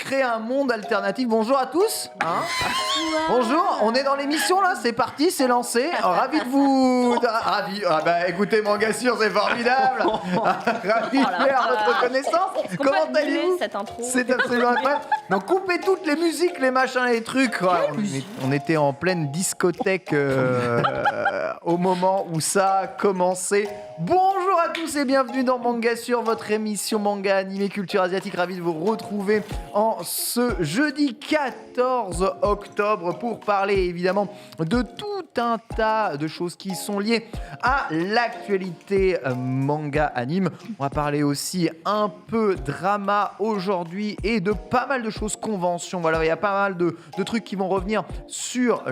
créer un monde alternatif. Bonjour à tous. Bonjour, on est dans l'émission là, c'est parti, c'est lancé. Ravi de vous... Ravi. Écoutez, Manga Sûr, c'est formidable. Ravi de faire notre connaissance. Comment allez-vous? Cette intro. C'est absolument incroyable. Donc coupez toutes les musiques, les machins, les trucs. On était en pleine discothèque au moment où ça a commencé. Bonjour à tous et bienvenue dans Manga Sûr, votre émission manga animé culture asiatique. Ravi de vous retrouver en ce jeudi 14 octobre pour parler évidemment de tout un tas de choses qui sont liées à l'actualité manga anime. On va parler aussi un peu drama aujourd'hui et de pas mal de choses conventions. Voilà, il y a pas mal de trucs qui vont revenir sur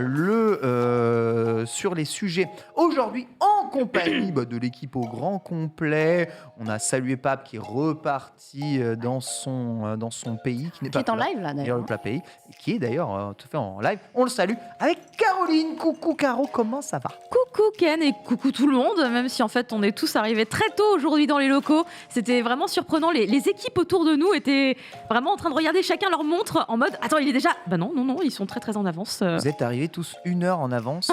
les sujets aujourd'hui en compagnie de l'équipe au grand complet. On a salué Pape qui est reparti dans son pays, qui est en live là d'ailleurs. Le pays, qui est d'ailleurs tout fait en live. On le salue avec Caroline. Coucou Caro, comment ça va? Coucou Ken et coucou tout le monde, même si en fait on est tous arrivés très tôt aujourd'hui dans les locaux. C'était vraiment surprenant, les équipes autour de nous étaient vraiment en train de regarder chacun leur montre en mode attends, il est déjà... Bah non, ils sont très en avance. Vous êtes arrivés tous 1 heure en avance.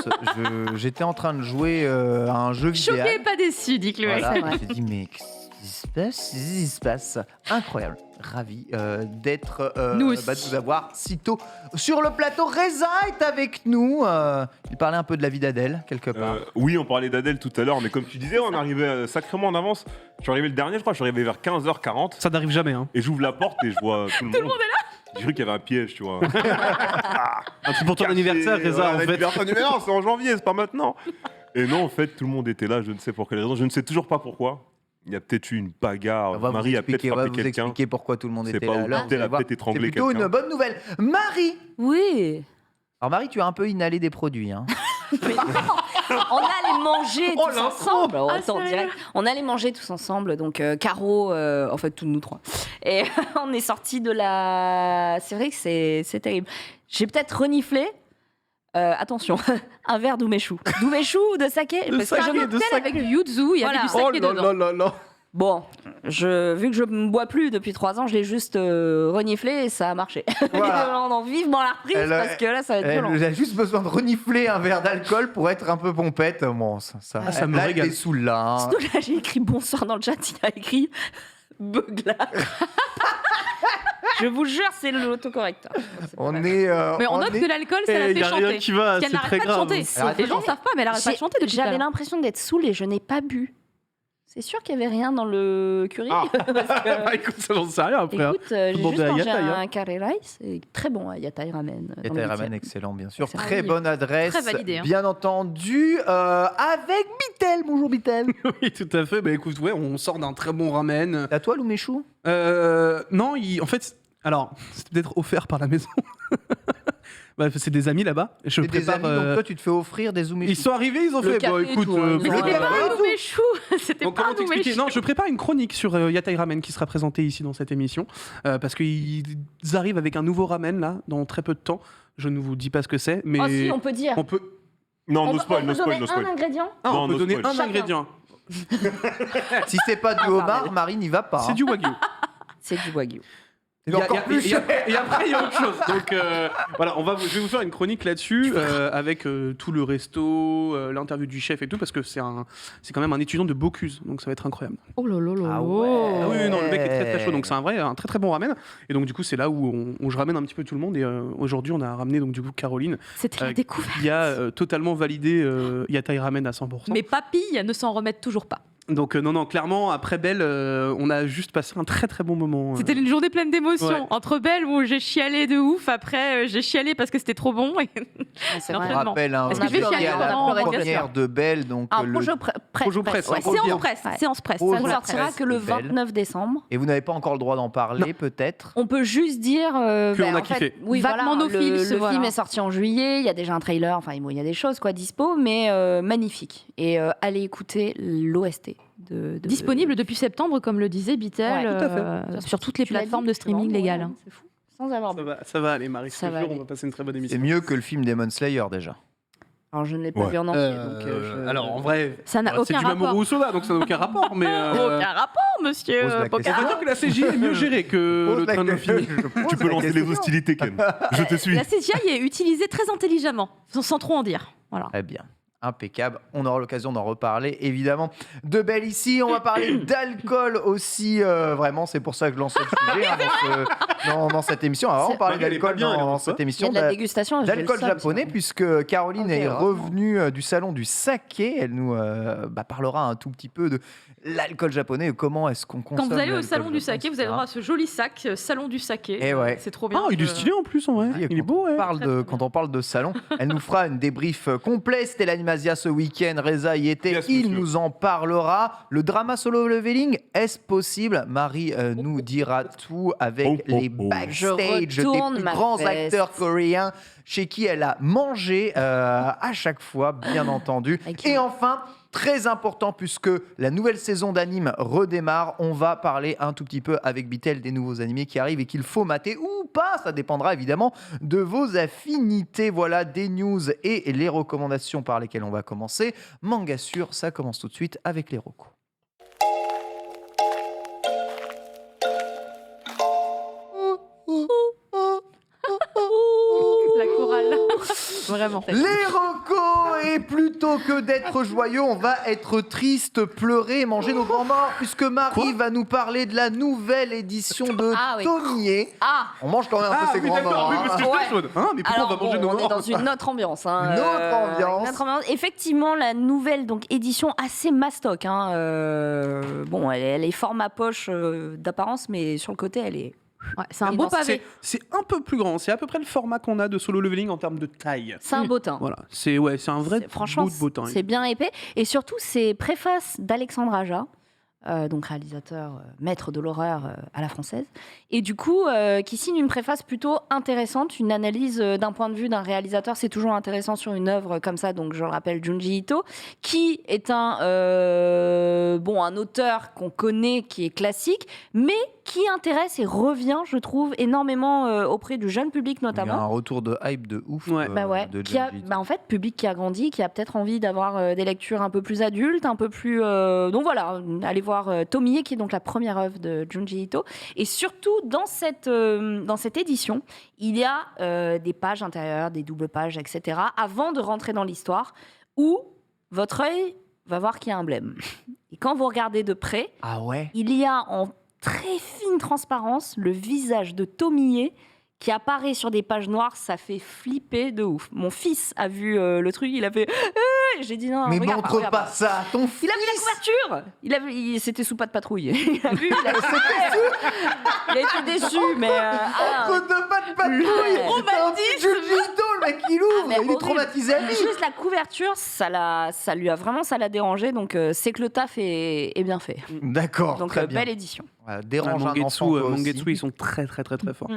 J'étais en train de jouer à un jeu vidéo. Choqué et pas déçu, dit Chloé. Voilà, j'ai dit mais qu'est-ce qui se passe? Incroyable. Ravi d'être de vous avoir si tôt sur le plateau. Reza est avec nous. Il parlait un peu de la vie d'Adèle quelque part. Oui, on parlait d'Adèle tout à l'heure, mais comme tu disais, on arrivait sacrément en avance. Je suis arrivé le dernier, je crois, je suis arrivé vers 15h40. Ça n'arrive jamais, hein. Et j'ouvre la porte et je vois tout le monde. Tout le monde est là. J'ai cru qu'il y avait un piège, tu vois. Un truc pour ton anniversaire, Reza, en fait. Anniversaire du non, c'est en janvier, c'est pas maintenant. Et non, en fait, tout le monde était là, je ne sais pour quelle raison. Je ne sais toujours pas pourquoi. Il y a peut-être eu une bagarre. Marie a peut-être frappé quelqu'un. On va vous expliquer pourquoi tout le monde était pas là. Elle a peut-être étranglé quelqu'un. C'est plutôt une bonne nouvelle. Marie. Oui. Alors Marie, tu as un peu inhalé des produits. Hein. On allait manger tous ensemble. On allait manger tous ensemble. Donc Caro, en fait tous nous trois. Et on est sortis de la... C'est vrai que c'est terrible. J'ai peut-être reniflé. Attention, un verre d'umeshu. D'umeshu ou de saké? Parce que je cocktail avec du yuzu, il y avait du saké dedans. Bon, vu que je ne bois plus depuis 3 ans, je l'ai juste reniflé et ça a marché. Voilà. On en vivement la reprise parce que là, ça va être violent. Elle a juste besoin de renifler un verre d'alcool pour être un peu pompette. Bon, ça me régale. Elle est saoule là. Hein. Surtout là, j'ai écrit bonsoir dans le chat, il a écrit beugla. Je vous jure, c'est l'autocorrecteur. Mais on note que l'alcool, ça la fait chanter. Rien qui va, c'est très grave. Les gens savent pas, mais elle arrête pas de chanter depuis tout à l'heure. J'avais l'impression d'être saoulée, je n'ai pas bu. C'est sûr qu'il n'y avait rien dans le curry. Écoute, ça j'en sais rien après. Écoute, j'ai juste mangé un curry rice. Et très bon, Yatai Ramen. Yatai Ramen, excellent, bien sûr. Excellent. Très bonne adresse. Très validé, bien entendu. Avec Bitel. Bonjour Bitel. Oui, tout à fait. Bah écoute, ouais, on sort d'un très bon ramen. À toi, l'umeshu? Non, en fait, alors, c'est peut-être offert par la maison. C'est des amis là-bas. Je prépare. Des amis, donc toi, tu te fais offrir des umeshu. Ils sont arrivés, ils ont fait. Bon, écoute. Mais c'était pas un umeshu. C'était pas un umeshu. Non, je prépare une chronique sur Yatai Ramen qui sera présentée ici dans cette émission. Parce qu'ils arrivent avec un nouveau ramen là, dans très peu de temps. Je ne vous dis pas ce que c'est. Mais oh, si, on peut dire. On peut. Non, no spoil. Un ingrédient. On peut donner un ingrédient. Si c'est pas du homard, Marie n'y va pas. C'est du wagyu. C'est du wagyu. Et après, il y a autre chose. Donc voilà, je vais vous faire une chronique là-dessus avec tout le resto, l'interview du chef et tout, parce que c'est quand même un étudiant de Bocuse, donc ça va être incroyable. Oh là là là. Ah ouais. Ah oui, non, le mec est très très chaud, donc c'est un très très bon ramen. Et donc du coup, c'est là où je ramène un petit peu tout le monde. Et aujourd'hui, on a ramené donc du coup Caroline. C'était la découverte. Qui a totalement validé Yatai Ramen à 100%. Mais papilles ne s'en remettent toujours pas. Donc non, clairement, après Belle, on a juste passé un très très bon moment. C'était une journée pleine d'émotions. Ouais. Entre Belle, où j'ai chialé de ouf, après j'ai chialé parce que c'était trop bon. C'est On vrai. rappelle, Est-ce que je vais chialer à la pendant première de Belle, donc Projo Presse. Ouais, séance presse. Projo Ça ne Presse sortira que le de Belle. 29 décembre. Et vous n'avez pas encore le droit d'en parler, peut-être? On peut juste dire on a en kiffé. fait, oui, Vaguement voilà, nos fils, le voilà. film est sorti en juillet, il y a déjà un trailer, enfin il y a des choses dispo, mais magnifique. Et allez écouter l'OST. Disponible depuis septembre, comme le disait Bitel, Ouais, tout à fait. sur toutes les Tu l'as plateformes dit, de streaming légales. Hein. C'est fou. Sans avoir bu. Ça va aller, Marie. Ça Je te va jure, aller. on va passer une très bonne C'est émission. mieux que le film Demon Slayer, déjà. Alors, je ne l'ai pas vu en entier. Donc, Alors, en vrai, Ça n'a c'est aucun du rapport. Mamoru Soda, donc ça n'a aucun rapport. Mais Aucun rapport, monsieur Pose la on Pocahontas. va dire que la CGI est mieux gérée que Pose le la train de question, l'infini. je pose Tu peux la lancer les question. hostilités, Ken. Je te suis. La CGI est utilisée très intelligemment, sans trop en dire. Voilà. Très bien. Impeccable. On aura l'occasion d'en reparler, évidemment. De Belle ici. On va parler d'alcool aussi. Vraiment, c'est pour ça que je lance le sujet dans cette émission. On va vraiment parler Elle est pas d'alcool bien, elle est dans pas. cette il y a émission. de la dégustation. j'ai D'alcool le seum, japonais, ça. puisque Caroline Ok, est heureusement. revenue du salon du saké. Elle nous parlera un tout petit peu de l'alcool japonais et comment est-ce qu'on consomme. Quand vous allez au l'alcool salon du japonais, saké, vous avez etc. droit à ce joli sac, salon du saké. Eh ouais. C'est trop bien. Ah, il est stylé en plus, en vrai. Oui, et Il est quand beau, on ouais. parle Très, très quand on parle de salon, elle nous fera une débrief complet. Stéphane Mazia ce week-end, Reza y était, Yes, il monsieur. nous en parlera. Le drama solo leveling, est-ce possible? Marie nous dira tout avec Oh, oh, les oh. backstage Je retourne des plus ma grands veste. acteurs coréens chez qui elle a mangé à chaque fois, bien entendu. Avec qui? Et enfin, très important, puisque la nouvelle saison d'anime redémarre, on va parler un tout petit peu avec Bitel des nouveaux animés qui arrivent et qu'il faut mater ou pas. Ça dépendra évidemment de vos affinités. Voilà des news et les recommandations par lesquelles on va commencer. Manga sûr, ça commence tout de suite avec les recos. La chorale. Vraiment. Les recos, et plutôt que d'être joyeux, on va être triste, pleurer, manger nos grands morts, puisque Marie va nous parler de la nouvelle édition de Ah oui. Tomie. Ah On mange quand même un peu Ah, ses oui, grands d'accord, morts. oui, hein. parce que Ouais. j'étais chaude. Hein, mais pourquoi Alors, on va manger bon, nos on est morts dans une autre ambiance. Hein, Une autre ambiance. une autre ambiance. Effectivement, la nouvelle donc, édition assez mastoc. Hein, bon, elle est format poche d'apparence, mais sur le côté, elle est. Ouais, c'est un Et beau non, pavé. C'est un peu plus grand. C'est à peu près le format qu'on a de solo leveling en termes de taille. C'est un beau teint. Voilà, c'est un vrai Franchement, bout de beau temps. c'est bien épais. Et surtout, c'est préface d'Alexandre Aja, donc réalisateur, maître de l'horreur à la française. Et du coup, qui signe une préface plutôt intéressante, une analyse d'un point de vue d'un réalisateur. C'est toujours intéressant sur une œuvre comme ça. Donc, je le rappelle, Junji Ito, qui est un auteur qu'on connaît, qui est classique, mais qui intéresse et revient, je trouve, énormément auprès du jeune public Il y a notamment. un retour de hype de ouf. Ouais. Bah ouais, de qui a, Junji Ito. bah en fait, public qui a grandi, qui a peut-être envie d'avoir des lectures un peu plus adultes, un peu plus. Donc voilà, allez voir Tomie, qui est donc la première œuvre de Junji Ito. Et surtout, dans cette édition, il y a des pages intérieures, des doubles pages, etc., avant de rentrer dans l'histoire, où votre œil va voir qu'il y a un blême. Et quand vous regardez de près, Ah ouais. il y a en très fine transparence le visage de Tomie qui apparaît sur des pages noires. Ça fait flipper de ouf. Mon fils a vu le truc, il a fait j'ai dit non, Mais regarde montre regarde pas ça à ton fils. Il a vu la couverture. C'était sous pas de patrouille. Il a vu, il a été déçu, mais Entre deux pas de patrouille. Ouais. C'est un petit Junji Ito, le mec il ouvre. mais Il est horrible. traumatisé à vie. juste la couverture, ça l'a dérangé. Donc c'est que le taf est bien fait. D'accord, Donc très bien. belle édition. Voilà, dérange un Mangetsu, enfant toi aussi. Mangetsu, ils sont très très très très forts.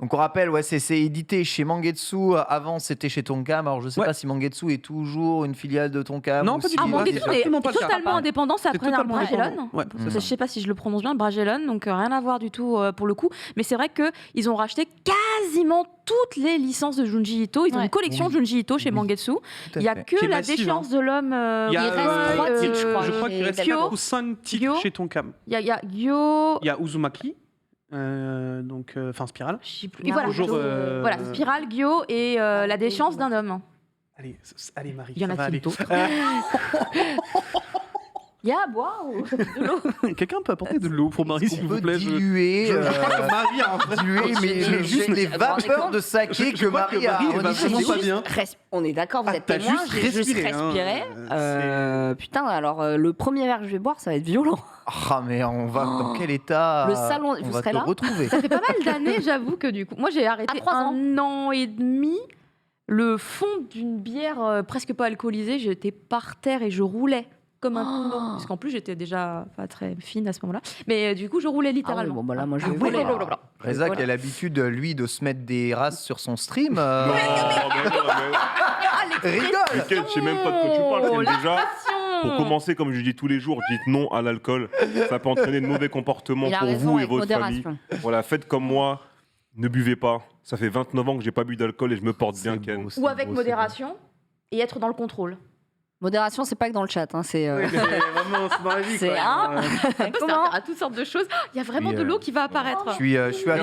Donc on rappelle, ouais, c'est édité chez Mangetsu. Avant, c'était chez Tonkam. Alors je sais Ouais. pas si Mangetsu est toujours une filiale de Tonkam. Non, ou pas du si- tout. Ah, Ah, Mangetsu c'est est absolument pas le cas. totalement indépendant, c'est C'est après un totalement Bragellon. indépendant. Ouais, c'est Je ça. sais pas si je le prononce bien, Bragellon, donc rien à voir du tout pour le coup. Mais c'est vrai qu'ils ont racheté quasiment toutes les licences de Junji Ito. Ils ont Ouais. une collection Oui. Junji Ito chez Oui. Mangetsu. Tout à Il y a fait. que Qui est la massive, déchéance de l'homme. Il y a, il reste 3 titres, je crois. je crois qu'il reste Kyo. 4 ou 5 titres Kyo. chez Tonkam. Il y a Gyo. Il y a Uzumaki, enfin Spirale. Je sais plus. Il y a Voilà, toujours, voilà, Spirale, Gyo et la déchéance d'un homme. Allez Marie, Il y en ça va a-t-il aller. d'autres Il y a à boire ou de l'eau? Quelqu'un peut apporter de l'eau pour Marie, On s'il vous peut plaît. diluer, Je crois que Marie a un vrai- diluer, mais juste les vapeurs de saké Je que crois que Marie a Marie, elle va reniflées. vraiment pas bien. On est d'accord, vous Ah, êtes t'as témoin, juste j'ai juste respiré, hein. respiré. Putain, alors le premier verre que je vais boire, ça va être violent. Ah mais on va dans quel état Le salon, on vous va serez te là retrouver. Ça fait pas mal d'années, j'avoue que du coup. Moi, j'ai arrêté À 3 ans. 1 an et demi. Le fond d'une bière presque pas alcoolisée, j'étais par terre et je roulais comme un Oh. counon. Parce qu'en plus, j'étais déjà pas très fine à ce moment-là. Mais du coup, je roulais Ah oui, littéralement. bon, bah là, moi, je Ah vais ouais. voler. Reza qui a l'habitude, lui, de se mettre des races sur son stream. Non, mais Rigole. Ken, je sais même pas de quoi tu parles. Ken, déjà, pour Passion. commencer, comme je dis tous les jours, dites non à l'alcool. Ça peut entraîner de mauvais comportements Il a pour raison, vous et avec votre famille. modération. Voilà, faites comme moi. Ne buvez pas. Ça fait 29 ans que j'ai pas bu d'alcool et je me porte bien, C'est Ken. beau, c'est Ou avec beau, modération. et être dans le contrôle. Modération, c'est pas que dans le chat, hein, c'est. Oui, c'est vraiment c'est dans la vie. C'est quoi. un- Ça peut Comment servir à toutes sortes de choses. Il y a vraiment de l'eau qui va apparaître. Je suis à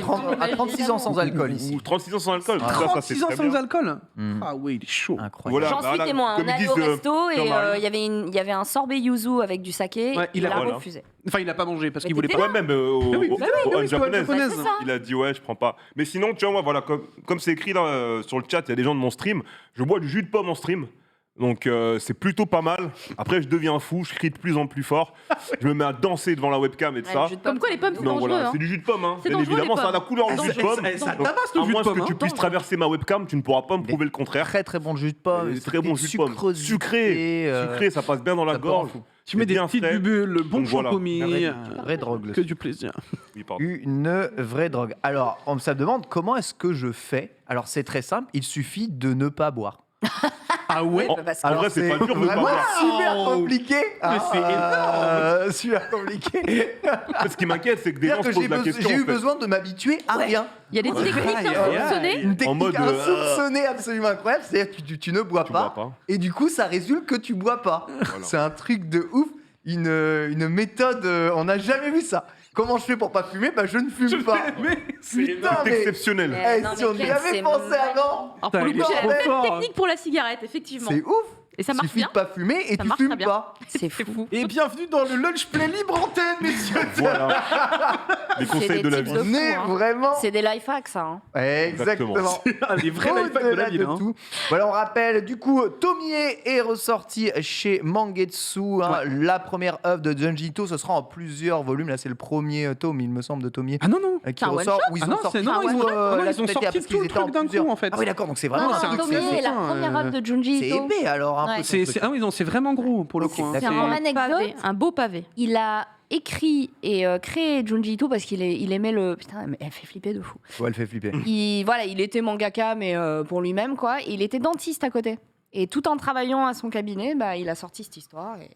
36 ans sans alcool ici. Ou 36 ans sans alcool. Ah. Ça, ça, c'est 36 ans très sans bien. alcool. Mm. Ah oui, il est chaud. Incroyable. Voilà, J'en suis bah, témoin. comme On est ils allé au disent, resto et Jean-Marie. il y avait un sorbet yuzu avec du saké. Ouais, il a voilà. refusé. Enfin, il a pas mangé parce Mais qu'il voulait t'étais pas. Ouais, même oui, au bah oui, japonaise. japonaise. C'est ça. Il a dit ouais, je prends pas. Mais sinon, tu vois, moi, voilà, comme c'est écrit là, sur le chat, il y a des gens de mon stream. Je bois du jus de pomme en stream. Donc c'est plutôt pas mal. Après, je deviens fou, je crie de plus en plus fort. Je me mets à danser devant la webcam et tout Ouais, ça. le jus de pomme, Comme quoi, les pommes, c'est Donc dangereux. voilà, hein. c'est du jus de pomme, hein. C'est Bien dangereux, évidemment, les ça a la pommes. couleur du jus de pomme. Ça Donc, tabasse le à jus de moins pomme. que tu hein. puisses traverser ma webcam, tu ne pourras pas me prouver le contraire. Très très bon jus de pomme. Très bon jus de pomme. Sucré, ça passe bien dans la ça peut rendre gorge. fou. Tu mets des bien petites frais. bulles, le bon Donc voilà. champomis. Vraie drogue. Que du plaisir. Oui, pardon. Une vraie drogue. Alors, on me demande comment est-ce que je fais. Alors, c'est très simple. Il suffit de ne pas boire. Ah ouais. Ouais, bah, parce que- En vrai, c'est pas dur de pas vraiment boire. super Oh. compliqué. Mais c'est super compliqué. Ce qui m'inquiète, c'est que des gens C'est-à-dire se que posent la question. j'ai en eu fait. besoin de m'habituer à rien. Il y a des techniques aïe, aïe, insoupçonnées. Une technique mode, insoupçonnée absolument incroyable. C'est-à-dire que tu ne bois Tu pas. bois pas. Et du coup, ça résulte que tu bois pas. Voilà. C'est un truc de ouf. Une méthode, on n'a jamais vu ça. Comment je fais pour pas fumer? Bah, je ne fume pas. Putain, C'est mais exceptionnel. eh, Non, si mais on y quel- avait c'est pensé vrai. avant, Alors pour le il coup, est j'ai trop la même fort. technique pour la cigarette, effectivement. c'est ouf. Et ça Il marche suffit bien. de pas fumer et Ça tu marche fumes très bien. pas. C'est fou. Et bienvenue dans le lunch play libre antenne, messieurs. Voilà. Les conseils des de la tips vie. de On fou, est hein. vraiment. C'est des life hacks, ça. hein. Exactement. Les vrais life hacks de Au-delà la ville. de hein. tout. Voilà, on rappelle, du coup, Tomie est ressorti chez Mangetsu. Hein, la première œuvre de Junji Ito, ce sera en plusieurs volumes. Là, c'est le premier tome, il me semble, de Tomie. Ah non, non. Qui C'est un ressort, one-shot où ils Ah ont non, sorti c'est non, tout, ils ont, la ils ont totalité, sorti parce tout qu'ils le étaient en truc d'un plusieurs. coup en fait. Ah oui, d'accord, donc c'est Non, vraiment c'est un un truc, Tomie c'est est la putain, première œuvre de Junji c'est Ito. épais alors un Ouais. peu. C'est ah oui, non, c'est vraiment gros pour le coup. hein. C'est un Un anecdote. pavé, un beau pavé. Il a écrit et créé Junji Ito parce il aimait le. Putain, mais elle fait flipper de fou. Ouais, elle fait flipper. Il était mangaka, mais pour lui-même, quoi. Et il était dentiste à côté. Et tout en travaillant à son cabinet, bah, il a sorti cette histoire. Et...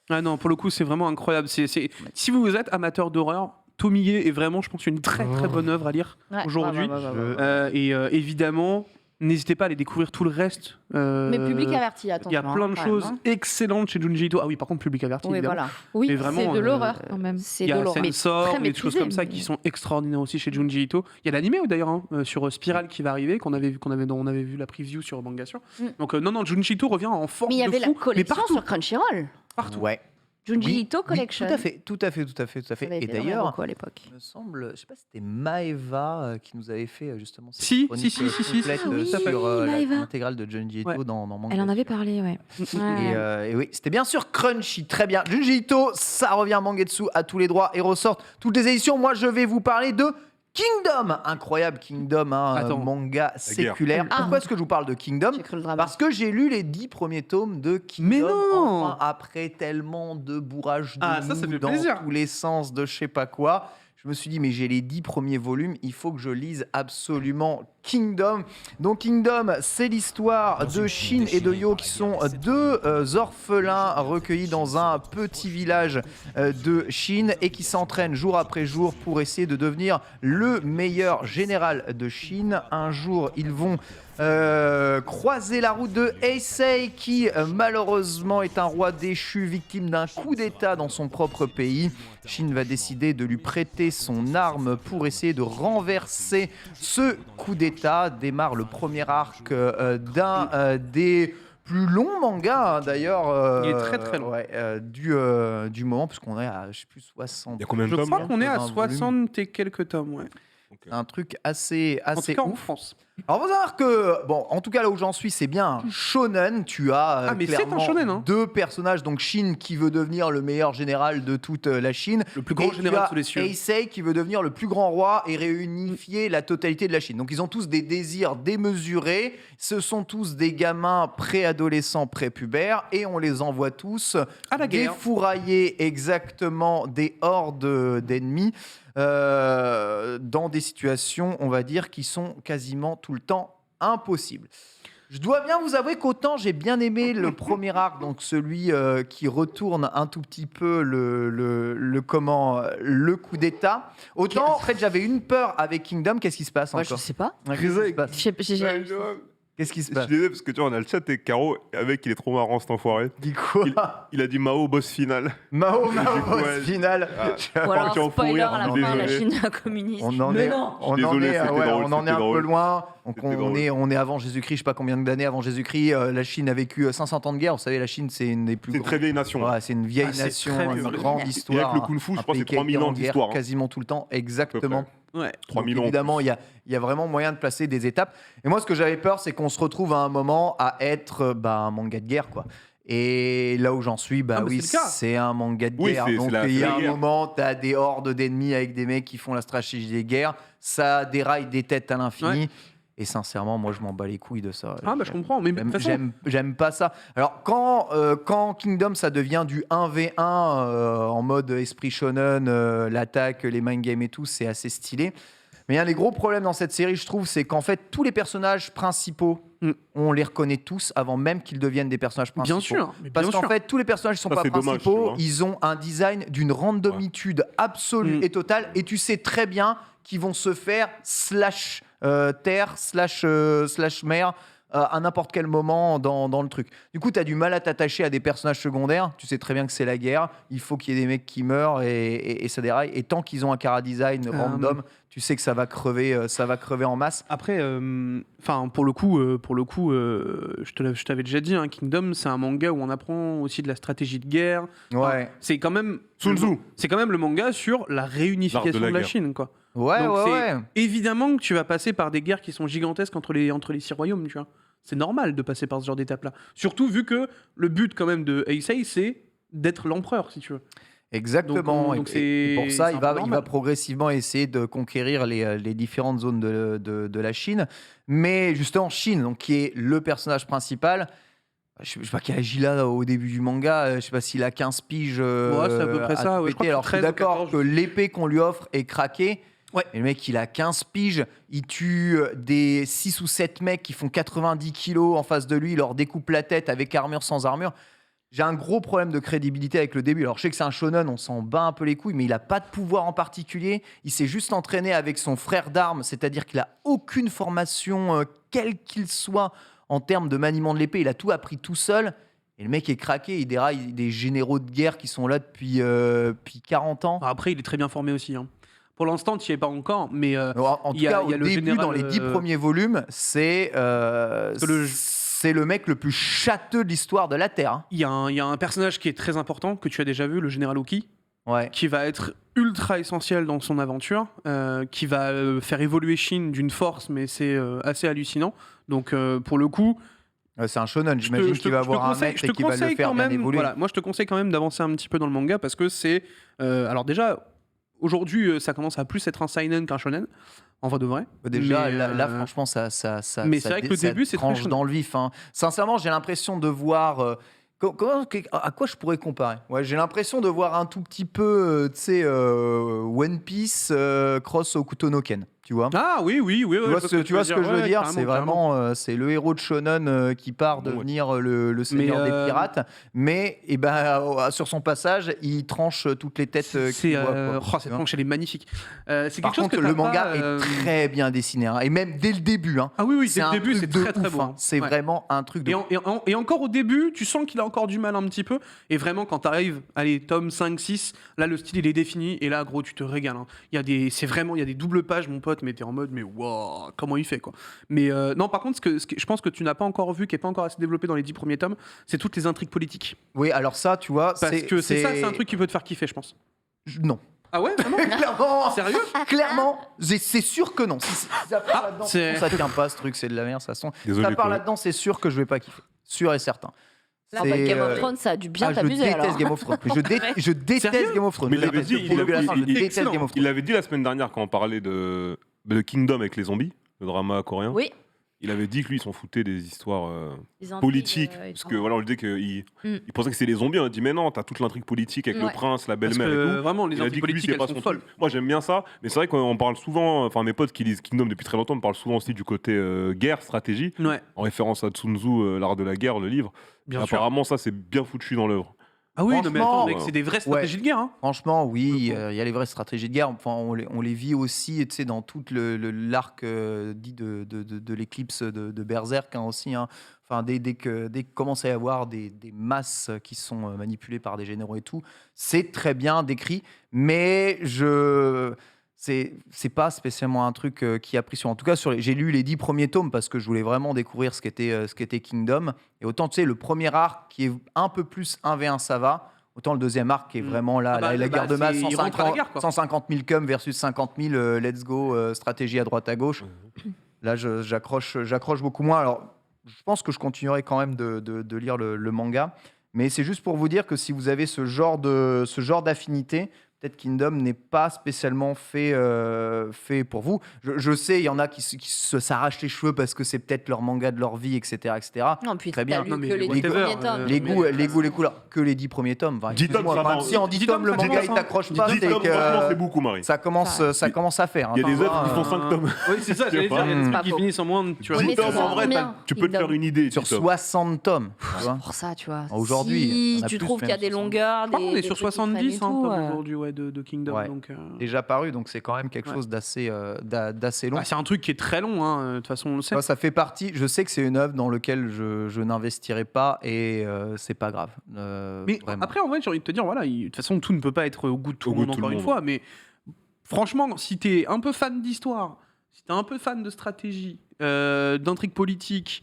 Ah non, pour le coup, c'est vraiment incroyable. Si vous êtes amateur d'horreur, Tomie est vraiment, je pense, une très très bonne œuvre à lire Ouais, aujourd'hui. ouais. Et évidemment, n'hésitez pas à aller découvrir tout le reste. Mais public averti, attention. Il y a plein de quand choses même, hein. excellentes chez Junji Ito. Ah oui, par contre, public averti, Oui, évidemment. voilà. Oui, Mais vraiment, c'est de l'horreur quand même. C'est Il y de a l'horreur. Sensor, très des choses maîtrisé, comme ça mais- qui sont extraordinaires aussi chez Junji Ito. Il y a l'animé d'ailleurs hein, sur Spiral qui va arriver, dont on avait vu la preview sur Mangation. Mm. Donc non, Junji Ito revient en force Mais il y de avait la fou, mais collection partout, sur Crunchyroll. partout. Ouais. Junji Oui, Ito oui, Collection. tout à fait, tout à fait, tout à fait, tout à Ça fait. avait Et été vraiment d'ailleurs, beaucoup à l'époque. il me semble, je sais pas si c'était Maeva qui nous avait fait justement cette Si, chronique, si, complète, Ah oui, sur Maeva. l'intégrale de Junji Ito Ouais. dans Manga. Elle en avait parlé, ouais. Et oui, c'était bien sûr Crunchy, très bien. Junji Ito, ça revient à Mangetsu à tous les droits et ressort toutes les éditions. Moi, je vais vous parler de Kingdom, incroyable Kingdom, hein, Attends. manga séculaire. Ah. Pourquoi est-ce que je vous parle de Kingdom? J'ai cru le drama. Parce que j'ai lu les 10 premiers tomes de Kingdom. Mais non enfin, après tellement de bourrage de Ah, ça mou fait dans plaisir. tous les sens de je sais pas quoi. Je me suis dit, mais j'ai les 10 premiers volumes, il faut que je lise absolument Kingdom. Donc Kingdom, c'est l'histoire de Shin et de Yo qui sont deux orphelins recueillis dans un petit village de Shin et qui s'entraînent jour après jour pour essayer de devenir le meilleur général de Shin. Un jour, ils vont croiser la route de Heisei qui malheureusement est un roi déchu victime d'un coup d'état dans son propre pays. Shin va décider de lui prêter son arme pour essayer de renverser ce coup d'état. Démarre le premier arc d'un des plus longs mangas d'ailleurs. Il est très, très long. Ouais, du moment puisqu'on est à je sais plus 60. Il y a combien de Je tomes crois qu'on est à 80 60 et quelques tomes, ouais. Un truc assez En tout cas, en ouf. France. Alors, faut savoir que, bon, en tout cas, là où j'en suis, c'est bien un shonen. Tu as Ah, mais c'est clairement un shonen, hein. deux personnages. Donc, Shin qui veut devenir le meilleur général de toute la Chine. Le plus grand Et général tu as sous les cieux. Heisei qui veut devenir le plus grand roi et réunifier la totalité de la Chine. Donc, ils ont tous des désirs démesurés. Ce sont tous des gamins préadolescents, prépubères. Et on les envoie tous À la guerre. défourailler exactement des hordes d'ennemis. Dans des situations, on va dire, qui sont quasiment tout le temps impossibles. Je dois bien vous avouer qu'autant j'ai bien aimé le premier arc, donc celui qui retourne un tout petit peu le coup d'état, autant en fait j'avais une peur avec Kingdom. Qu'est-ce qui se passe Ouais, je encore? sais pas. Qu'est-ce qui se passe Je sais- j'ai- Qu'est-ce qui se Je passe? suis désolé parce que tu vois, on a le chat et Caro, avec il est trop marrant cet enfoiré. Dis quoi? Il a dit Mao, boss final. Mao, Du coup, boss ouais. final. Ou alors, tu en fous spoiler, rire, à la je suis fin, la désolé. Chine communiste. On en Mais est, non. on en Désolé, est, c'était ouais, drôle, on en est c'était un peu drôle. loin. Donc C'était drôle. on est avant Jésus-Christ, je sais pas combien d'années avant Jésus-Christ. La Chine a vécu 500 ans de guerre. Vous savez, la Chine, c'est une des plus C'est une très vieille nation. Ouais, c'est une vieille Ah, c'est nation, très une vieux. grande Et histoire. Et avec le kung-fu, je un crois que pays c'est qui a été 3000 ans en guerre d'histoire. hein. Quasiment tout le temps, exactement. Ouais. 3000 Donc, ans. évidemment, il y a vraiment moyen de placer des étapes. Et moi, ce que j'avais peur, c'est qu'on se retrouve à un moment à être un manga de guerre, quoi. Et là où j'en suis, Ah, mais oui, c'est le cas. c'est un manga de Oui, guerre. c'est Donc la- il y c'est a la un guerre. moment, tu as des hordes d'ennemis avec des mecs qui font la stratégie des guerres. Ça déraille des têtes à l'infini. Ouais. Et sincèrement, moi, je m'en bats les couilles de ça. Ah, bah, je comprends. Mais de toute façon, J'aime pas ça. Alors, quand Kingdom, ça devient du 1v1 en mode esprit shonen, l'attaque, les mind games et tout, c'est assez stylé. Mais il y a un des gros problèmes dans cette série, je trouve, c'est qu'en fait, tous les personnages principaux, on les reconnaît tous avant même qu'ils deviennent des personnages principaux. bien sûr. Mais Parce bien qu'en sûr. fait, tous les personnages qui sont Ça, pas c'est dommage, principaux, tu vois. ils ont un design d'une randomitude absolue Mm. et totale. Et tu sais très bien qu'ils vont se faire slash terre, slash mer à n'importe quel moment dans le truc. Du coup, tu as du mal à t'attacher à des personnages secondaires. Tu sais très bien que c'est la guerre. Il faut qu'il y ait des mecs qui meurent et ça déraille. Et tant qu'ils ont un chara-design random, tu sais que ça va crever en masse. Après, enfin pour le coup, je t'avais déjà dit, hein, Kingdom, c'est un manga où on apprend aussi de la stratégie de guerre. Enfin, Ouais. c'est quand même Sun Tzu. C'est quand même le manga sur la réunification L'art de la de la guerre. Chine, quoi. Ouais, Donc ouais, c'est ouais. évidemment que tu vas passer par des guerres qui sont gigantesques entre les 6 royaumes, tu vois. C'est normal de passer par ce genre d'étape-là. Surtout vu que le but quand même de Heisei, c'est d'être l'empereur, si tu veux. Exactement. Donc, Et pour ça, c'est il un peu va normal. progressivement essayer de conquérir les différentes zones de la Chine. Mais justement, Chine, donc, qui est le personnage principal, je sais pas quel âge il a au début du manga, je sais pas s'il a 15 piges. Ouais, c'est à peu près à ça, tout ouais, je crois péter. que Alors, je suis 13 ou d'accord 14. que l'épée qu'on lui offre est craquée. Ouais. Et le mec, il a 15 piges, il tue des 6 ou 7 mecs qui font 90 kilos en face de lui, il leur découpe la tête avec armure, sans armure. J'ai un gros problème de crédibilité avec le début. Alors, je sais que c'est un shonen, on s'en bat un peu les couilles, mais il n'a pas de pouvoir en particulier. Il s'est juste entraîné avec son frère d'armes, c'est-à-dire qu'il n'a aucune formation, quel qu'il soit, en termes de maniement de l'épée. Il a tout appris tout seul. Et le mec est craqué, il déraille des généraux de guerre qui sont là depuis 40 ans. Après, il est très bien formé aussi, hein. Pour l'instant, tu n'y es pas encore, mais En tout il y a- cas, il y a au le début, général, dans les 10 premiers volumes, c'est le mec le plus châteux de l'histoire de la Terre. Hein. il y a un personnage qui est très important, que tu as déjà vu, le général Oki, Ouais. qui va être ultra essentiel dans son aventure, qui va faire évoluer Shin d'une force, mais c'est assez hallucinant. Donc, pour le coup, C'est un shonen, je j'imagine te qu'il va avoir un conseille- maître je et te qui va le conseille faire quand bien même, évoluer. voilà, moi, je te conseille quand même d'avancer un petit peu dans le manga parce que c'est. Alors, déjà, aujourd'hui, ça commence à plus être un seinen qu'un shonen, en vrai de vrai. Déjà, Mais, là, franchement, ça mais c'est vrai que le ça début, c'est très tranche shonen. dans le vif. Hein. Sincèrement, j'ai l'impression de voir... à quoi je pourrais comparer? Ouais, j'ai l'impression de voir un tout petit peu, tu sais, One Piece cross Hokuto no Ken, tu vois? Ah oui, oui, oui. Tu vois ce que je veux dire? C'est vraiment. vraiment c'est le héros de shonen qui part Bon, ouais. devenir le seigneur Mais, des pirates, mais sur son passage, il tranche toutes les têtes C'est qu'il voit. quoi. cette planche, elle est magnifique. C'est Par quelque chose contre, que le t'as manga pas, est très bien dessiné, hein, et même dès le début. Hein, Ah oui, oui, dès un le début, truc c'est de très très ouf, beau. hein. C'est Ouais. vraiment un truc de ouf. Et encore au début, tu sens qu'il a encore du mal un petit peu. Et vraiment, quand t'arrives, allez, tome 5, 6, là, le style, il est défini. Et là, gros, tu te régales. Hein. Il y a des doubles pages, mon pote, mais t'es en mode, mais waouh, comment il fait, quoi. Mais non, par contre, ce que je pense que tu n'as pas encore vu, qui n'est pas encore assez développé dans les 10 premiers tomes, c'est toutes les intrigues politiques. Oui, alors ça, tu vois, Parce que c'est un truc qui peut te faire kiffer, je pense. Non. Ah ouais, vraiment Clairement, Sérieux clairement, c'est sûr que non. Si ça part là-dedans, c'est- ça tient pas ce truc, c'est de la merde, ça sent. Désolé, Ça part Chloé. là-dedans, c'est sûr que je vais pas kiffer. Sûr et certain. Là, C'est, Game of euh, Thrones, ça a dû bien je t'amuser déteste alors. Game of Thrones. Je déteste Sérieux Game of Thrones. Mais Je il avait déteste. dit, Pour le la fin, je déteste excellent. Game of Il Thrones. avait dit la semaine dernière quand on parlait de Kingdom avec les zombies, le drama coréen. Oui. Il avait dit que lui, il s'en foutait des histoires Les intrigues, politiques. et Parce tout. que voilà, on lui dit qu'il Mm. il pensait que c'était les zombies. On a dit, mais non, t'as toute l'intrigue politique avec Ouais. le prince, la Parce belle-mère et que tout. vraiment, les Il a dit intrigues que lui, politiques, c'est elles pas sont son folles. truc. Moi, j'aime bien ça. Mais c'est vrai qu'on parle souvent, enfin, mes potes qui lisent Kingdom depuis très longtemps me parlent souvent aussi du côté guerre, stratégie, Ouais, en référence à Sun Tzu, l'art de la guerre, le livre. bien Et sûr. apparemment, ça, c'est bien foutu dans l'œuvre. Ah oui, non, mais attends, Franchement, mec, c'est des vraies stratégies de guerre. Hein. Franchement, oui, il y a les vraies stratégies de guerre. Enfin, on les vit aussi, tu sais, dans tout l'arc dit de l'éclipse de Berserk aussi. Hein. Enfin, dès que commence à y avoir des masses qui sont manipulées par des généraux et tout, c'est très bien décrit. Mais c'est pas spécialement un truc qui a pris sur. En tout cas, j'ai lu les 10 premiers tomes parce que je voulais vraiment découvrir ce qu'était Kingdom. Et autant, tu sais, le premier arc qui est un peu plus 1v1, ça va. Autant le deuxième arc qui est vraiment là, la guerre de masse, il rentre à la guerre, quoi. 150 000 cum versus 50 000 let's go, stratégie à droite à gauche. Là, j'accroche beaucoup moins. Alors, je pense que je continuerai quand même de lire le manga. Mais c'est juste pour vous dire que si vous avez ce genre d'affinité, peut-être Kingdom n'est pas spécialement fait pour vous. Je sais, il y en a qui s'arrachent les cheveux parce que c'est peut-être leur manga de leur vie, etc. etc. Non, puis Très t'as bien. lu Non, mais que les 10 whatever, premiers tomes. Les goûts, les couleurs, que les 10 premiers tomes. Enfin, 10 tomes, excuse-moi, ça enfin, va. si en 10 10 tomes le tomes, ça manga il commence, t'accroche hein. pas, 10 c'est tomes, franchement, c'est que beaucoup, Marie. ça commence à faire. Il y a des œuvres qui font Enfin, 5 tomes. Oui, c'est ça, j'allais dire, il y a des Pas trucs qui faux. finissent en moins de. Tu vois, Oui, mais 10 tomes, c'est en ça, vrai, combien, tu peux te faire Kingdom une idée. sur 10 tomes. 60 tomes. tu vois. Pour ça, tu vois. Aujourd'hui, on si a tu plus trouves qu'il y a même, des 60. longueurs, je crois qu'on est des sur trucs qui traînent 70 et tout, aujourd'hui de Kingdom. Ouais. Donc, Déjà paru, donc c'est quand même quelque chose d'assez long. c'est un truc qui est très long, hein, de toute façon, on le sait. Moi, ça fait partie. Je sais que c'est une œuvre dans laquelle je n'investirai pas et c'est pas grave. Mais vraiment. après, en vrai, j'ai envie de te dire, voilà, de toute façon, tout ne peut pas être au goût de tout Au le goût monde, de tout le encore une monde. fois. Mais franchement, si t'es un peu fan d'histoire, si t'es un peu fan de stratégie, d'intrigue politique,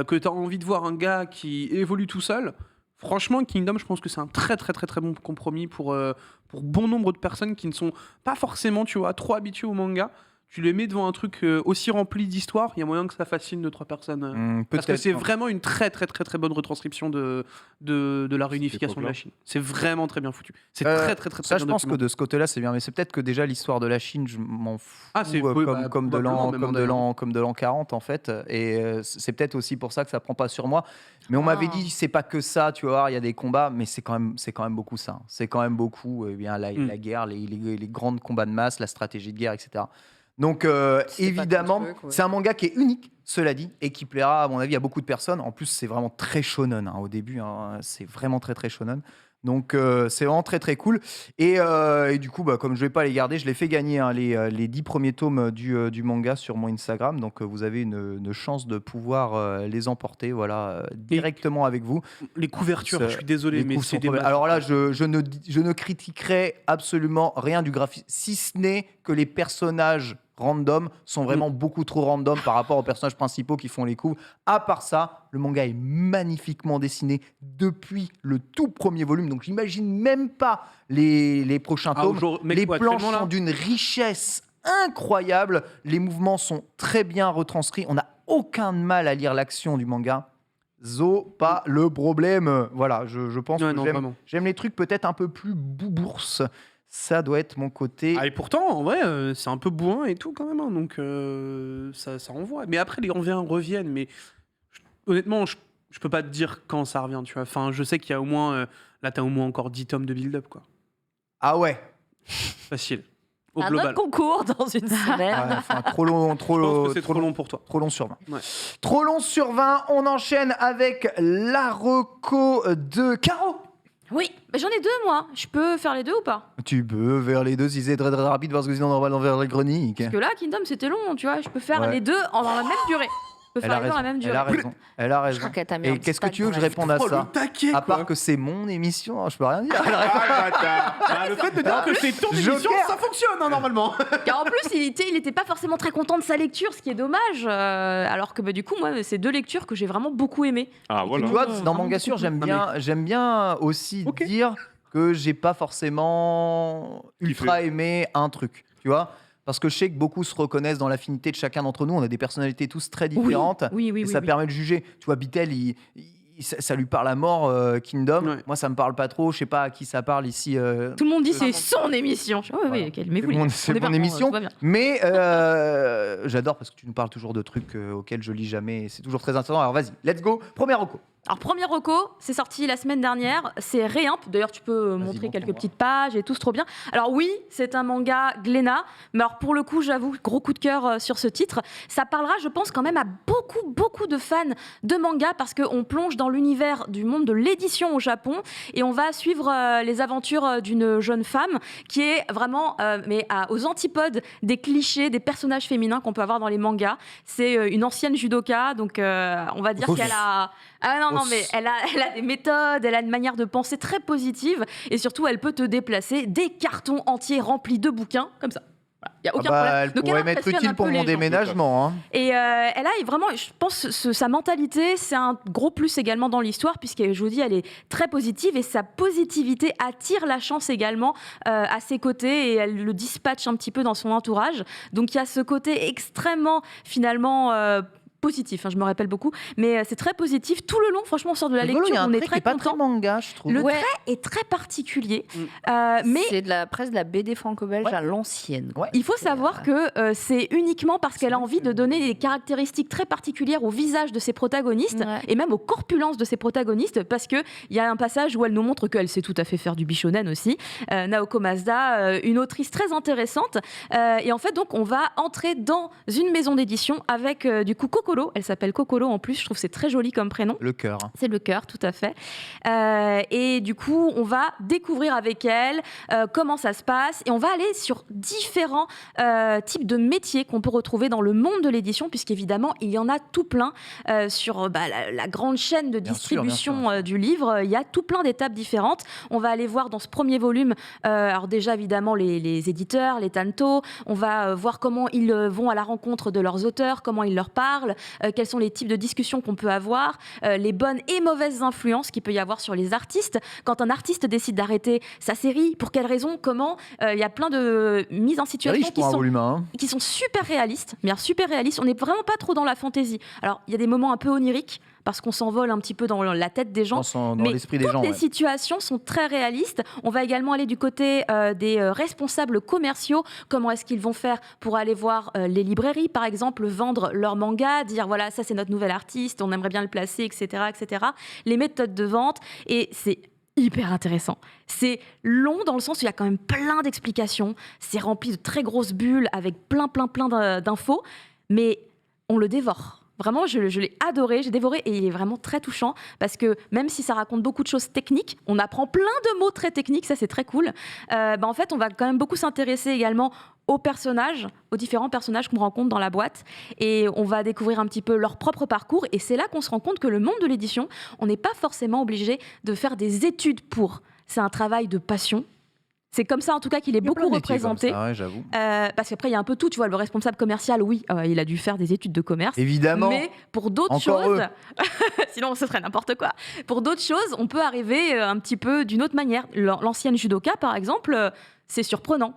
que t'as envie de voir un gars qui évolue tout seul, franchement, Kingdom, je pense que c'est un très très très très bon compromis pour bon nombre de personnes qui ne sont pas forcément, tu vois, trop habituées au manga. Tu les mets devant un truc aussi rempli d'histoire, il y a moyen que ça fascine 2-3 personnes. Parce que Peut-être. c'est vraiment une très très très très bonne retranscription de la réunification de la Chine. C'est vraiment très bien foutu. C'est très très très Ça, très je bien pense que documenté. de ce côté-là, c'est bien. Mais c'est peut-être que déjà l'histoire de la Chine, je m'en fous. Ah, c'est- oui, bah, comme de probablement, même, comme de l'an 40 en fait. Et c'est peut-être aussi pour ça que ça prend pas sur moi. Mais on m'avait dit c'est pas que ça, tu vas voir, il y a des combats, mais c'est quand même beaucoup ça. C'est quand même beaucoup bien la guerre, les grands combats de masse, la stratégie de guerre, etc. Donc C'est pas ton évidemment, truc, ouais. c'est un manga qui est unique, cela dit, et qui plaira à mon avis à beaucoup de personnes. En plus, c'est vraiment très shonen hein, au début. Hein, c'est vraiment très très shonen. Donc c'est vraiment très très cool. Et du coup, comme je vais pas les garder, je les fais gagner hein, les 10 premiers tomes du manga sur mon Instagram. Donc vous avez une chance de pouvoir les emporter voilà, directement avec vous. Les couvertures, Ce- je suis désolé, Les mais coups c'est sont des trop belles. masses. Alors là, je ne critiquerai absolument rien du graphisme, si ce n'est que les personnages random sont vraiment beaucoup trop random par rapport aux personnages principaux qui font les coups. À part ça, le manga est magnifiquement dessiné depuis le tout premier volume, donc j'imagine même pas les prochains Ah, tomes. aujourd'hui- mec, Les ouais, planches actuellement, là- sont d'une richesse incroyable, les mouvements sont très bien retranscrits, on n'a aucun mal à lire l'action du manga. Pas le problème. Voilà, je pense Ouais, que non, vraiment. j'aime les trucs peut-être un peu plus boubourses. Ça doit être mon côté. Ah, et pourtant, en vrai, c'est un peu bourrin et tout quand même, hein, donc ça renvoie. Mais après, les enviens reviennent, mais honnêtement, je peux pas te dire quand ça revient, tu vois. Enfin, je sais qu'il y a au moins, là, t'as au moins encore 10 tomes de build-up, quoi. Ah ouais. Facile. Au Un global. autre concours dans une semaine. Ouais, enfin, trop long, trop Je pense long, que c'est trop long pour toi. trop long sur 20. Ouais. Trop long sur 20. On enchaîne avec la reco de Caro. Oui, mais j'en ai deux, moi. Je peux faire les deux ou pas? Tu peux vers les deux si c'est très très rapide parce que sinon on va vers les chroniques. Parce que là, Kingdom, c'était long, tu vois. Je peux faire Ouais. les deux dans la même durée. Je peux Elle faire a les deux dans raison. la même Elle durée. a raison. Elle a Je raison. crois qu'elle t'a mis Et un petit qu'est-ce que pack tu veux que je dans la- réponde à Oh, ça? le taquet, À quoi. part que c'est mon émission, je peux rien dire. Bah, le fait de dire que c'est ton émission, Joker. ça fonctionne, hein, normalement. Car en plus, il était pas forcément très content de sa lecture, ce qui est dommage. Alors que du coup, moi, c'est deux lectures que j'ai vraiment beaucoup aimées. Ah, Tu voilà. vois, dans Vraiment Mangassure, beaucoup. j'aime bien aussi Ok. dire que j'ai pas forcément ultra aimé un truc, tu vois. Parce que je sais que beaucoup se reconnaissent dans l'affinité de chacun d'entre nous. On a des personnalités tous très différentes. Oui, Et ça permet de juger. Tu vois, Bitel, ça lui parle à mort, Kingdom. Ouais. Moi, ça me parle pas trop. Je sais pas à qui ça parle ici. Tout le monde dit c'est son émission. Je dis, oui, Voilà. calmez-vous. C'est mon- les gars. c'est On est mon pas- émission. tout va bien. Mais j'adore parce que tu nous parles toujours de trucs auxquels je lis jamais. C'est toujours très intéressant. Alors vas-y, let's go. Première reco. Alors, premier reco, c'est sorti la semaine dernière. C'est Réimp. D'ailleurs, tu peux montrer montre-moi. quelques petites pages et tout, c'est trop bien. Alors, oui, c'est un manga Glénat. Mais alors, pour le coup, j'avoue, gros coup de cœur sur ce titre. Ça parlera, je pense, quand même à beaucoup de fans de manga parce qu'on plonge dans dans l'univers du monde de l'édition au Japon et on va suivre les aventures d'une jeune femme qui est vraiment aux antipodes des clichés des personnages féminins qu'on peut avoir dans les mangas. C'est une ancienne judoka, donc on va dire qu'elle a... mais elle a des méthodes, elle a une manière de penser très positive et surtout elle peut te déplacer des cartons entiers remplis de bouquins comme ça. Il y a aucun problème. Elle Donc, pourrait m'être impressionne utile un pour peu mon les gens. déménagement. Hein. Et elle a vraiment, je pense, sa mentalité, c'est un gros plus également dans l'histoire, puisque je vous dis, elle est très positive et sa positivité attire la chance également à ses côtés et elle le dispatche un petit peu dans son entourage. Donc il y a ce côté extrêmement, finalement, positif, je me rappelle beaucoup, mais c'est très positif tout le long. Franchement, on sort de la Rigolo, il y lecture, a un on est trait qui très est pas très content. manga, je trouve. Le trait est très particulier, mais C'est presque de la BD franco-belge à l'ancienne. Ouais. il faut savoir que c'est uniquement parce qu'elle a envie de donner des caractéristiques très particulières au visage de ses protagonistes Ouais. et même aux corpulences de ses protagonistes, parce qu'il y a un passage où elle nous montre qu'elle sait tout à fait faire du bishonen aussi. Naoko Mazda, une autrice très intéressante. Et en fait, donc, on va entrer dans une maison d'édition avec du coup Kokoro. Elle s'appelle Kokoro en plus, je trouve que c'est très joli comme prénom. Le cœur. C'est le cœur, tout à fait. Et du coup, on va découvrir avec elle comment ça se passe. Et on va aller sur différents types de métiers qu'on peut retrouver dans le monde de l'édition, puisqu'évidemment, il y en a tout plein sur la grande chaîne de Bien distribution sûr, bien sûr. du livre. Il y a tout plein d'étapes différentes. On va aller voir dans ce premier volume, alors déjà, évidemment, les éditeurs, les tantos. On va voir comment ils vont à la rencontre de leurs auteurs, comment ils leur parlent, quels sont les types de discussions qu'on peut avoir, les bonnes et mauvaises influences qu'il peut y avoir sur les artistes. Quand un artiste décide d'arrêter sa série, pour quelles raisons, comment, il y a plein de mises en C'est situation riche pour un volume 1. qui sont super réalistes, mais alors super réalistes. On n'est vraiment pas trop dans la fantaisie. Alors, il y a des moments un peu oniriques, parce qu'on s'envole un petit peu dans la tête des gens. Dans Mais l'esprit des toutes gens. les ouais. situations sont très réalistes. On va également aller du côté des responsables commerciaux. Comment est-ce qu'ils vont faire pour aller voir les librairies, par exemple, vendre leur manga, dire voilà, ça c'est notre nouvel artiste, on aimerait bien le placer, etc., etc. Les méthodes de vente. Et c'est hyper intéressant. C'est long dans le sens où il y a quand même plein d'explications. C'est rempli de très grosses bulles avec plein d'infos. Mais on le dévore. Vraiment, je l'ai adoré, j'ai dévoré et il est vraiment très touchant parce que même si ça raconte beaucoup de choses techniques, on apprend plein de mots très techniques, ça c'est très cool. En fait, on va quand même beaucoup s'intéresser également aux personnages, aux différents personnages qu'on rencontre dans la boîte et on va découvrir un petit peu leur propre parcours et c'est là qu'on se rend compte que le monde de l'édition, on n'est pas forcément obligé de faire des études pour. C'est un travail de passion. C'est comme ça en tout cas qu'il est Il y a plein beaucoup de métiers comme représenté. ça, ouais, j'avoue. Parce qu'après, il y a un peu tout. Tu vois, le responsable commercial, oui, il a dû faire des études de commerce. Évidemment. Mais pour d'autres Encore choses, eux. sinon ce serait n'importe quoi. Pour d'autres choses, on peut arriver un petit peu d'une autre manière. L'ancienne judoka, par exemple, c'est surprenant.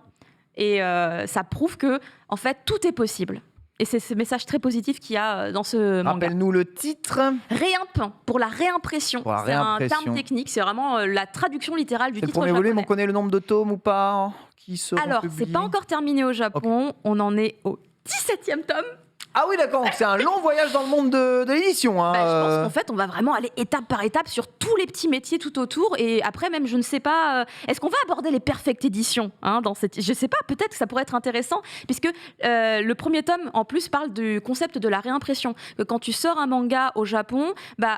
Et ça prouve que, en fait, tout est possible. Et c'est ce message très positif qu'il y a dans ce manga. Rappelle-nous le titre. Réimp, pour la réimpression. Pour la C'est un réimpression. terme technique, c'est vraiment la traduction littérale du C'est le titre premier volume, japonais. on connaît le nombre de tomes ou pas qui seront Alors, c'est publiés pas encore terminé au Japon, on en est au 17e tome. Ah oui, d'accord, donc c'est un long voyage dans le monde de l'édition. Hein, Je pense qu'en fait, on va vraiment aller étape par étape sur tous les petits métiers tout autour. Et après, même, je ne sais pas, est-ce qu'on va aborder les perfect éditions dans cette... Je ne sais pas, peut-être que ça pourrait être intéressant, puisque le premier tome, en plus, parle du concept de la réimpression. Que quand tu sors un manga au Japon,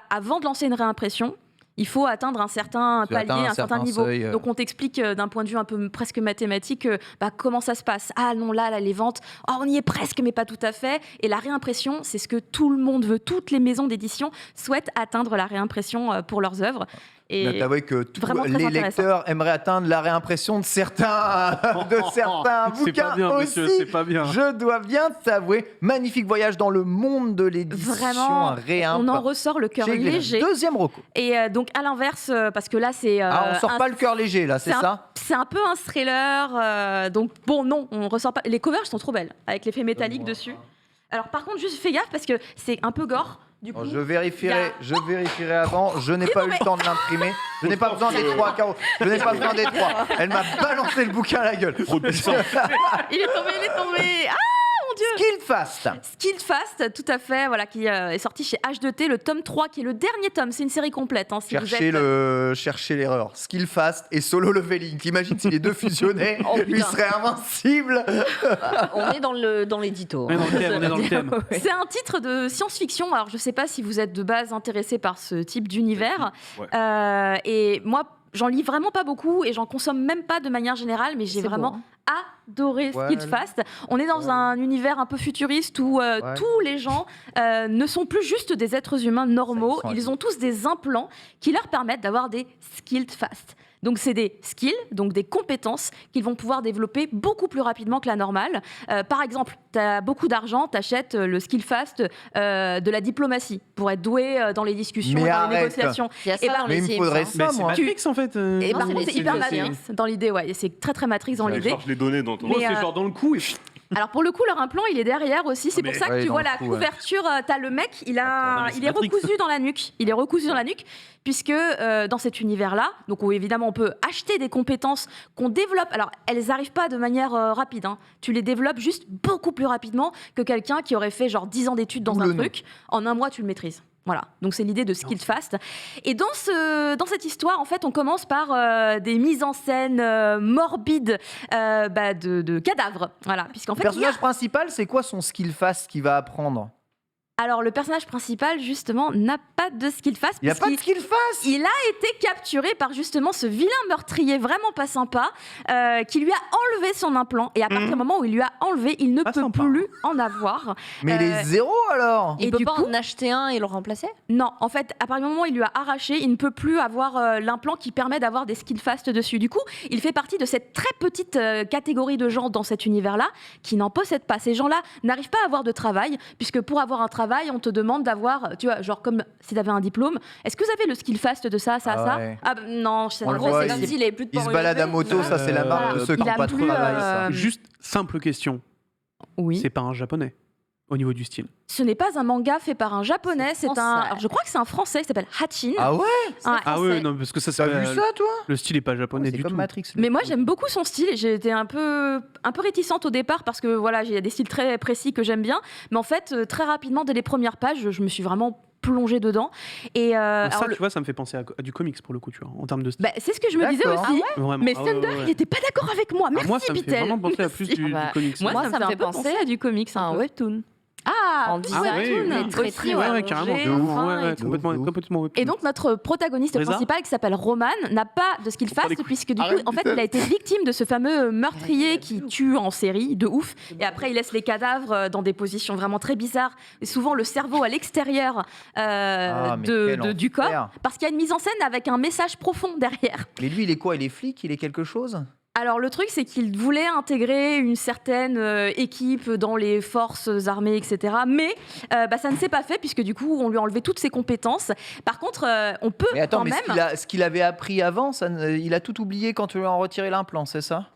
avant de lancer une réimpression, il faut atteindre un certain Tu palier, atteins un un certain certain niveau. seuil, Donc on t'explique d'un point de vue un peu presque mathématique comment ça se passe. Ah non, là, les ventes, on y est presque, mais pas tout à fait. Et la réimpression, c'est ce que tout le monde veut. Toutes les maisons d'édition souhaitent atteindre la réimpression pour leurs œuvres. Mais Et t'avoues que vraiment très les intéressant. lecteurs aimeraient atteindre la réimpression de certains, C'est bouquins pas bien, aussi. monsieur, c'est pas bien. Je dois bien t'avouer, magnifique voyage dans le monde de l'édition. Vraiment, un réimp. on en ressort le cœur Chez Glénat. léger. Deuxième reco. Et donc à l'inverse, parce que là c'est... On sort pas le cœur léger là, c'est ça C'est un peu un thriller, donc bon non, on ressort pas. Les covers sont trop belles, avec l'effet métallique dessus. Alors par contre, juste fais gaffe parce que c'est un peu gore. Du coup, Je vérifierai avant. Je n'ai pas eu le temps de l'imprimer. Je n'ai pas besoin des trois, Caro. Je n'ai pas besoin des trois. Elle m'a balancé le bouquin à la gueule. Trop de puissance. il est tombé. Ah, Dieu. Skillfast. Skillfast, tout à fait, voilà, qui est sorti chez H2T, le tome 3, qui est le dernier tome. C'est une série complète. Hein, si Cherchez l'erreur. Skillfast et Solo Leveling. T'imagines si les deux fusionnaient, Oh, lui putain. serait invincible. On est dans l'édito. On est dans le thème. C'est un titre de science-fiction. Alors, je sais pas si vous êtes de base intéressé par ce type d'univers. Ouais. Et moi, j'en lis vraiment pas beaucoup et j'en consomme même pas de manière générale, mais j'ai C'est vraiment beau, hein. adoré Skillfast. On est dans un univers un peu futuriste où tous les gens ne sont plus juste des êtres humains normaux. Ça, ils sont Ils ont tous des implants qui leur permettent d'avoir des Skillfast. Donc, c'est des skills, donc des compétences qu'ils vont pouvoir développer beaucoup plus rapidement que la normale. Par exemple, tu as beaucoup d'argent, tu achètes le Skillfast de la diplomatie pour être doué dans les discussions Mais et dans arrête. les négociations. Il y a ça Eh ben, dans mais les il me Sims, faudrait hein. ça, Mais c'est moi. Matrix en fait. Et Non, par c'est contre, des c'est hyper skills aussi, Matrix dans l'idée, ouais. C'est très très Matrix dans Je l'idée. cherche les données dans ton. Moi, Mais, c'est genre dans le cou et Alors pour le coup, leur implant, il est derrière aussi. C'est mais- pour ça que Ouais, tu dans vois le la cou, ouais. couverture. T'as le mec, il non, a, mais c'est il est Matrix. recousu dans la nuque. Il est recousu dans la nuque, puisque dans cet univers-là, donc où évidemment on peut acheter des compétences qu'on développe. Alors elles n'arrivent pas de manière rapide. Hein. Tu les développes juste beaucoup plus rapidement que quelqu'un qui aurait fait genre 10 ans d'études dans D'où un le nom. truc. En un mois, tu le maîtrises. Voilà, donc c'est l'idée de Skillfast. Et dans cette histoire, en fait, on commence par des mises en scène morbides de cadavres. Voilà, puisqu'en Le fait, il y a- personnage principal, c'est quoi son Skillfast qu'il va apprendre? alors le personnage principal, justement, n'a pas de Skillfast. Il n'y a pas de puisqu'il- Skillfast. Il a été capturé par justement ce vilain meurtrier vraiment pas sympa qui lui a enlevé son implant. Et à partir du moment où il lui a enlevé, il ne Pas peut sympa. plus en avoir. Mais les zéros alors. Et Il peut du pas coup- en acheter un et le remplacer? Non, en fait, à partir du moment où il lui a arraché, il ne peut plus avoir l'implant qui permet d'avoir des Skillfast dessus. Du coup, il fait partie de cette très petite catégorie de gens dans cet univers-là qui n'en possèdent pas. Ces gens-là n'arrivent pas à avoir de travail, puisque pour avoir un travail, on te demande d'avoir, tu vois, genre comme si tu avais un diplôme. Est-ce que vous avez le Skillfast de ça, ça, Ah ça ouais. Ah bah, non, je sais On le pas. voit, C'est il- comme s'il avait plus de Il se port balade à USB. moto, ça c'est la marque de ceux qui il n'ont a pas de plus, travail. ça. Juste simple question. Oui. C'est pas un japonais au niveau du style. Ce n'est pas un manga fait par un japonais, C'est c'est un. français. Alors, je crois que c'est un français qui s'appelle Hachin. Ah ouais. Ah ouais, non, parce que ça, T'as vu ça toi? le style est pas japonais C'est du comme tout. Matrix. Mais moi j'aime beaucoup son style. J'ai été un peu réticente au départ parce que voilà, il y a des styles très précis que j'aime bien. Mais en fait, très rapidement, dès les premières pages, je me suis vraiment plongée dedans. Et Donc alors, ça, tu vois, ça me fait penser à du comics pour le coup, tu vois, en termes de style. bah, c'est ce que je me disais D'accord. aussi. Vraiment. Mais Ah ouais, Thunder, ouais, ouais. il n'était pas d'accord avec moi. Ah, Merci, moi, ça me fait Pitel. vraiment penser à plus Merci. du Bah, comics. Moi, Moi, ça, ça me me fait fait un peu penser penser à du comics. C'est un peu. webtoon. Ah, En petit design, webtoon, mais très, aussi, très, ouais. Ouais, carrément. allongé, De ouf, fin ouais, et tout. complètement, de ouf. complètement webtoon. Et donc notre protagoniste Reza principal qui s'appelle Roman n'a pas de Skillfast les couilles. puisque du coup Arrête, en fait il a été victime de ce fameux meurtrier qui tue en série de ouf et après il laisse les cadavres dans des positions vraiment très bizarres et souvent le cerveau à l'extérieur Ah, mais quel du corps enfer. parce qu'il y a une mise en scène avec un message profond derrière. Mais lui, il est quoi? Il est flic? Il est quelque chose? Alors le truc c'est qu'il voulait intégrer une certaine équipe dans les forces armées etc. Mais ça ne s'est pas fait puisque du coup on lui a enlevé toutes ses compétences. Par contre on peut Mais attends, quand mais même... ce qu'il avait appris avant, il a tout oublié quand tu lui as retiré l'implant, c'est ça?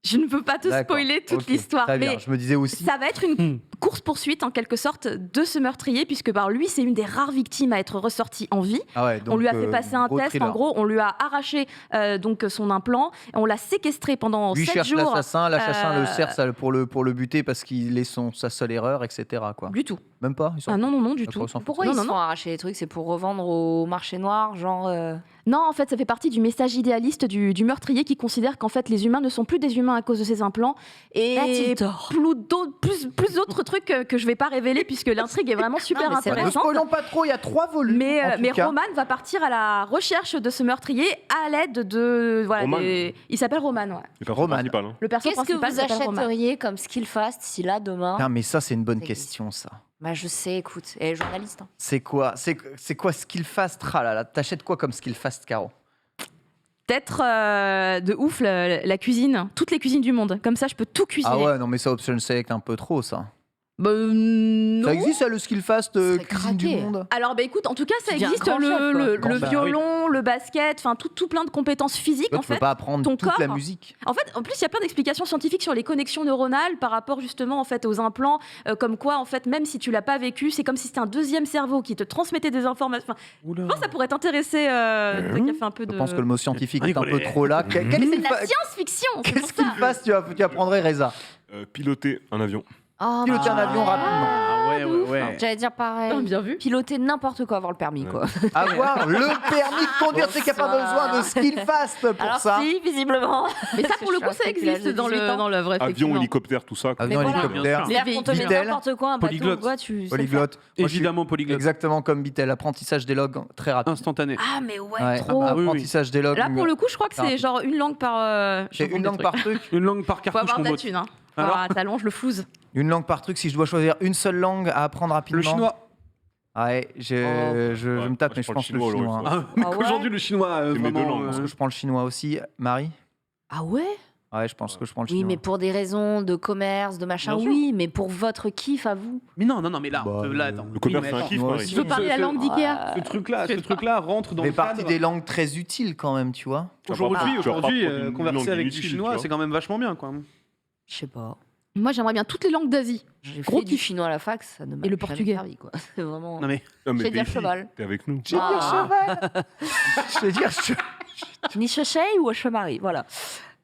Je ne veux pas te D'accord. spoiler toute Ok, l'histoire, Très bien. mais Je me disais aussi. ça va être une course-poursuite en quelque sorte de ce meurtrier, puisque lui, c'est une des rares victimes à être ressortie en vie. Ah ouais, On donc, lui a fait passer un gros test, thriller. en gros, on lui a arraché donc son implant, et on l'a séquestré pendant Lui 7 cherche jours. l'assassin le euh, sert pour le buter parce qu'il est sa seule erreur, etc. Quoi. Du tout. Même pas? Ils sont- Ah non, du Pas tout. trop, ils s'en foutent. Pourquoi Non, ils non, se non. font arracher les trucs? C'est pour revendre au marché noir, genre. Non, en fait, ça fait partie du message idéaliste du meurtrier qui considère qu'en fait, les humains ne sont plus des humains à cause de ses implants. Et A-t-il tort? plus d'autres trucs que je vais pas révéler, puisque l'intrigue est vraiment super mais c'est vrai. Ne intéressante. spoilons pas trop, il y a 3 volumes. Mais, en tout mais cas. Roman va partir à la recherche de ce meurtrier à l'aide de. Voilà, Roman. Il s'appelle Roman, ouais. C'est le Roman. principal. Hein. Le perso Qu'est-ce que principal vous s'appelle Roman. achèteriez comme Skillfast si là demain? Ah, mais ça, c'est une bonne Ça question, ça. Bah je sais, écoute, elle est journaliste. Hein. C'est quoi Skillfast? Ah là là, t'achètes quoi comme Skillfast, Caro? Peut-être de ouf la cuisine, toutes les cuisines du monde. Comme ça, je peux tout cuisiner. Ah ouais, non, mais ça, Option Select, un peu trop, ça. Bah, non. Ça existe, ça, le Skillfast serait cuisine du craqué. monde? Alors, bah écoute, en tout cas, ça Tu deviens un existe grand chef, quoi. le Bah, violon, le basket, enfin tout plein de compétences physiques Toi, en tu peux fait. pas apprendre ton toute la corps- musique. En fait, en plus, il y a plein d'explications scientifiques sur les connexions neuronales par rapport justement en fait aux implants, comme quoi en fait même si tu l'as pas vécu, c'est comme si c'était un deuxième cerveau qui te transmettait des informations. Enfin, Oula. je pense que ça pourrait t'intéresser. Toi qui as fait un peu de. Je pense que le mot scientifique Ah, est un peu rigolez. trop là. Quel C'est de Skillfa- la science-fiction. C'est quel pour ça. Skillfast tu apprendrais, Reza? Piloter un avion. Oh, Piloter un avion rapidement. Ah ouais. J'allais dire pareil. Bien vu. Piloter n'importe quoi, avoir le permis, quoi. Avoir le permis de conduire, c'est qu'il n'y a pas besoin de skill fast pour Alors ça. si, visiblement. Mais ça, pour le coup, ça existe dans l'œuvre, Avion, effectivement. hélicoptère, tout ça. quoi. Avion, Mais voilà. hélicoptère, Mais après, on te met Vitel. n'importe quoi, un bateau, Polyglotte. quoi, tu sais le faire. polyglotte. Moi, je suis Évidemment, polyglotte. exactement comme Bitel, apprentissage des logs très rapide. Instantané. Ah, mais ouais, Ouais, trop. Ah oui, oui. apprentissage des logs. Là, pour le coup, je crois que c'est genre une langue par. c'est une langue par truc. Une langue par Faut cartouche avoir qu'on de la vote. thune, hein. Faut Alors avoir un talent, je le flouze. Une langue par truc, si je dois choisir une seule langue à apprendre rapidement. Le chinois. Ouais, je me tape, moi, mais je je prends pense le le chinois, chinois. ouais, Hein. Ah, mais Ah ouais aujourd'hui, le chinois, C'est mes deux vraiment. langues. Est-ce que je prends le chinois aussi, Marie? Ah ouais? Ouais, je pense que je prends le Oui, chinois. mais pour des raisons de commerce, de machin, Bien sûr. oui, mais pour votre kiff à vous. Mais non, mais là, Bah, là, attends. Le commerce, Oui, c'est mais un kiff, moi Marie. aussi. Tu veux parler la langue d'Ikea Ce truc-là rentre dans fait le partie cadre. des langues très utiles quand même, tu vois. Aujourd'hui, Tu vas pas prendre une converser langue avec du inutile, chinois, tu c'est vois. quand même vachement bien, quoi. Je sais pas. Moi, j'aimerais bien toutes les langues d'Asie. J'ai Gros fait du kiff. chinois à la fac, ça ne m'a Et le jamais portugais. servi, quoi. C'est vraiment... Non mais Non, mais Je vais dire t'es ici, cheval. T'es avec nous. Je vais dire cheval. Je vais dire Ni Sheshai ou Oshemari, voilà.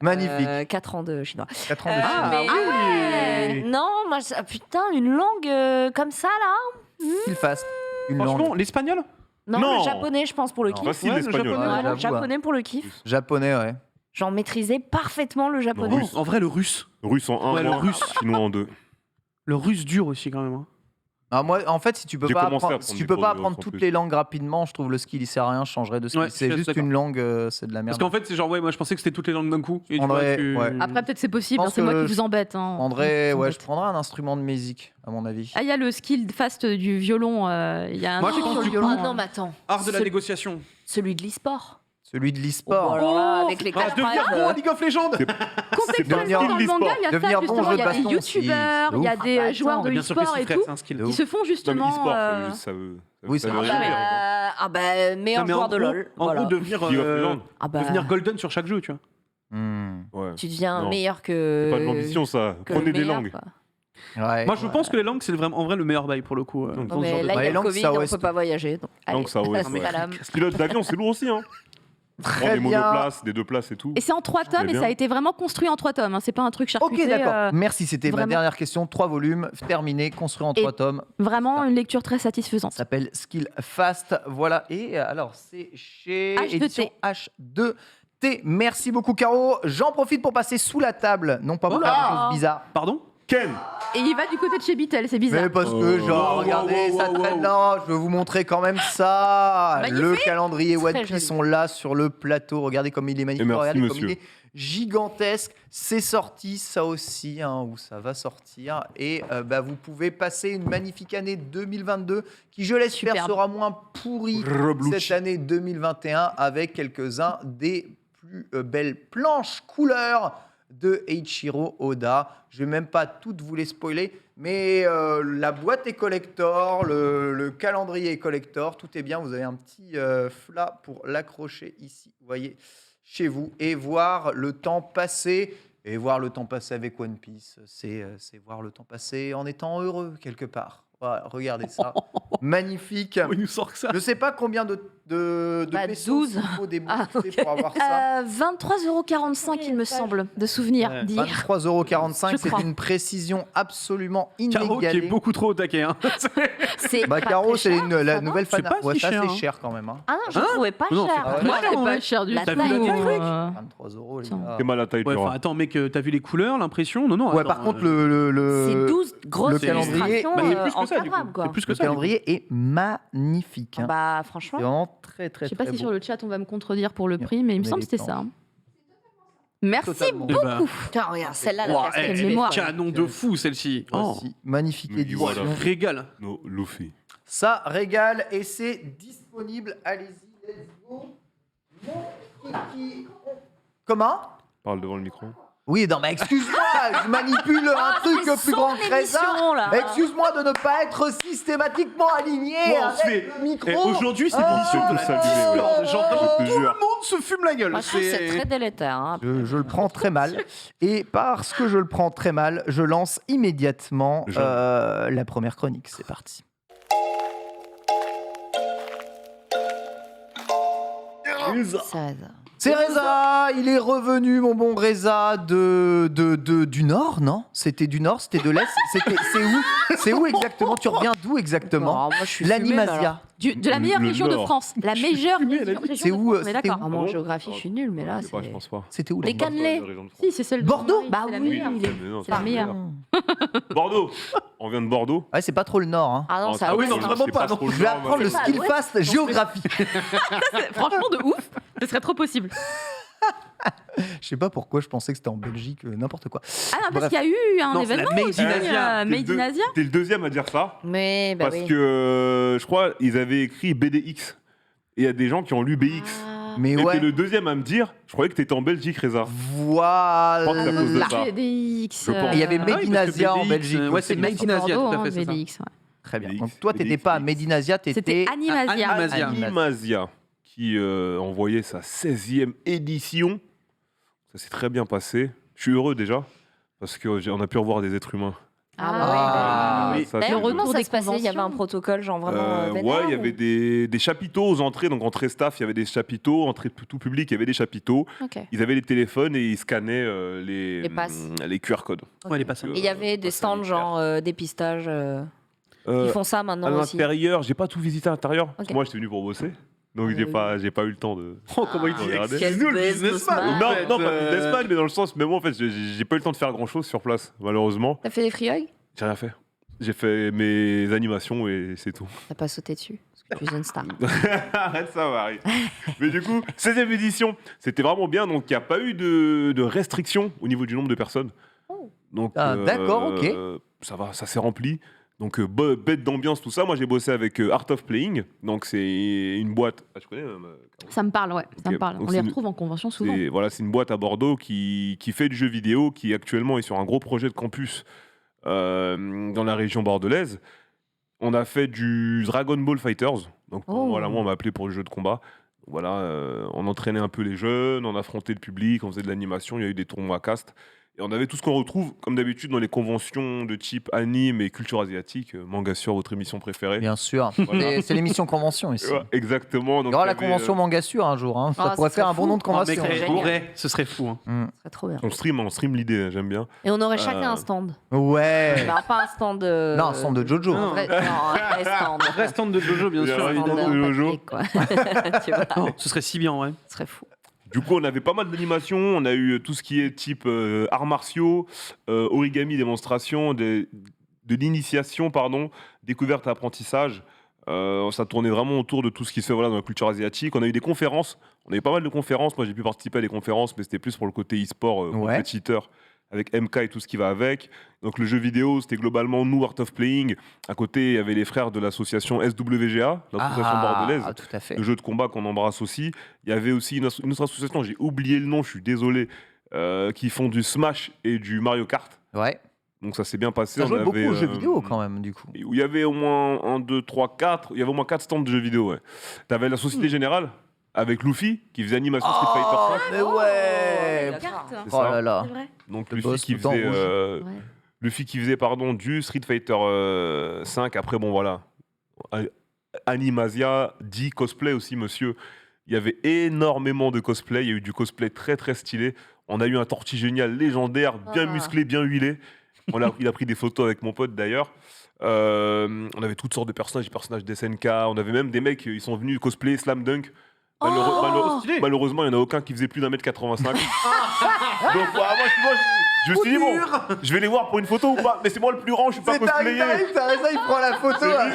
Magnifique. 4 ans de chinois. 4 ans de Ah, chinois. mais ouais. Non, moi, putain, une langue comme ça, là. Skill fast. Une franchement, langue. l'espagnol Non, Non. le japonais, je pense, pour le Non. kiff. Facile, Ouais, le l'espagnol. japonais. Ouais, Ouais, le j'avoue, japonais pour le kiff. Japonais, ouais. J'en maîtrisais parfaitement le japonais. Russe. En vrai, le russe. Russe en 1 Ouais, le mois, russe. chinois en 2. Le russe dur aussi, quand même. Hein. Alors moi, en fait, si tu peux J'ai pas commencé à apprendre, prendre si tu des peux cours pas de apprendre russe en toutes plus. les langues rapidement, je trouve le skill il sert à rien, je changerais de skill. Ouais, je suis c'est assez juste d'accord. une langue, c'est de la merde. Parce qu'en fait, c'est genre, ouais, moi je pensais que c'était toutes les langues d'un coup. Et tu André, vois, tu- ouais. Après, peut-être c'est possible, Je hein, pense c'est moi que qui vous embête. Hein. André, Vous ouais, embête. je prendrais un instrument de musique, à mon avis. Ah, il y a le skill fast du violon. Il y a un Moi, truc je pense sur le du violon. Ah non, mais attends. Art de la Ce- négociation. Celui de l'e-sport. Celui de Oh, l'e-sport. alors là, avec les Ah, cash devenir prizes, bon à League of Legends Contextualisant devenir dans le manga, il y a ça devenir bon justement. jeu Il de y a des baston aussi, youtubeurs, c'est il y a ouf. des Ah bah joueurs attends. de Bien sûr que e-sport c'est et vrai, tout c'est un skill. De de ouf. qui se font Non, mais justement. e-sport, ça veut. Oui, ça ça veut veut rien dire. dire. Ah bah, meilleur Non, mais en joueur de gros- LoL. En voilà. gros, devenir, League of Legends. Ah bah, devenir golden sur chaque jeu, tu vois. Ouais. tu deviens Non. meilleur que. C'est pas de l'ambition, ça. que le Prenez des meilleur, langues. quoi. Ouais. Moi, je pense que les langues, c'est vraiment en vrai le meilleur bail pour le coup. Non, Non, dans ce mais genre de- là, il y les a le langues, Covid, ça on ouest. peut pas voyager. Donc, allez, ça ouest, ouais. salam. Pilote d'avion, c'est lourd aussi, hein. Très Des bien. monoplaces, des 2 places et tout. Et c'est en 3 tomes et bien. ça a été vraiment construit en 3 tomes. Hein. C'est pas un truc charcuté. Ok, d'accord. Merci, c'était ma vraiment. dernière question. 3 volumes, terminé, construit en Et- 3 tomes. Vraiment une lecture très satisfaisante. Ça s'appelle Skill Fast. Voilà. Et alors, c'est chez H2T. édition H2T. Merci beaucoup, Caro. J'en profite pour passer sous la table. Non pas pour Oula. faire des choses bizarres. Pardon Ken Et il va du côté de chez Beatle, c'est bizarre. Mais parce que, genre, wow, regardez, wow, ça wow, traîne wow. là. Je vais vous montrer quand même ça. Magnifique. Le calendrier One Très Piece joli. sont là sur le plateau. Regardez comme il est magnifique. Et merci, regardez comme monsieur. il est gigantesque. C'est sorti, ça aussi, hein, ou ça va sortir. Et bah, vous pouvez passer une magnifique année 2022 qui, je l'espère, Superbe. sera moins pourrie Reblouchi. cette année 2021 avec quelques-uns des plus belles planches couleurs de Eiichiro Oda. Je vais même pas toutes vous les spoiler, mais la boîte est collector, le calendrier est collector, tout est bien. Vous avez un petit flat pour l'accrocher ici, vous voyez, chez vous, et voir le temps passer. Et voir le temps passer avec One Piece, c'est voir le temps passer en étant heureux quelque part. Voilà, regardez ça, magnifique. Il nous sort que ça. Je sais pas combien de Bah, pesos 12. il faut débourser Ah, ok. pour avoir ça. 23,45 €, il me semble, de souvenir Ouais. d'hier. 23,45 €, Je c'est crois. une précision absolument Caro qui est inégalée. beaucoup trop au taquet. Hein. C'est Bah, pas Caro, très c'est cher, la ça, non nouvelle C'est fan pas art. Ouais, si ça, cher, c'est hein. cher quand même. Hein. Ah non, je trouvais pas Non, c'est cher. pas Ah ouais. Moi, cher, c'est ouais. pas cher du La tout. T'as vu le truc 23 € les Tiens. gars. T'es mal à taille, Ouais, tu enfin, attends, mec, t'as vu les couleurs, l'impression Non, non. Ouais, attends, par contre, le C'est 12 grosses calendrier- illustrations Bah, c'est plus que ça, du coup. encadrables, quoi. C'est plus que le ça. du coup. calendrier est magnifique. hein. Bah, C'est franchement. vraiment très très Je sais pas très si beau. sur le chat on va me contredire pour le Bien. prix, mais il me Mais semble que les c'était ça. planches. hein. Merci Totalement. Eh ben, beaucoup. Putain, regarde, celle-là, la ouah, casquette, eh, elle est mémoire. folle. canon de fou celle-ci. Oh, Voici, magnifique Mais édition. voilà. régale. No, Luffy. Ça régale et c'est disponible. Allez-y, let's go. Mon kiki. Comment? Parle devant le micro. Oui, non, mais excuse-moi, je manipule un truc c'est plus son grand que Raisin. émission, là. Excuse-moi de ne pas être systématiquement aligné Bon, avec c'est- le micro. Eh, aujourd'hui, c'est l'émission de tous la allumés, ouais. Discord. Genre, Je te tout le jure. monde se fume la gueule. Moi, je trouve que c'est très délétère. Hein. Je le prends très mal. Et parce que je le prends très mal, je lance immédiatement Je- la première chronique. C'est parti. 16. C'est Reza, il est revenu, mon bon Reza, du Nord, non? C'était du Nord, c'était de l'Est. C'est où exactement? Tu reviens d'où exactement? Moi, je suis L'Animasia. De la meilleure Le région de Nord. France. La meilleure région C'est de où, France, on est c'était d'accord. Ah, moi, en géographie, je suis nulle, mais là, Je sais pas, je pense pas. C'était où Les là-bas? cannelés. Si, c'est celle de Bordeaux Marie, Bah c'est la oui, meilleure. il est- Mais non, C'est la meilleure. Bordeaux. On vient de Bordeaux. Ouais, c'est pas trop le Nord. Hein. Ah non, ça Ah oui, non, c'est- vraiment pas, non. Je vais apprendre le C'est pas skill l'Ouest. fast géographie. Franchement, de ouf. Ce serait trop possible. Je sais pas pourquoi je pensais que c'était en Belgique, n'importe quoi. Ah non, Bref. parce qu'il y a eu un Non, c'est la événement Made aussi. in Asia. Made in Asia. T'es le deuxième à dire ça. Mais, bah Parce oui. que je crois ils avaient écrit BDX. Et il y a des gens qui ont lu BX. Ah. Mais Et ouais, t'es le deuxième à me dire, je croyais que t'étais en Belgique, Reza. voilà. Je crois que c'est à cause de ça. BDX. Je pense. Et il y avait Ah oui, Made in parce que Asia en BDX, Belgique. ouais, c'est aussi. Made in Asia, tout à fait, c'est ça. BDX, ouais. Très bien. BDX, Donc toi, t'étais pas à Made in Asia, C'était t'étais Animasia. Animasia. Animasia, qui envoyait sa 16e édition. Ça s'est très bien passé. Je suis heureux déjà, parce qu'on a pu revoir des êtres humains. Ah, Ah, bah oui. oui. Ça, D'ailleurs, c'est- Le comment retour ça des se passait? Il y avait un conventions. protocole, genre vraiment. Ouais, vénère, il y ou- avait des chapiteaux aux entrées, donc entrée staff, il y avait des chapiteaux, entrée tout public, il y avait des chapiteaux. Ok. Ils avaient les téléphones et ils scannaient Les passes. les QR codes. Ouais, les passes. Et il y avait des stands, genre dépistage. Ils Euh, font ça à maintenant aussi. l'intérieur, j'ai pas tout visité à l'intérieur. Ok. Moi, j'étais venu pour bosser, donc j'ai pas eu le temps de. Oh, comment il Ah, dit regardez. C'est nous le Business businessman. man. Non, en fait, non, pas businessman, mais dans le sens, mais moi en fait, j'ai pas eu le temps de faire grand chose sur place, malheureusement. T'as fait des free hugs? J'ai rien fait. J'ai fait mes animations et c'est tout. T'as pas sauté dessus? Parce que tu es une star. Arrête ça, Marie. Mais du coup, 16e édition, c'était vraiment bien. Donc, il n'y a pas eu de restrictions au niveau du nombre de personnes. Oh. Donc, Ah, d'accord, ok. Ça va, ça s'est rempli. Donc, bête d'ambiance, tout ça. Moi, j'ai bossé avec Art of Playing. Donc, c'est une boîte. Ah, tu connais Ça me parle, ouais. Ça Ok, me parle. donc On les c'est- retrouve en convention souvent. c'est une boîte à Bordeaux qui fait du jeu vidéo, qui actuellement est sur un gros projet de campus dans la région bordelaise. On a fait du Dragon Ball Fighters. Donc Oh. voilà, moi on m'a appelé pour le jeu de combat. Voilà, on entraînait un peu les jeunes, on affrontait le public, on faisait de l'animation, il y a eu des tournois à cast. Et on avait tout ce qu'on retrouve, comme d'habitude, dans les conventions de type anime et culture asiatique. Manga sur votre émission préférée. Bien sûr. Voilà. C'est l'émission convention ici. Ouais, exactement. Il Donc, y aura la il y avait, convention Manga Sûr un jour. Hein. Ça Ah, pourrait ça faire serait un bon fou. nom de Oh, mec, convention. génial. en vrai, ce serait fou. hein. Ce serait trop bien. On stream l'idée, j'aime bien. Et on aurait chacun un stand. Ouais. Alors, pas un stand. Non, un stand de Jojo. Non. Un vrai, non, un vrai stand. Un vrai stand de Jojo, bien Il y a sûr, un évidemment. stand de Jojo. papier, quoi. Tu vois, Oh, ce serait si bien, ouais. ce serait fou. Du coup, on avait pas mal d'animations. On a eu tout ce qui est type arts martiaux, origami, démonstration, de l'initiation, pardon, découverte et apprentissage. Ça tournait vraiment autour de tout ce qui se fait voilà, dans la culture asiatique. On a eu des conférences. On a eu pas mal de conférences. Moi, j'ai pu participer à des conférences, mais c'était plus pour le côté e-sport, Ouais. compétiteur, avec MK et tout ce qui va avec. Donc, le jeu vidéo, c'était globalement nous, Art of Playing. À côté, il y avait les frères de l'association SWGA, l'association bordelaise. tout à fait. De jeux de combat qu'on embrasse aussi. Il y avait aussi une autre association, j'ai oublié le nom, je suis désolé, qui font du Smash et du Mario Kart. Ouais. Donc ça s'est bien passé. Ça On jouait beaucoup avait, aux jeux vidéo quand même, du coup. Où il y avait au moins 1, 2, 3, 4. Il y avait au moins 4 stands de jeux vidéo. Ouais. Tu avais la Société Générale avec Luffy qui faisait animation Street Fighter 5. mais ouais. d'accord. C'est Oh ça. là là. C'est vrai. Donc Le Luffy boss qui tout le temps faisait, rouge. Ouais. Luffy qui faisait pardon, du Street Fighter 5. Après, bon voilà. Animasia dit cosplay aussi, monsieur. Il y avait énormément de cosplay. Il y a eu du cosplay très très stylé. On a eu un Tortue Génial légendaire, bien Ah. musclé, bien huilé. Il a pris des photos avec mon pote d'ailleurs. On avait toutes sortes de personnages, des personnages d'SNK. On avait même des mecs, ils sont venus cosplay Slam Dunk. stylé. Malheureusement, il n'y en a aucun qui faisait plus d'1m85. Donc, moi, je me suis dit, bon, je vais les voir pour une photo ou pas. Mais c'est moi le plus grand, je suis pas C'est cosplayé. t'as raison, il prend la photo avec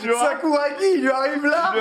tu vois. Sakuragi, il lui arrive là.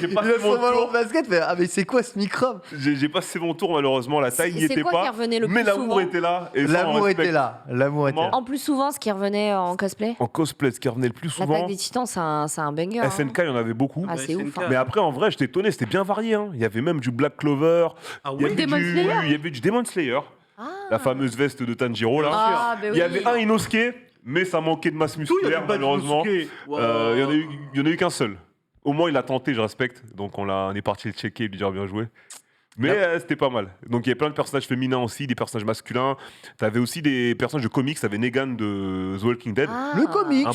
J'ai Il passé a son mon ballon de tour. basket, fait, ah mais c'est quoi ce microbe? J'ai passé mon tour, malheureusement. La taille n'y C'est était quoi qui pas. revenait le Mais plus l'amour souvent était là. Et ça, on L'amour respecte. était là. L'amour était là. En plus souvent, ce qui revenait en cosplay, En cosplay, ce qui revenait le plus souvent. l'attaque des titans, c'est un banger. hein. SNK, il y en avait beaucoup. Ah, c'est Ouais, ouf. SNK. hein. Mais après, en vrai, j'étais étonné, c'était bien varié. Hein. Il y avait même du Black Clover. Ah Il y ouais avait Demon du, Slayer. il y avait du Demon Slayer. Ah. La fameuse veste de Tanjiro, là. Ah, bah Il oui. y avait un Inosuke, mais ça manquait de masse Tout, il y musculaire, avait pas de malheureusement. Inosuke. Wow. Il y en a eu qu'un seul. Au moins, il a tenté, je respecte. Donc, on est parti le checker et lui dire bien joué. Mais c'était pas mal. Donc il y avait plein de personnages féminins aussi, des personnages masculins. T'avais aussi des personnages de comics. T'avais Negan de The Walking Dead. Le comics,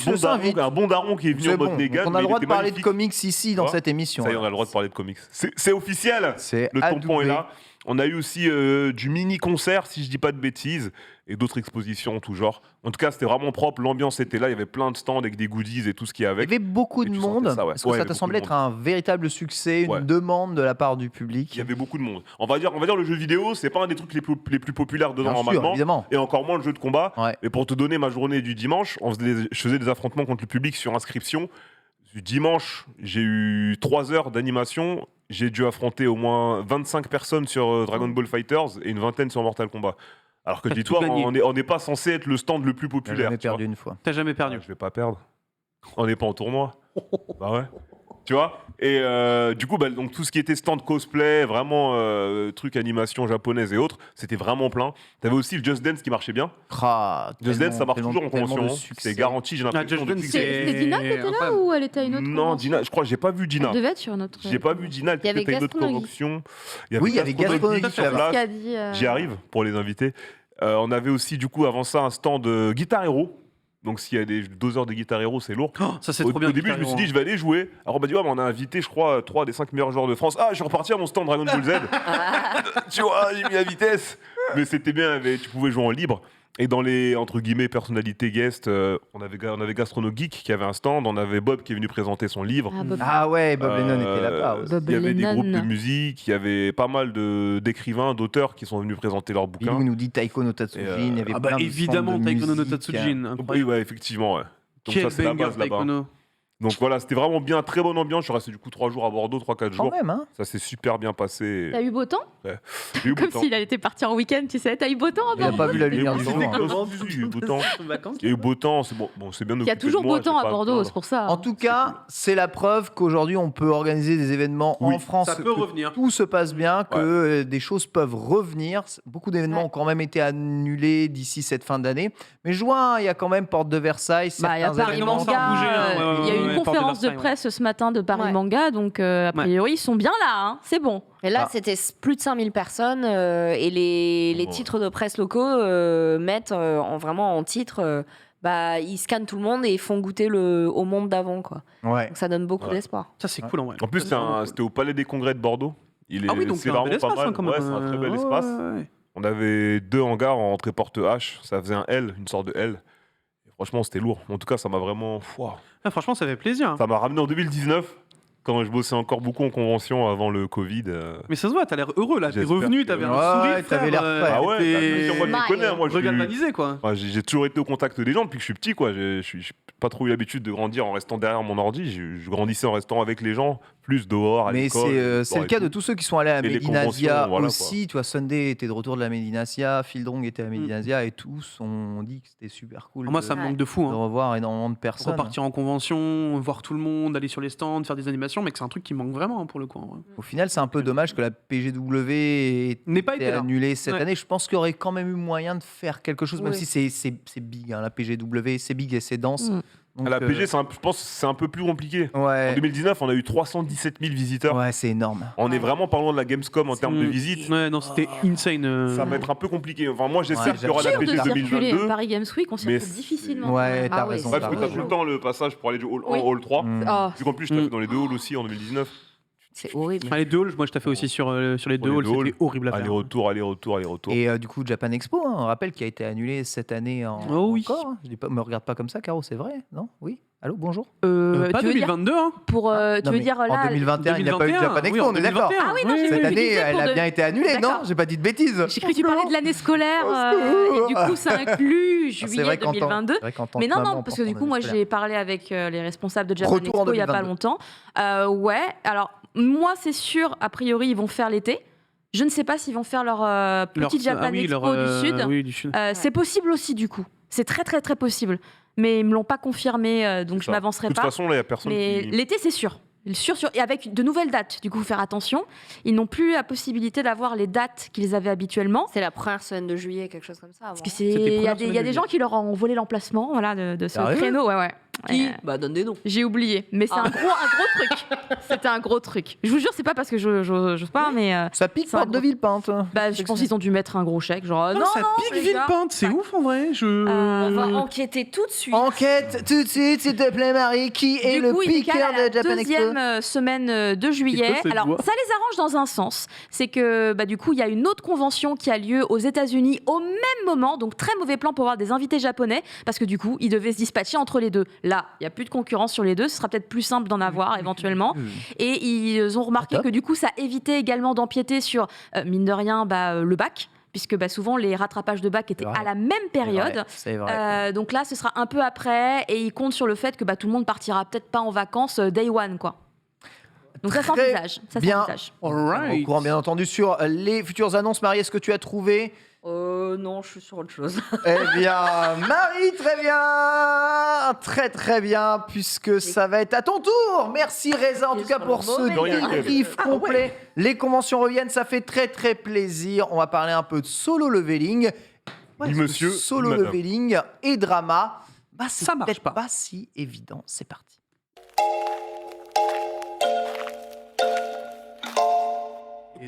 Un bon daron qui est venu c'est en mode bon. Negan. Donc on a le droit de parler magnifique. de comics ici dans Tu vois cette émission. Ça y est, on a le droit de parler de comics. C'est officiel. C'est Le tampon adoubé. est là. On a eu aussi du mini-concert, si je dis pas de bêtises, et d'autres expositions en tout genre. En tout cas, c'était vraiment propre. L'ambiance était là. Il y avait plein de stands avec des goodies et tout ce qu'il y Il y avait. avait beaucoup Et de tu monde. sentais ça, ouais. Est-ce que Ouais, il y ça avait t'a beaucoup semblé de être un véritable succès, une Ouais. demande de la part du public? Il y avait beaucoup de monde. On va dire le jeu vidéo, c'est pas un des trucs les plus populaires dedans Bien sûr, normalement. évidemment. Et encore moins le jeu de combat. Ouais. Et pour te donner ma journée du dimanche, je faisais des affrontements contre le public sur inscription. Du dimanche, j'ai eu 3 heures d'animation. J'ai dû affronter au moins 25 personnes sur Dragon Ball Fighters et une vingtaine sur Mortal Kombat. Alors que T'as dis-toi, tout gagné. on n'est pas censé être le stand le plus J'ai populaire. jamais tu vois. perdu une fois. T'as jamais perdu. Je vais pas perdre. On n'est pas en tournoi. Bah ouais. Tu vois. Et du coup, donc tout ce qui était stand cosplay, vraiment truc animation japonaise et autres, c'était vraiment plein. T'avais aussi le Just Dance qui marchait bien. Just Dance, ça marche toujours en convention. Hein. C'est garanti, j'ai l'impression. Just Dance, depuis que c'est- C'était Dina qui était là incroyable. ou elle était à une autre Non, convention Dina, je crois, j'ai pas vu Dina. Elle devait être sur notre. J'ai pas vu Dina, Il y avait peut-être une autre Gastronomie. convention. Oui, il y avait Gastronomie sur là-bas. place. Qui a dit, J'y arrive pour les invités. On avait aussi, du coup, avant ça, un stand Guitar Hero. Donc, s'il y a des 2 heures de Guitar Hero, c'est lourd. Oh, ça c'est Au trop bien. début, je me suis dit, je vais aller jouer. Alors, on m'a dit, ouais, mais on a invité, je crois, 3 des 5 meilleurs joueurs de France. Ah, je suis reparti à mon stand Dragon Ball Z. Tu vois, j'ai mis la vitesse. Mais c'était bien, tu pouvais jouer en libre. Et dans les, entre guillemets, personnalités guest, on avait Gastrono Geek qui avait un stand. On avait Bob qui est venu présenter son livre. Ah, Bob. Ah ouais, Bob Lennon était là-bas aussi. Bob Il y avait des Lennon. groupes de musique, il y avait pas mal d'écrivains, d'auteurs qui sont venus présenter leurs bouquins. Bilou nous dit Taiko no Tatsujin. Il y avait Ah bah plein de évidemment, stands de Taiko no musique. Tatsujin. Oui, Incroyable. ouais, effectivement. Ouais. Donc Quel ça, c'est la banger, base là-bas. Taiko no. Donc voilà, c'était vraiment bien, très bonne ambiance. Je suis resté du coup 3 jours à Bordeaux, 3-4 Quand jours. même, hein. Ça s'est super bien passé. T'as eu beau temps J'ai eu beau Comme temps. s'il était parti en week-end, tu sais. T'as eu beau temps à Il a Bordeaux pas vu la J'ai eu lumière beau du temps. jour. hein. Comment Si, j'ai eu beau temps. Vacances. Il y a eu beau temps, c'est bon, c'est bien Il y a occupé de toujours moi, beau temps j'ai à pas à Bordeaux, plaindre. c'est pour ça. En tout cas, c'est la preuve qu'aujourd'hui, on peut organiser des événements Oui, en France. Ça peut que revenir. Tout se passe bien, que des choses peuvent revenir. Beaucoup d'événements Ouais. ont quand même été annulés d'ici cette fin d'année. Mais juin, il y a quand même Porte de Versailles. Bah, il y a certains Paris événements. commence à bouger, Manga. hein, ouais, Il y a eu ouais, une ouais, Porte de conférence de Versailles, presse ce matin de Paris Ouais. Manga, donc a priori ils sont bien là, hein. C'est bon. Et là, Ah. c'était plus de 5000 personnes et les Ouais. titres de presse locaux mettent vraiment en titre, ils scannent tout le monde et font goûter au monde d'avant, quoi. Ouais. Donc ça donne beaucoup Ouais. d'espoir. Ça c'est cool en vrai. En plus, c'était au Palais des Congrès de Bordeaux. Ah oui, donc c'est c'est un vraiment bel pas espace mal. hein, quand même. Ouais, c'est un très bel Ouais, espace. ouais, ouais. On avait 2 hangars en entrée porte H. Ça faisait un L, une sorte de L. Et franchement, c'était lourd. En tout cas, ça m'a vraiment. Waouh. Ah, franchement, ça fait plaisir. Ça m'a ramené en 2019, quand je bossais encore beaucoup en convention avant le Covid. Mais ça se voit, t'as l'air heureux là. T'es J'espère revenu, que- t'avais un Ouais, sourire. t'avais l'air prêt. Ah ouais, t'es- bah, bien sûr, moi je les Smile. connais. Hein, moi, je suis- Regalvanisé quoi. Ouais, j'ai toujours été au contact des gens depuis que je suis petit. Quoi. J'ai pas trop eu l'habitude de grandir en restant derrière mon ordi. Je grandissais en restant avec les gens, plus dehors, à Mais l'école. c'est le cas de tous ceux qui sont allés à la Et les Medinasia conventions, voilà, aussi. Tu vois, Sunday était de retour de la Medinasia, Fildrong était à la Medinasia et tous ont dit que c'était super cool Moi, de, ça me manque de fou. de Hein. revoir énormément de personnes. Repartir en convention, voir tout le monde, aller sur les stands, faire des animations, mais que c'est un truc qui manque vraiment hein, pour le coup. en vrai. Au final, c'est un peu dommage que la PGW ait N'est pas été été là. annulée cette Ouais. année. Je pense qu'il y aurait quand même eu moyen de faire quelque chose, même Oui. si c'est big, hein, la PGW, c'est big et c'est dense. Mm. Donc, À la PG, je pense que c'est un peu plus compliqué. En ouais, 2019, on a eu 317 000 visiteurs. ouais, c'est énorme. On est vraiment pas loin de la Gamescom en termes de visites. Ouais, non, c'était insane. Ça va être un peu compliqué. Enfin, moi, j'espère Ouais, qu'il y aura la Dur de PG circuler. 2022. Paris Games Week, on mais circule difficilement. Ouais, t'as Ah oui, raison. c'est Ouais, t'as parce que t'as raison. tout le temps le passage pour aller du hall 1 Oui. au hall 3. Mm. Oh, Vu qu'en plus, je t'ai fait dans les 2 halls aussi en 2019. c'est horrible. Ah, les deux halls, moi je t'ai fait aussi sur les Pour deux les halls, deux halls. c'était horrible à faire. Aller-retour, aller-retour, aller-retour. Et du coup, Japan Expo, hein, on rappelle, qui a été annulé cette année Oh oui. encore. Hein. Je dis pas, me regarde pas comme ça, Caro, c'est vrai, non? Oui. Allô, bonjour. Pas tu veux dire 2022, hein. pour tu Non, veux mais dire en là 2021, il n'y a pas eu de Japan Expo, oui, en on est d'accord. 2021. Ah oui, non, j'ai Cette vu, année, je disais elle pour a de- bien été annulée, non? D'accord. J'ai pas dit de bêtises. J'ai cru que tu parlais de l'année scolaire Au et du coup ça inclut Ah, c'est juillet vrai qu'en tant- 2022. c'est vrai qu'en tant Mais que non, maman, non, parce que du portant coup, un moi, scolaire. j'ai parlé avec les responsables de Japan Retour en Expo il n'y a pas 2022. longtemps. Ouais, alors, moi, c'est sûr, a priori, ils vont faire l'été. Je ne sais pas s'ils vont faire leur petite Japan Expo du Sud. Oui, du Sud. C'est possible aussi, du coup. C'est très, très, très possible. Mais ils me l'ont pas confirmé, donc C'est je ça. m'avancerai De toute pas. façon, là, il n'y a personne Mais qui. l'été, c'est sûr. Sûr. Et avec de nouvelles dates. Du coup, faut faire attention. Ils n'ont plus la possibilité d'avoir les dates qu'ils avaient habituellement. C'est la première semaine de juillet, quelque chose comme ça. Parce que avant. il y a première des semaine de gens qui leur ont volé l'emplacement voilà, de ce Sérieux créneau. Ouais, ouais. Qui Bah donne des noms. J'ai oublié, mais c'est un gros truc. C'était un gros truc. Je vous jure, c'est pas parce que j'ose pas, mais Ça pique C'est un porte de gros- Villepinte. bah, je pense qu'ils ont dû mettre un gros chèque, genre non, ça pique les gars. Villepinte, c'est ouf en vrai. On va enquêter tout de suite. Enquête tout de suite, s'il te plaît, Marie. Qui est Du le coup, il décale piqueur à la de Japan Expo deuxième semaine de juillet. C'est quoi cette Alors, voix ça les arrange dans un sens. C'est que, du coup, il y a une autre convention qui a lieu aux États-Unis au même moment. Donc, très mauvais plan pour avoir des invités japonais. Parce que, du coup, ils devaient se dispatcher entre les deux. Là, il n'y a plus de concurrence sur les deux. Ce sera peut-être plus simple d'en avoir éventuellement. Et ils ont remarqué Top. que, du coup, ça évitait également d'empiéter sur, mine de rien, le bac. Puisque souvent, les rattrapages de bac étaient C'est vrai. à la même période. C'est vrai. Donc là, ce sera un peu après, et il compte sur le fait que tout le monde partira peut-être pas en vacances day one, quoi. Donc ça Très s'envisage. Ça bien. s'envisage. Au Alright. courant, bien entendu, sur les futures annonces. Marie, est-ce que tu as trouvé Non, je suis sur autre chose. Eh bien, Marie, très bien. Très, très bien, puisque ça va être à ton tour. Merci, Reza, en tout cas, pour ce débrief complet. Les conventions reviennent, ça fait très, très plaisir. On va parler un peu de solo leveling. Dis monsieur, Solo madame. leveling et drama. C'est Ça marche peut-être pas. pas si évident. C'est parti.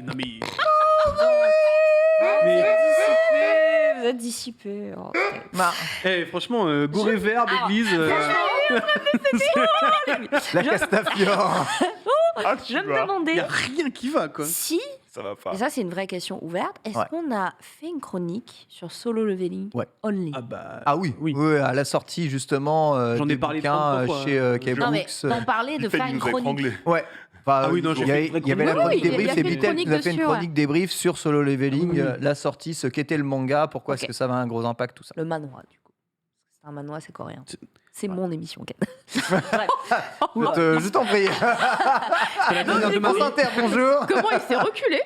Non mais. Vous êtes dissipés. Oh, Franchement, Goré Vert d'église. La Castafiore. Ah, Je me Il demandais y a rien qui va quoi. si, Ça va pas. et ça c'est une vraie question ouverte, est-ce Ouais. qu'on a fait une chronique sur solo leveling Ouais. only Ah bah. Ah oui, Oui. oui, à la sortie justement J'en ai des parlé bouquins 33 fois, chez Non mais K-Books. on parlait de Vite fait, faire il une nous a chronique. étranglés. Ouais. Enfin, Ah oui, non, j'ai il y avait, fait une vraie il y avait la chronique. chronique Oui, débrief, il a c'est fait une Bitel chronique qui a fait une dessus, chronique débrief sur Solo Leveling, Ah oui, oui. la sortie, ce qu'était le manga, pourquoi est-ce Ok. que ça avait un gros impact, tout ça. Le manoir du coup. C'est un manoir, c'est coréen. C'est Ouais. mon émission, Ken. Bref. Je t'en prie. de France Inter, bonjour. Comment il s'est reculé?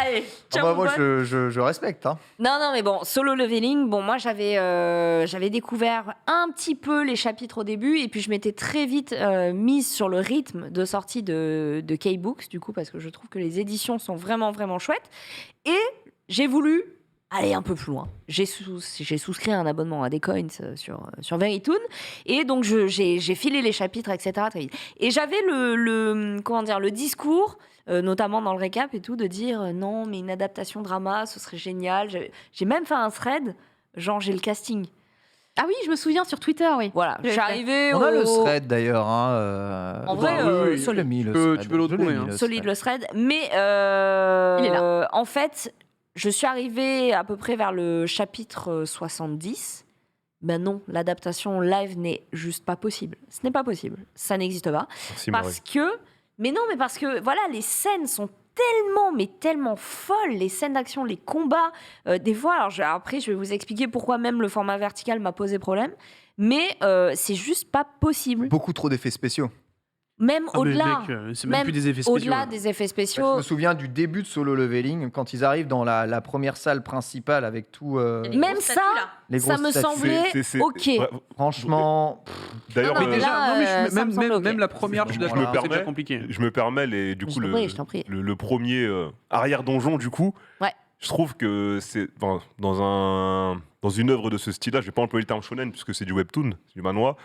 Allez, Ah ciao. bah, mon moi, pote. je respecte. Hein. Non, mais bon, solo leveling, bon, moi j'avais découvert un petit peu les chapitres au début et puis je m'étais très vite mise sur le rythme de sortie de K-Books, du coup, parce que je trouve que les éditions sont vraiment, vraiment chouettes. Et j'ai voulu aller un peu plus loin. J'ai souscrit un abonnement à des coins sur Verytoon et donc j'ai filé les chapitres, etc. très vite. Et j'avais le discours, notamment dans le récap et tout, de dire non, mais une adaptation drama, ce serait génial. J'ai même fait un thread, genre j'ai le casting. Ah oui, je me souviens sur Twitter, oui. Voilà, je suis arrivée On a le au... thread d'ailleurs. Hein, En vrai, oui, je l'ai mis, le tu peux- thread. tu peux le Je l'ai retrouver, mis, hein. le solide thread. le thread, mais Il est là. en fait, je suis arrivée à peu près vers le chapitre 70. Ben non, l'adaptation live n'est juste pas possible. Ce n'est pas possible, ça n'existe pas. Merci, Marie. Parce que, voilà, les scènes sont tellement folles, les scènes d'action, les combats. Des fois, alors après, je vais vous expliquer pourquoi même le format vertical m'a posé problème, mais c'est juste pas possible. Beaucoup trop d'effets spéciaux. Même Ah, mais au-delà, mec, c'est même plus des effets spéciaux. au-delà là. des effets Je spéciaux. me souviens du début de Solo Leveling, quand ils arrivent dans la première salle principale avec tout. Même ça, les ça grosses me statues. semblait ok. Ouais, Franchement, D'ailleurs, Non, Mais mais déjà, là, non, mais ça me même, semble même, ok. même la première, je suis d'accord, Je me c'est déjà permets. compliqué. je me permets, du coup, Je t'en prie. le premier arrière-donjon, du coup, Ouais. je trouve que c'est dans une œuvre de ce style-là, je vais pas employer le terme shonen puisque c'est du webtoon, c'est du manhwa,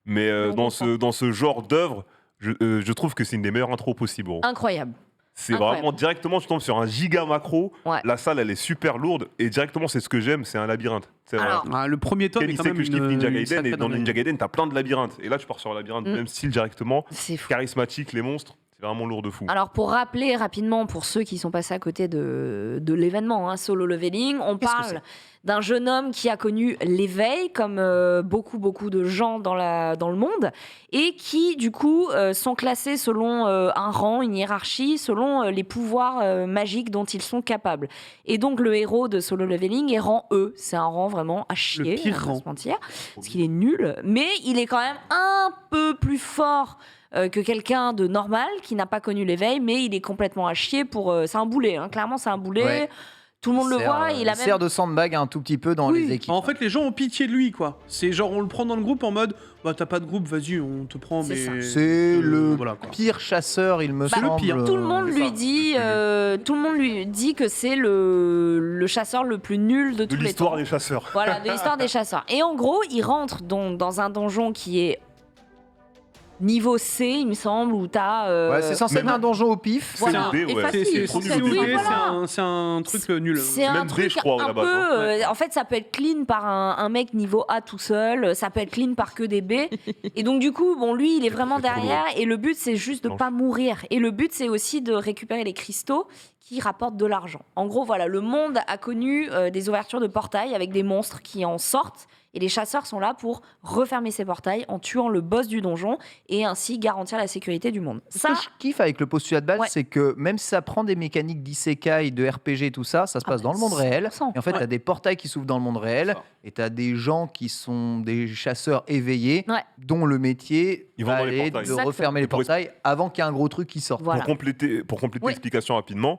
mais Mais on dans ce genre d'œuvre, je trouve que c'est une des meilleures intros possibles. gros. Incroyable. C'est incroyable. vraiment directement, tu tombes sur un giga macro, Ouais. la salle elle est super lourde et directement c'est ce que j'aime, c'est un labyrinthe. C'est Alors, Ah, le premier tome Ken, est il quand sait même que je kiffe une, Ninja une Gaiden sacrée et dans dinguerie. Ninja Gaiden t'as plein de labyrinthes et là tu pars sur un labyrinthe, Mm. même style directement, c'est fou. charismatique, les monstres, c'est vraiment lourd de fou. Alors, pour rappeler rapidement, pour ceux qui sont passés à côté de l'événement, hein, Solo Leveling, on Qu'est-ce que parle d'un jeune homme qui a connu l'éveil, comme beaucoup de gens dans le monde, et qui, du coup, sont classés selon un rang, une hiérarchie, selon les pouvoirs magiques dont ils sont capables. Et donc, le héros de Solo Leveling est rang E. C'est un rang vraiment à chier, pire on va pas rang. se mentir, parce qu'il est nul, mais il est quand même un peu plus fort que quelqu'un de normal qui n'a pas connu l'éveil, mais il est complètement à chier pour... c'est un boulet, hein, clairement c'est un boulet. Ouais. Tout le monde le voit, il a sert même... de sandbag un tout petit peu dans Oui. les équipes. En fait, les gens ont pitié de lui, quoi. C'est genre, on le prend dans le groupe en mode, bah t'as pas de groupe, vas-y, on te prend, C'est mais. ça. C'est le voilà, quoi. pire chasseur, il me Bah, semble. le pire. Tout le monde c'est lui ça. dit, que c'est le chasseur le plus nul de De tous les l'histoire temps. des chasseurs. Voilà, de l'histoire des chasseurs. Et en gros, il rentre dans un donjon qui est niveau C, il me semble, où t'as. Ouais, c'est censé être un donjon au pif. Voilà. C'est D, Et ouais. facile. C'est trop c'est- nul. c'est- Oui, voilà. c'est un truc nul. C'est un même D, truc je crois, à un la peu. base, En fait, ça peut être clean par un mec niveau A tout seul, ça peut être clean par que des B. Et donc, du coup, bon, lui, il est vraiment C'est trop derrière. Et le but, c'est juste de Non. pas mourir. Et le but, c'est aussi de récupérer les cristaux qui rapportent de l'argent. En gros, voilà, le monde a connu des ouvertures de portails avec des monstres qui en sortent. Et les chasseurs sont là pour refermer ces portails en tuant le boss du donjon et ainsi garantir la sécurité du monde. Ce Ça, que je kiffe avec le postulat de base, Ouais. c'est que même si ça prend des mécaniques d'isekai, de RPG, tout ça, ça se passe dans le monde réel. 100%. Et en fait, tu as des portails qui s'ouvrent dans le monde réel. Ça. Et tu as des gens qui sont des chasseurs éveillés, Ouais. dont le métier Ils vont va dans les aller portails. de Exactement. refermer les Pour- portails avant qu'il y ait un gros truc qui sorte. Voilà. Pour compléter Oui. l'explication rapidement,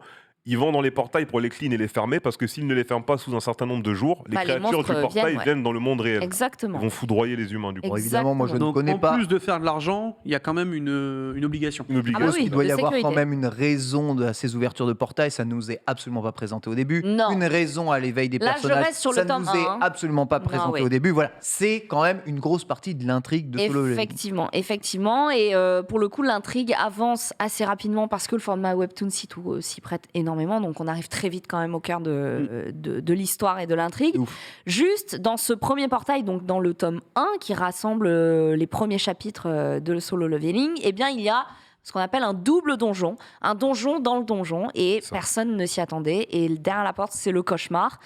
ils vont dans les portails pour les clean et les fermer parce que s'ils ne les ferment pas sous un certain nombre de jours, les Bah, les créatures monstres du portail viennent, viennent dans le monde réel. Exactement. Ils vont foudroyer les humains du coup. Bon, évidemment, moi je ne Donc connais en pas. plus de faire de l'argent, il y a quand même une obligation. Une obligation. Ah bah oui. Il doit y de avoir sécurité. quand même une raison à ces ouvertures de portail, ça nous est absolument pas présenté au début. Non. Une raison à l'éveil des Là, je personnages, reste sur le ça tome nous est 1, hein. absolument pas présenté oui. au début. Voilà, c'est quand même une grosse partie de l'intrigue de Solo Leveling. Effectivement. Et pour le coup, l'intrigue avance assez rapidement parce que le format webtoon s'y prête énormément. Donc, on arrive très vite quand même au cœur de l'histoire et de l'intrigue. C'est ouf. Juste dans ce premier portail, donc dans le tome 1, qui rassemble les premiers chapitres de Solo Leveling, eh bien, il y a ce qu'on appelle un double donjon. Un donjon dans le donjon. Et Ça. personne ne s'y attendait. Et derrière la porte, c'est le cauchemar.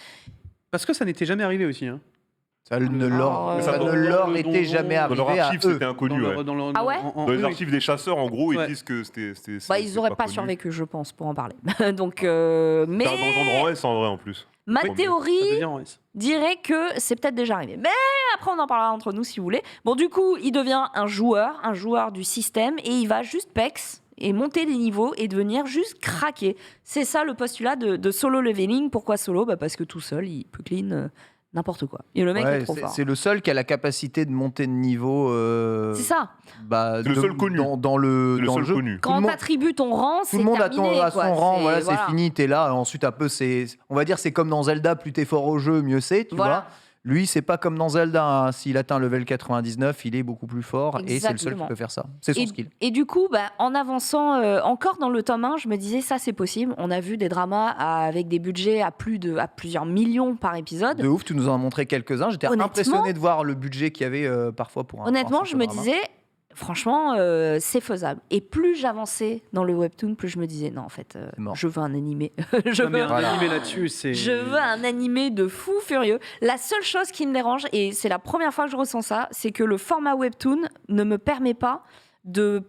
Parce que ça n'était jamais arrivé aussi. Hein. Ça ne leur, Mais ça ça, ne dans- leur dans le était donjon, jamais dans Dans leur arrivé à archive, eux. c'était inconnu. ouais. Ah ouais Dans les oui. archives des chasseurs, en gros, Ouais. ils disent que c'était. Bah, ils n'auraient pas connu. survécu, je pense, pour en parler. Donc, mais C'est un donjon de S en vrai en plus. ma Oui. Ça théorie devient en S. dirait que c'est peut-être déjà arrivé. Mais après, on en parlera entre nous si vous voulez. Bon, du coup, il devient un joueur du système et il va juste pex et monter les niveaux et devenir juste craquer. C'est ça le postulat de Solo Leveling. Pourquoi solo ? Bah, parce que tout seul, il peut clean n'importe quoi. Et le mec Ouais, est trop fort. c'est le seul qui a la capacité de monter de niveau. C'est ça. Bah, C'est le seul connu. Dans le, C'est le dans seul jeu. connu. Tout le Quand monde- t'attribues ton rang, c'est Tout le monde terminé, a quoi. son rang, voilà, voilà. c'est fini, t'es là. Ensuite, un peu, on va dire, c'est comme dans Zelda, plus t'es fort au jeu, mieux c'est, tu Voilà. vois. Lui, c'est pas comme dans Zelda, hein. S'il atteint level 99, il est beaucoup plus fort et c'est le seul qui Exactement. peut faire ça. C'est son skill. Et du coup, bah, en avançant encore dans le tome 1, je me disais, ça c'est possible. On a vu des dramas avec des budgets à plusieurs millions par épisode. De ouf, tu nous en as montré quelques-uns. J'étais Honnêtement- impressionné de voir le budget qu'il y avait parfois pour un. Honnêtement, pour un je me drama. disais, franchement, c'est faisable. Et plus j'avançais dans le webtoon, plus je me disais, non, en fait, C'est mort. je veux un animé. Non, mais un Voilà. animé là-dessus, c'est. Je veux un animé de fou furieux. La seule chose qui me dérange, et c'est la première fois que je ressens ça, c'est que le format webtoon ne me permet pas de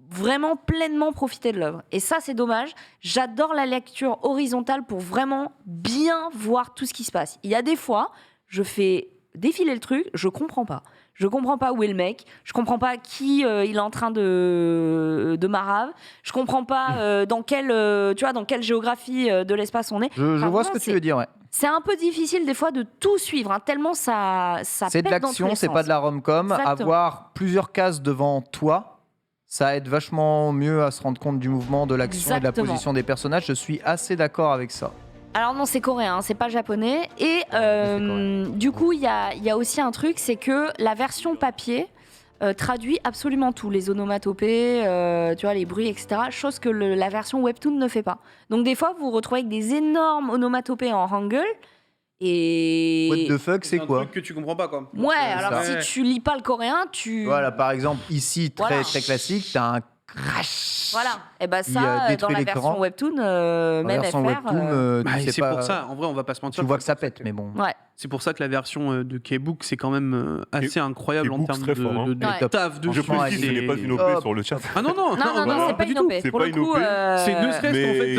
vraiment pleinement profiter de l'œuvre. Et ça, c'est dommage. J'adore la lecture horizontale pour vraiment bien voir tout ce qui se passe. Il y a des fois, je fais défiler le truc, je comprends pas. Je comprends pas où est le mec. Je comprends pas qui il est en train de marave. Je comprends pas dans quelle géographie de l'espace on est. Je Enfin, vois ce vraiment, que tu veux dire, ouais. C'est un peu difficile des fois de tout suivre, hein, tellement ça C'est de pète dans tous l'action, les c'est sens. pas de la rom-com. Exactement. Avoir plusieurs cases devant toi, ça aide vachement mieux à se rendre compte du mouvement, de l'action et de la Exactement. position des personnages. Je suis assez d'accord avec ça. Alors non, c'est coréen, hein, c'est pas japonais. Et coréen. du coup, il y a aussi un truc, c'est que la version papier traduit absolument tout, les onomatopées, tu vois, les bruits, etc. Chose que la version webtoon ne fait pas. Donc des fois, vous vous retrouvez avec des énormes onomatopées en hangul. Et What the fuck, c'est un quoi truc que tu comprends pas, quoi. ouais, C'est alors ça. si tu lis pas le coréen, tu Voilà, par exemple, ici, très, Voilà. très classique, t'as un crash. voilà. Et ben Il a ça, détruit dans la l'écran. version webtoon, La même version FR, webtoon, tu Bah, sais c'est pas- pour ça, en vrai, on va pas se mentir. Tu vois que ça pète, mais bon. ouais. C'est pour ça que la version de K-Book, c'est quand même assez incroyable en K-Book, termes c'est très fort, hein. de Ouais. taf, de Je Franchement, précise, ce elle n'est pas une OP Hop. sur le chat. Ah non, non, Non, non, non, voilà. c'est pas une du tout. OP. C'est Pour pas le une coup, OP. C'est ne serait-ce qu'en fait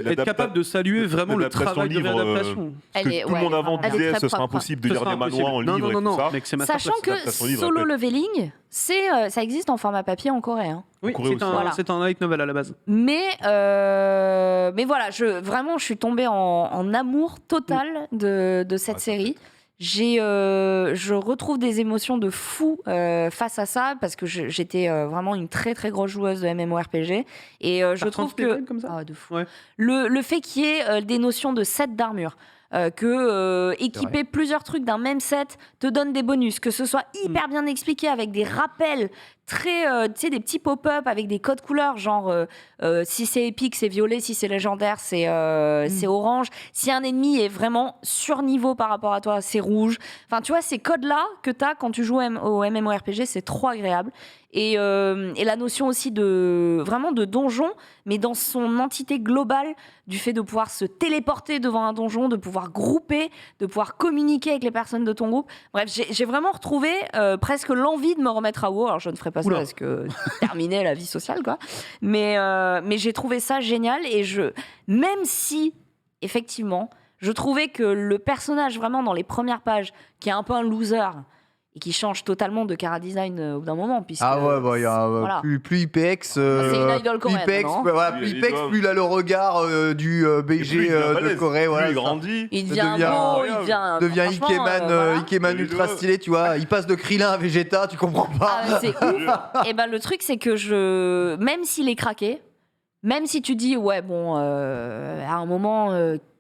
être l'adapta- capable de saluer vraiment le l'adaptation travail de livre, réadaptation. Parce Elle que est- tout le ouais, monde avant elle est disait très ce sera propre. impossible de Ce lire sera des impossible. manoirs en Non, livre et non, tout non, ça. mec, c'est ma Sachant que l'adaptation livre, Solo répète. Leveling, ça existe en format papier en coréen. Oui, Corée aussi. Voilà. c'est un light novel à la base. Mais voilà, je suis tombée en amour total de cette Ah, série. Je retrouve des émotions de fou face à ça parce que j'étais vraiment une très très grosse joueuse de MMORPG et je trouve ressenti des que vibes comme ça Ah, de fou. Ouais. Le fait qu'il y ait des notions de set d'armure, que équiper plusieurs trucs d'un même set te donne des bonus, que ce soit hyper bien expliqué avec des rappels très, tu sais, des petits pop-up avec des codes couleurs, genre si c'est épique, c'est violet, si c'est légendaire, c'est orange. Si un ennemi est vraiment surniveau par rapport à toi, c'est rouge. Enfin, tu vois, ces codes-là que tu as quand tu joues au MMORPG, c'est trop agréable. Et la notion aussi de donjon, mais dans son entité globale, du fait de pouvoir se téléporter devant un donjon, de pouvoir grouper, de pouvoir communiquer avec les personnes de ton groupe. Bref, j'ai vraiment retrouvé presque l'envie de me remettre à WoW. Alors je ne ferai pas ça parce que terminer la vie sociale, quoi. Mais j'ai trouvé ça génial et même si effectivement, je trouvais que le personnage vraiment dans les premières pages, qui est un peu un loser, et qui change totalement de chara design au bout d'un moment. Puisque il y a voilà. plus IPX. C'est une idole coréenne. IPX, plus IPX, plus il a le regard du BG de Corée. Voilà, il grandit. Il devient beau, il devient Ikeman ultra stylé, tu vois. Il passe de Krillin à Vegeta, tu comprends pas. Ah, c'est ouf. Et ben le truc, c'est que même s'il est craqué, même si tu dis, ouais, bon, à un moment,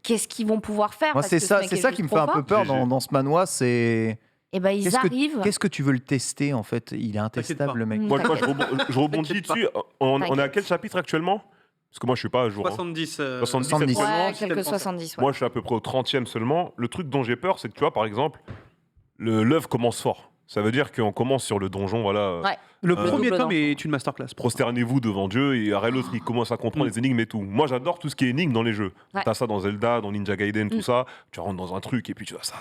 qu'est-ce qu'ils vont pouvoir faire? Moi, c'est ça qui me fait un peu peur dans ce manoir, c'est. Et ben ils arrivent. Qu'est-ce que tu veux le tester en fait? Il est intestable le mec. Moi, je rebondis dessus. On est à quel chapitre actuellement? Parce que moi, je suis pas à jour. 70. 70. actuellement. Ouais, quelques 70. Ouais. Moi, je suis à peu près au 30e seulement. Le truc dont j'ai peur, c'est que tu vois, par exemple, l'œuvre commence fort. Ça veut dire qu'on commence sur le donjon, voilà. Ouais. Le premier double tome donjon. est une masterclass. Prosternez-vous devant Dieu et après l'autre il commence à comprendre les énigmes et tout. Moi j'adore tout ce qui est énigmes dans les jeux. Ouais. T'as ça dans Zelda, dans Ninja Gaiden, tout ça. Tu rentres dans un truc et puis tu vois ça.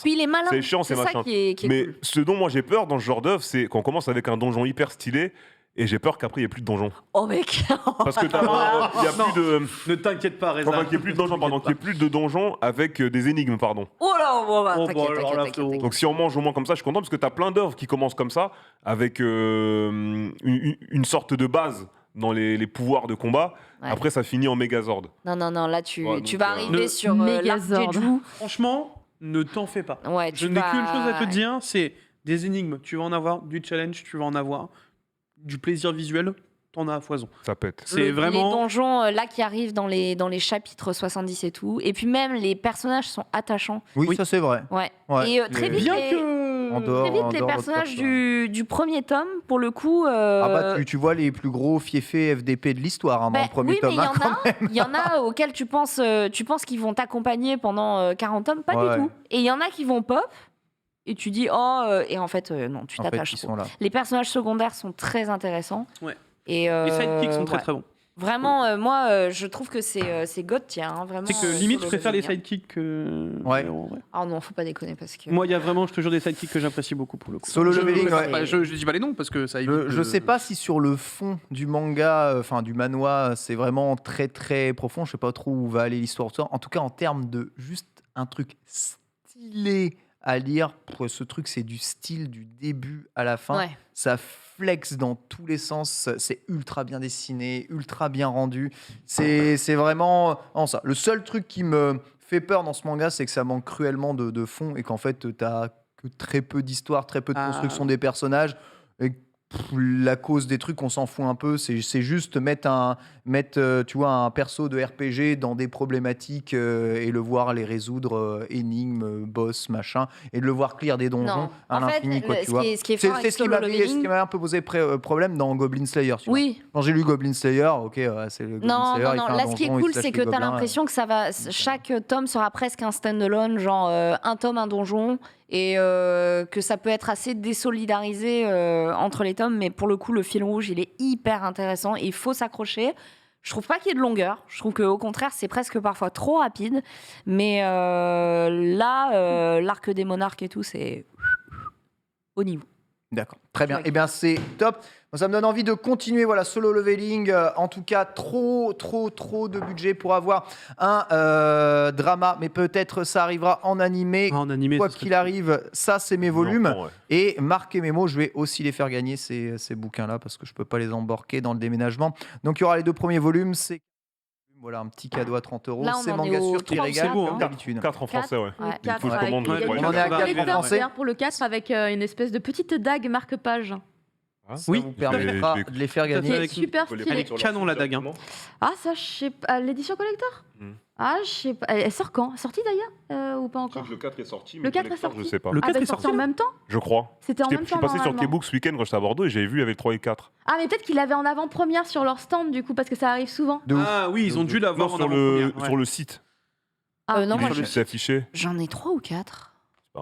Puis il est malin. C'est chiant, c'est ça machin. qui est Mais cool. ce dont moi j'ai peur dans ce genre d'œuvre, c'est qu'on commence avec un donjon hyper stylé et j'ai peur qu'après il n'y ait plus de donjon. Oh mec. Parce que il y a plus de. Ne t'inquiète pas, Reza. Enfin, qu'il n'y ait plus de donjon, pardon, qu'il y ait plus de donjons avec des énigmes, pardon. Oh là, Oh, bah, alors là, t'inquiète. Donc si on mange au moins comme ça, je suis content parce que t'as plein d'œuvres qui commencent comme ça, avec une sorte de base dans les pouvoirs de combat. Ouais. Après, ça finit en Megazord. Non, là tu Ouais, tu donc, vas arriver sur l'arc Megazord. Jeju. Franchement, ne t'en fais pas. Ouais, Je tu n'ai vas- qu'une chose à te dire, c'est des énigmes. Tu vas en avoir, du challenge, tu vas en avoir, du plaisir visuel, t'en as à foison. Ça pète. C'est Les vraiment. donjons là qui arrivent dans les chapitres 70 et tout. Et puis même les personnages sont attachants. Oui, ça c'est vrai. Ouais. Ouais. Et très vite, Bien les, que. En dehors- très vite, en les dehors de personnages ça. du premier tome, pour le coup. Ah bah tu vois les plus gros fiefés FDP de l'histoire dans bah, le premier oui, tome. mais hein, quand même. il y en a auxquels tu penses qu'ils vont t'accompagner pendant 40 tomes, pas Ouais. du tout. Et il y en a qui vont pop. Et tu dis, et en fait, non, tu En fait, t'attaches ils trop. sont là. Les personnages secondaires sont très intéressants. Ouais. Et, Les sidekicks sont très ouais. très bons. Vraiment, moi, je trouve que c'est God tier. Hein, vraiment, C'est que limite, je Solo préfère les Leveling, hein. sidekicks que. Ouais. en vrai. Ah non, faut pas déconner parce que. Moi, il y a vraiment, je te jure, des sidekicks que j'apprécie beaucoup pour le coup. Solo Je- Leveling, ouais. bah, je dis pas les noms parce que ça évite. Je sais pas si sur le fond du manga, enfin du manhwa, c'est vraiment très très profond. Je sais pas trop où va aller l'histoire. En tout cas, en termes de juste un truc stylé à lire, ce truc c'est du style du début à la fin. Ouais. Ça flex dans tous les sens. C'est ultra bien dessiné, ultra bien rendu. C'est vraiment non, ça. Le seul truc qui me fait peur dans ce manga, c'est que ça manque cruellement de fond et qu'en fait, t'as que très peu d'histoire, très peu de construction des personnages. Et la cause des trucs, on s'en fout un peu. C'est juste mettre tu vois, un perso de RPG dans des problématiques et le voir les résoudre, énigmes, boss, machin, et de le voir clear des donjons Non. à En fait, l'infini, quoi, tu ce vois. qui est fort avec C'est ce qui Solo m'avait Leveling. un peu posé problème dans Goblin Slayer. Tu vois. Oui. Quand j'ai lu Goblin Slayer, ok, c'est le Goblin Non, Slayer. non, il non. fait un Là, ce qui est donjon, il cool, slash c'est les que t'as gobelins. l'impression que chaque tome sera presque un stand-alone, genre un tome, un donjon, et que ça peut être assez désolidarisé entre les tomes, mais pour le coup, le fil rouge, il est hyper intéressant et il faut s'accrocher. Je trouve pas qu'il y ait de longueur. Je trouve qu'au contraire, c'est presque parfois trop rapide. Mais là, l'arc des monarques et tout, c'est au niveau. D'accord, très bien. Ouais. Eh bien, c'est top. Moi, ça me donne envie de continuer. Voilà, Solo Leveling. En tout cas, trop de budget pour avoir un drama. Mais peut-être ça arrivera en animé. Ah, en animé, Quoi ce serait qu'il arrive, ça, c'est mes volumes. Non, ouais. Et Marc et Memo, je vais aussi les faire gagner ces bouquins-là parce que je peux pas les embarquer dans le déménagement. Donc, il y aura les 2 premiers volumes. C'est voilà, un petit cadeau à 30 €. Là, on C'est en manga est au sûr qui 34, régale, beau, hein. comme d'habitude. 4 en français, ouais. Ouais. Il faut que je commande. Ouais, ouais. On en est à 4 en D'ailleurs, français. pour le 4 avec une espèce de petite dague marque-page. Ça Oui. vous permettra de les faire Tout à fait. gagner. Qui est super On peut les stylé. prendre sur leur Canon, la site dague, hein. directement. Ah, ça, je sais pas. L'édition collector Hmm. Ah, je sais pas. Elle sort quand? Sortie d'ailleurs ou pas Je sais encore? que le 4 est sorti, Le mais 4 est collector, sorti je sais pas. Le Ah, 4 bah, est sorti sorti en là même temps? Je crois. C'était en même Je suis temps. passé sur normalement. K-Book ce week-end quand j'étais à Bordeaux et j'avais vu, il y avait le 3 et 4. Ah, mais peut-être qu'il avait en avant-première sur leur stand du coup, parce que ça arrive souvent. De ouf. Ah oui, ils ont dû l'avoir Non, en sur avant-première, le site. Non, Il moi, est affiché. j'en ai 3 ou 4.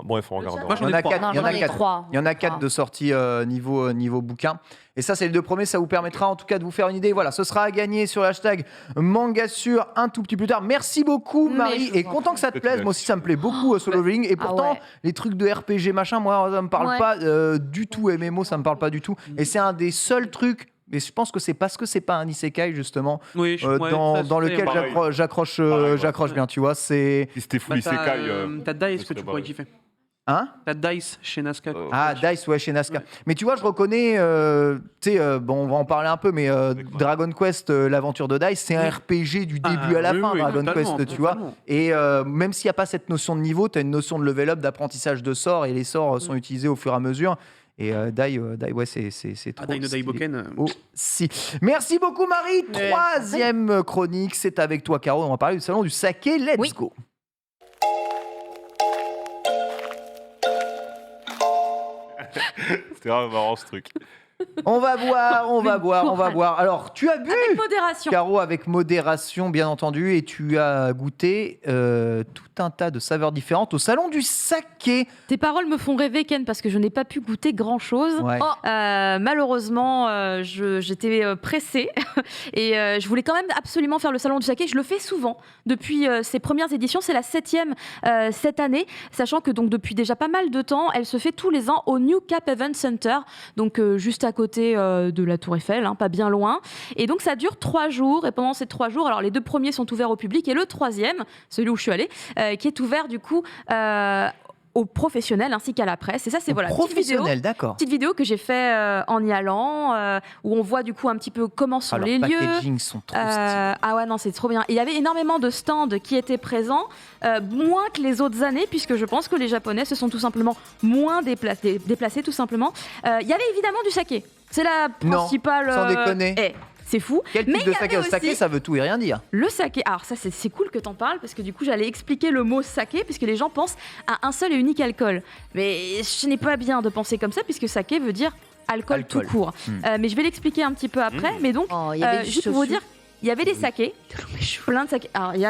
Bref, on regardera. Moi, Il y en a trois. 4. Non, Il y en j'en a ai 4. 3. Il y en a 4 de sortie niveau bouquin. Et ça, c'est les 2 premiers. Ça vous permettra en tout cas de vous faire une idée. Voilà, ce sera à gagner sur le hashtag Mangasur un tout petit peu plus tard. Merci beaucoup, Mais Marie. je vous Et en content que ça te prie. plaise. Moi aussi, ça me plaît beaucoup, Solo Leveling. Et pourtant, ouais. les trucs de RPG, machin, moi, ça me parle Ouais. pas du tout. MMO, ça me parle pas du tout. Et c'est un des seuls trucs. Mais je pense que c'est parce que c'est pas un isekai, justement, Oui, ouais, dans ça, lequel pareil. j'accroche Pareil, j'accroche ouais. bien, tu vois. C'est. Si c'était full Bah, isekai. t'as Dice ce que tu serait pourrais barré. kiffer. Hein? T'as Dice chez Nazca. Ah, Dice, ouais, chez Nazca. Ouais. Mais tu vois, je reconnais, tu sais, bon, on va en parler un peu, mais Dragon Quest, l'aventure de Dice, c'est un Oui. RPG du début à la oui, fin, oui, Dragon totalement, Quest, tu vois. totalement. Et même s'il n'y a pas cette notion de niveau, tu as une notion de level up, d'apprentissage de sorts, et les sorts sont utilisés au fur et à mesure. Et Dai, ouais, c'est trop Ah, Dai no stylé. Daiboken. Aussi. Merci beaucoup, Marie. Ouais. Troisième chronique, c'est avec toi, Caro. On va parler du salon du saké. Let's Oui. go. C'était vraiment marrant ce truc. On va boire, on va boire, on va boire. Alors, tu as bu Avec modération. Caro, avec modération, bien entendu, et tu as goûté tout un tas de saveurs différentes au salon du saké. Tes paroles me font rêver, Ken, parce que je n'ai pas pu goûter grand-chose. Ouais. Malheureusement, j'étais pressée et je voulais quand même absolument faire le salon du saké. Je le fais souvent depuis ses premières éditions. C'est la 7e cette année, sachant que donc depuis déjà pas mal de temps, elle se fait tous les ans au New Cap Event Center, donc juste à côté de la Tour Eiffel, hein, pas bien loin. Et donc ça dure 3 jours. Et pendant ces 3 jours, alors les 2 premiers sont ouverts au public et le 3e, celui où je suis allée, qui est ouvert du coup aux professionnels ainsi qu'à la presse. Et ça, c'est voilà, Professionnel, d'accord. petite vidéo que j'ai fait en y allant, où on voit du coup un petit peu comment sont Alors, les lieux. packaging sont trop stylés. Ah ouais, non, c'est trop bien. Et il y avait énormément de stands qui étaient présents, moins que les autres années, puisque je pense que les Japonais se sont tout simplement moins déplacés tout simplement. Il y avait évidemment du saké. C'est la Non, principale. sans déconner. C'est fou. Quel Mais type de il y saké? avait Le saké, aussi ça veut tout et rien dire. le saké. Alors ça, c'est cool que t'en parles, parce que du coup, j'allais expliquer le mot saké, puisque les gens pensent à un seul et unique alcool. Mais ce n'est pas bien de penser comme ça, puisque saké veut dire alcool. Alcool. Tout court. Mais je vais l'expliquer un petit peu après. Mais donc, Oh, il y avait du juste pour vous soju. dire, il y avait des sakés, plein de sakés. Alors, il y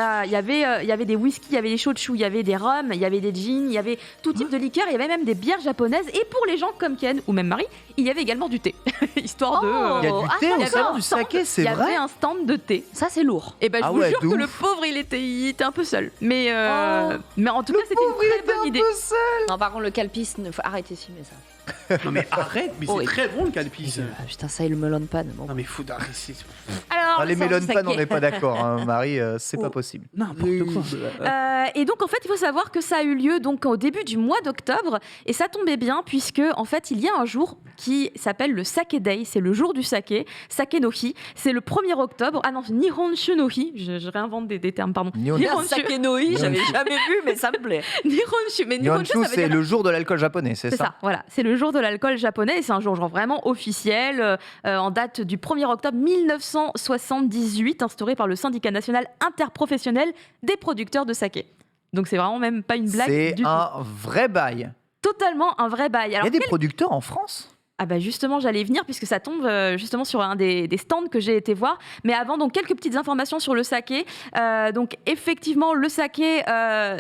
avait des whisky, il y avait des shochu, il y avait des rhums, il y avait des gins, il y avait tout type de liqueurs, il y avait même des bières japonaises. Et pour les gens comme Ken ou même Marie, il y avait également du thé. Histoire de... Oh, Il y a du ah, thé il y au avait salon un du stand, saké, c'est Il y vrai? avait un stand de thé. Ça, c'est lourd. Et ben, je Ah vous ouais, jure de que ouf. le pauvre, il était un peu seul. Mais, Oh. mais en tout cas, c'était une très bonne idée. Non, par contre, le calpiste, il faut arrêter de filmer ça. Non mais arrête, mais c'est Oui. très bon le calpis. Ah, putain, ça, il le melon pan. Bon. Non mais faut d'arrêter. Alors, Ah, les le salon melon du pan, saké. on n'est pas d'accord, hein, Marie, c'est pas possible. N'importe quoi. Et donc en fait, il faut savoir que ça a eu lieu donc au début du mois d'octobre, et ça tombait bien puisque en fait, il y a un jour qui s'appelle le Sake Day, c'est le jour du saké, Sake no Hi, c'est le 1er octobre. Ah non, Nihonshu no Hi, je réinvente des termes, pardon. Nihonshu, Sakenoi, j'avais jamais vu, mais ça me plaît. Nihonshu, mais Nihonshu, Nihonshu, ça veut c'est dire le jour de l'alcool japonais, c'est c'est ça? ça, voilà. C'est le jour de l'alcool japonais et c'est un jour genre vraiment officiel, en date du 1er octobre 1978, instauré par le syndicat national interprofessionnel des producteurs de saké. Donc c'est vraiment même pas une blague C'est du tout. un vrai bail. Totalement un vrai bail. Il y Alors, a des producteurs en France? ah bah justement, j'allais y venir puisque ça tombe justement sur un des stands que j'ai été voir. Mais avant, donc quelques petites informations sur le saké. Donc effectivement, le saké,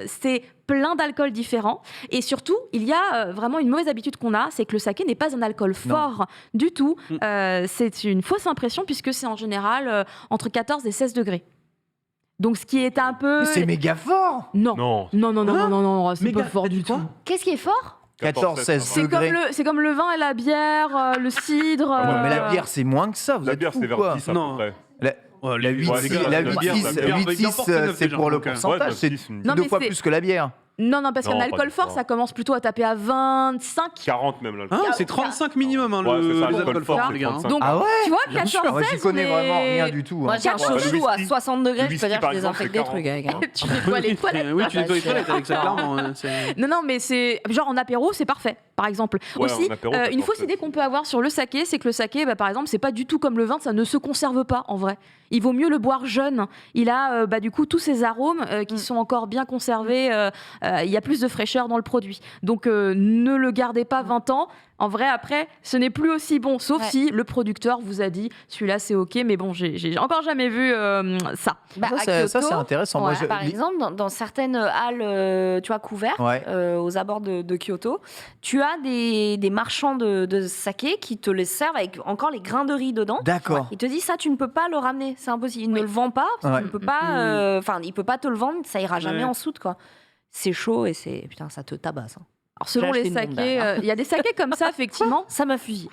c'est plein d'alcools différents. Et surtout, il y a vraiment une mauvaise habitude qu'on a, c'est que le saké n'est pas un alcool fort du tout. C'est une fausse impression puisque c'est en général entre 14 et 16 degrés. Donc ce qui est un peu... Mais c'est méga fort! Non. Non. Non, c'est Méga, pas fort t'as dit du quoi tout. Qu'est-ce qui est fort 14, 16 C'est degrés. c'est comme le vin et la bière, le cidre. Ouais, mais la euh, bière, c'est moins que ça. Vous La êtes bière, fous, c'est vers quoi. 10 à Non. peu près. La 8, Ouais, les gars, la la 8, bière, 6, la bière, 8, 6, c'est pour le pourcentage. C'est Non, deux mais fois c'est- plus que la bière. Non, parce Non, qu'un pas alcool du fort, tout. ça commence plutôt à taper à 25. 40 même là. Hein, c'est 35 minimum hein, Ouais, c'est ça, les l'alcool alcools fort, forts c'est les gars. 35. Donc, Ah ouais? tu vois, Bien sûr. 14, Moi, 16, j'y connais on est- vraiment rien du tout. Moi, hein. j'ai un Ouais, chouchou le à whisky. 60 degrés, Le je peux whisky, dire, par je exemple, désinfecte c'est des trucs avec. hein. Tu nettoies les toilettes. Oui, tu nettoies les c'est- toilettes avec ça, clairement. Non, mais c'est genre en apéro, c'est parfait. par exemple. Ouais, Aussi, en apéro, une d'accord, fausse idée qu'on peut avoir sur le saké, c'est que le saké, par exemple, c'est pas du tout comme le vin, ça ne se conserve pas en vrai. Il vaut mieux le boire jeune. Il a du coup tous ces arômes qui sont encore bien conservés. Il y a plus de fraîcheur dans le produit. Donc ne le gardez pas 20 ans. En vrai, après, ce n'est plus aussi bon, sauf si le producteur vous a dit celui-là c'est ok, mais bon, j'ai encore jamais vu ça. Ça, c'est intéressant. Moi, Par exemple, dans certaines halles, tu vois, couvertes, aux abords de Kyoto, tu as des marchands de saké qui te les servent avec encore les grains de riz dedans. D'accord. Il te dit ça, tu ne peux pas le ramener, c'est impossible. Il ne le vend pas, parce que tu ne peux pas. Enfin, il peut pas te le vendre, ça ira jamais en soude, quoi. C'est chaud et putain, ça te tabasse. Hein. Alors selon les sakés, il y a des sakés comme ça, effectivement. Ça m'a fusillé.